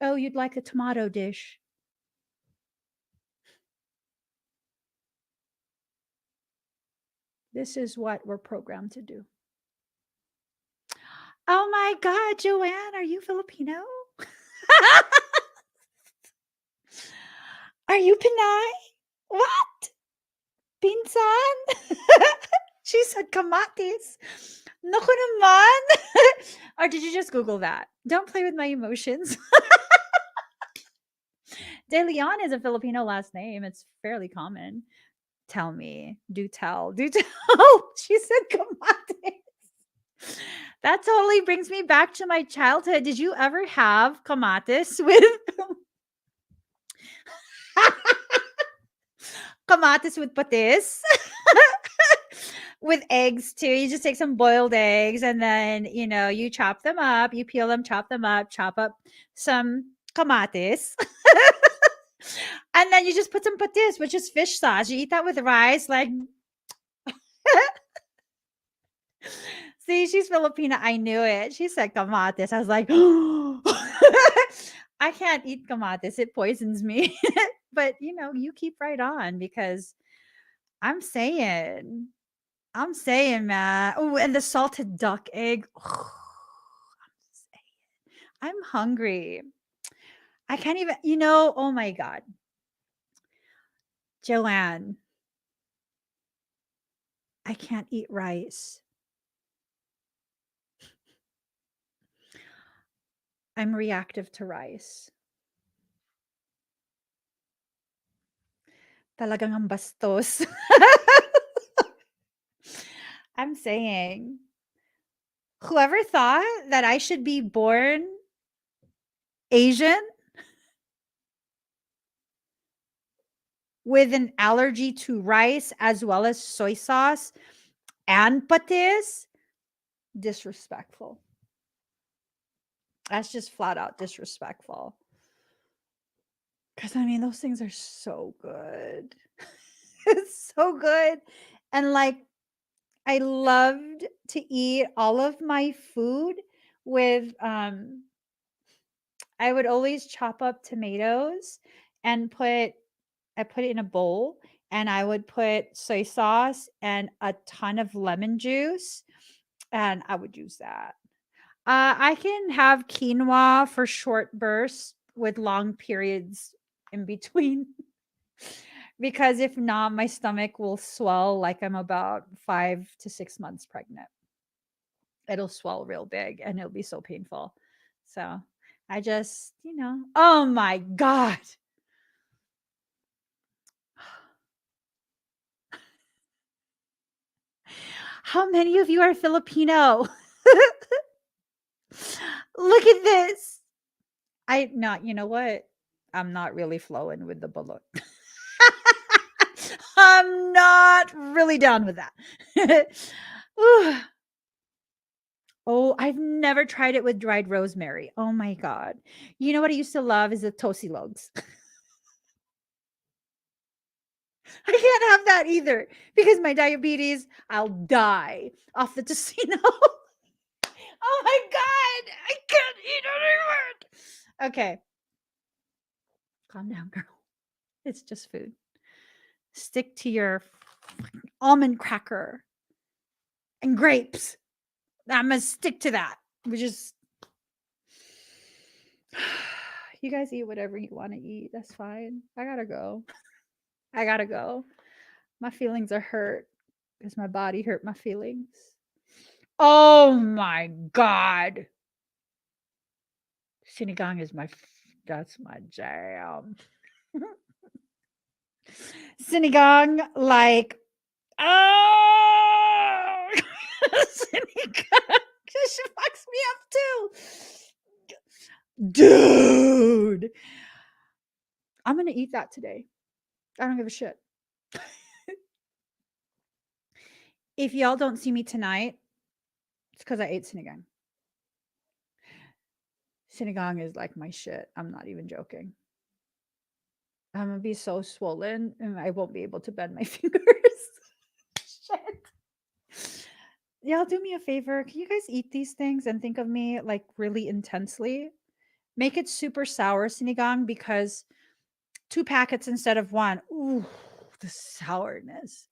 Oh, you'd like a tomato dish. This is what we're programmed to do. Oh my God, Joanne, are you Filipino? Are you Pinay? What? Pinsan? She said kamatis. Naku naman. Or did you just Google that? Don't play with my emotions. De Leon is a Filipino last name. It's fairly common. Tell me. Do tell. Do tell. She said kamatis. That totally brings me back to my childhood. Did you ever have kamatis with kamatis with patis? With eggs too. You just take some boiled eggs and then, you chop them up, you peel them, chop them up, chop up some kamatis. And then you just put some patis, which is fish sauce. You eat that with rice, like see, she's Filipina. I knew it. She said kamatis. I was like, I can't eat kamatis. It poisons me. But you keep right on because I'm saying, man. Oh, and the salted duck egg. I'm hungry. I can't even, oh my God. Joanne, I can't eat rice. I'm reactive to rice. Talagang ang bastos. I'm saying, whoever thought that I should be born Asian with an allergy to rice as well as soy sauce and patis, disrespectful. That's just flat out disrespectful. Because I mean, those things are so good. It's so good. And like, I loved to eat all of my food with, I would always chop up tomatoes and I put it in a bowl and I would put soy sauce and a ton of lemon juice and I would use that. I can have quinoa for short bursts with long periods in between because if not, my stomach will swell like I'm about 5 to 6 months pregnant. It'll swell real big and it'll be so painful. So I just, oh my God. How many of you are Filipino? Look at this. You know what? I'm not really flowing with the bullet. I'm not really down with that. Oh, I've never tried it with dried rosemary. Oh my God. You know what I used to love is the tosilogs. I can't have that either because my diabetes, I'll die off the tocino. Oh my God. I can't eat anymore. Okay. Calm down, girl. It's just food. Stick to your almond cracker and grapes. I'm going to stick to that. We just, you guys eat whatever you want to eat. That's fine. I gotta go. My feelings are hurt because my body hurt my feelings. Oh my God. Sinigang is that's my jam. Sinigang, like, oh, sinigang. She fucks me up too. Dude. I'm going to eat that today. I don't give a shit. If y'all don't see me tonight, it's because I ate sinigang. Sinigang is like my shit. I'm not even joking. I'm gonna be so swollen and I won't be able to bend my fingers. Shit. Y'all do me a favor. Can you guys eat these things and think of me like really intensely? Make it super sour sinigang because 2 packets instead of 1. Ooh, the sourness.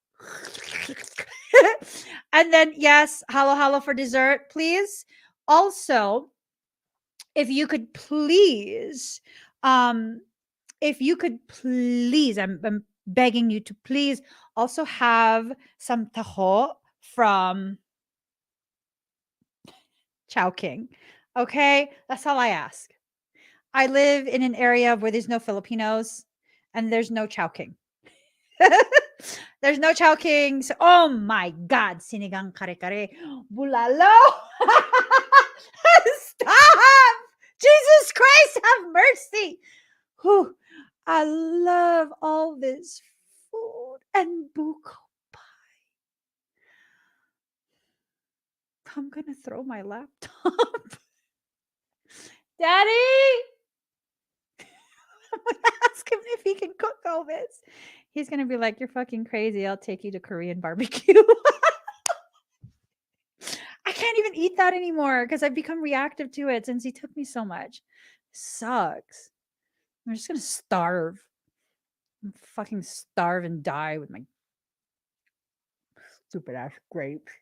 And then, yes, halo halo for dessert, please. Also, if you could please, um, I'm begging you to please also have some taho from Chowking. Okay, that's all I ask. I live in an area where there's no Filipinos and there's no Chowking. There's no Chowking. So, oh my God, sinigang kare-kare, bulalo. Stop! Jesus Christ, have mercy. Whew. I love all this food and buko pie. I'm gonna throw my laptop. Daddy! I'm gonna ask him if he can cook all this. He's gonna be like, "You're fucking crazy. I'll take you to Korean barbecue." I can't even eat that anymore because I've become reactive to it since he took me so much. Sucks. I'm just gonna starve. Fucking starve and die with my stupid ass grapes.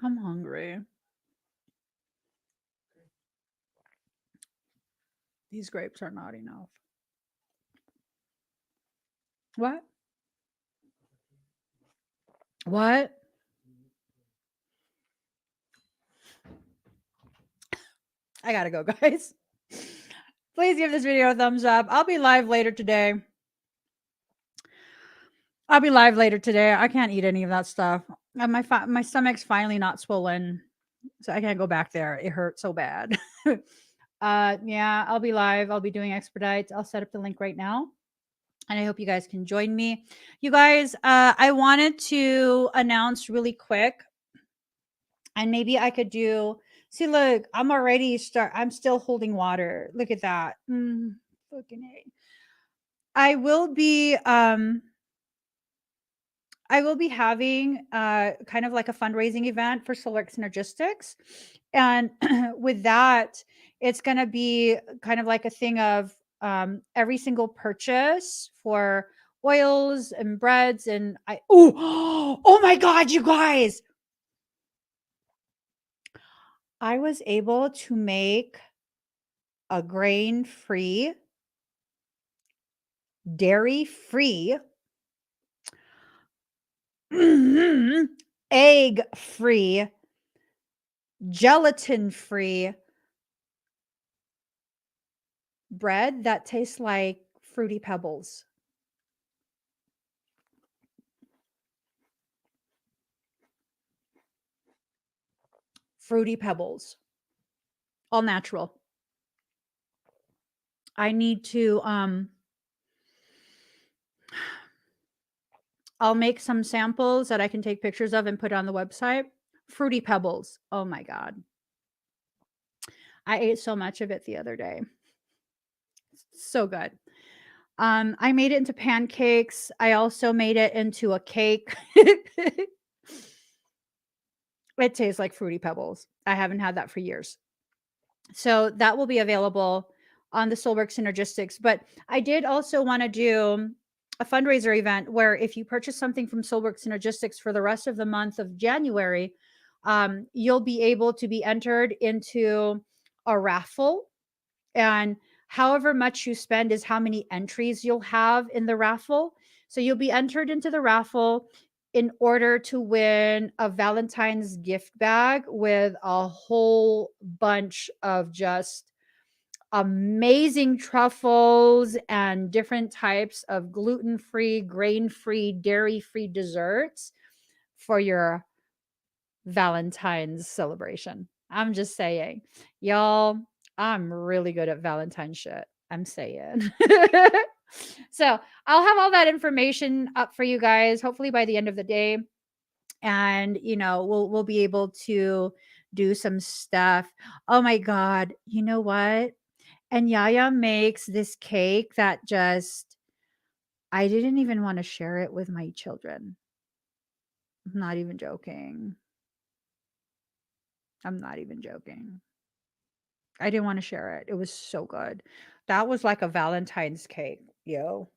I'm hungry. These grapes are not enough. What? What? I gotta go, guys. Please give this video a thumbs up. I'll be live later today. I can't eat any of that stuff. My stomach's finally not swollen, so I can't go back there. It hurts so bad. Yeah, I'll be live. I'll be doing expedites. I'll set up the link right now. And I hope you guys can join me. You guys, I wanted to announce really quick, and maybe I could do. See, look, I'm still holding water. Look at that. Fucking A. I will be having kind of like a fundraising event for Solar Synergistics. And with that, it's going to be kind of like a thing of every single purchase for oils and breads. And oh my God, you guys. I was able to make a grain-free, dairy-free, egg-free, gelatin-free bread that tastes like Fruity Pebbles. Fruity Pebbles. All natural. I need to I'll make some samples that I can take pictures of and put on the website. Fruity Pebbles. Oh my God. I ate so much of it the other day. So good. I made it into pancakes. I also made it into a cake. It tastes like Fruity Pebbles. I haven't had that for years. So that will be available on the Soulwork Synergistics. But I did also want to do a fundraiser event where if you purchase something from Soulwork Synergistics for the rest of the month of January, you'll be able to be entered into a raffle. And however much you spend is how many entries you'll have in the raffle. So you'll be entered into the raffle in order to win a Valentine's gift bag with a whole bunch of just amazing truffles and different types of gluten-free, grain-free, dairy-free desserts for your Valentine's celebration. I'm just saying, y'all, I'm really good at Valentine shit. I'm saying. So I'll have all that information up for you guys, hopefully by the end of the day. And we'll be able to do some stuff. Oh my God. You know what? And Yaya makes this cake that just I didn't even want to share it with my children. I'm not even joking. I'm not even joking. I didn't want to share it. It was so good. That was like a Valentine's cake, yo.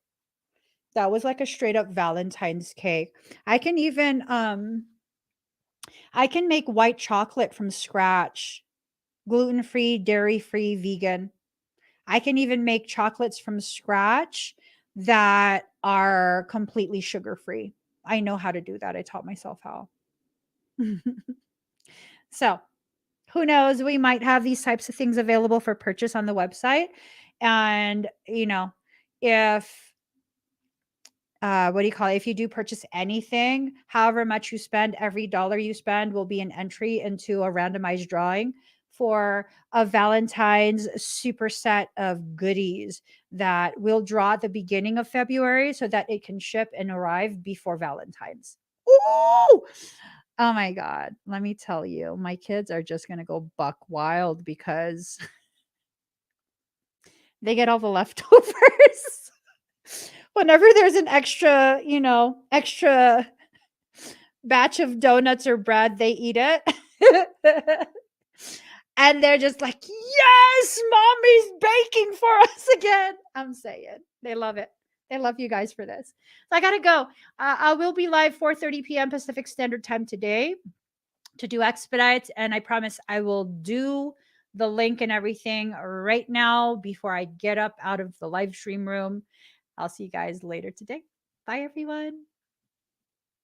That was like a straight up Valentine's cake. I can even I can make white chocolate from scratch, gluten-free, dairy-free, vegan. I can even make chocolates from scratch that are completely sugar-free. I know how to do that. I taught myself how. So, who knows? We might have these types of things available for purchase on the website. And, if what do you call it? If you do purchase anything, however much you spend, every dollar you spend will be an entry into a randomized drawing for a Valentine's superset of goodies that will draw at the beginning of February so that it can ship and arrive before Valentine's. Ooh! Oh my God. Let me tell you, my kids are just going to go buck wild because they get all the leftovers. Whenever there's an extra, extra batch of donuts or bread, they eat it. And they're just like, yes, mommy's baking for us again. I'm saying they love it. They love you guys for this. So I gotta go. I will be live 4:30 p.m. Pacific Standard Time today to do expedites, and I promise I will do the link and everything right now before I get up out of the live stream room. I'll see you guys later today. Bye, everyone.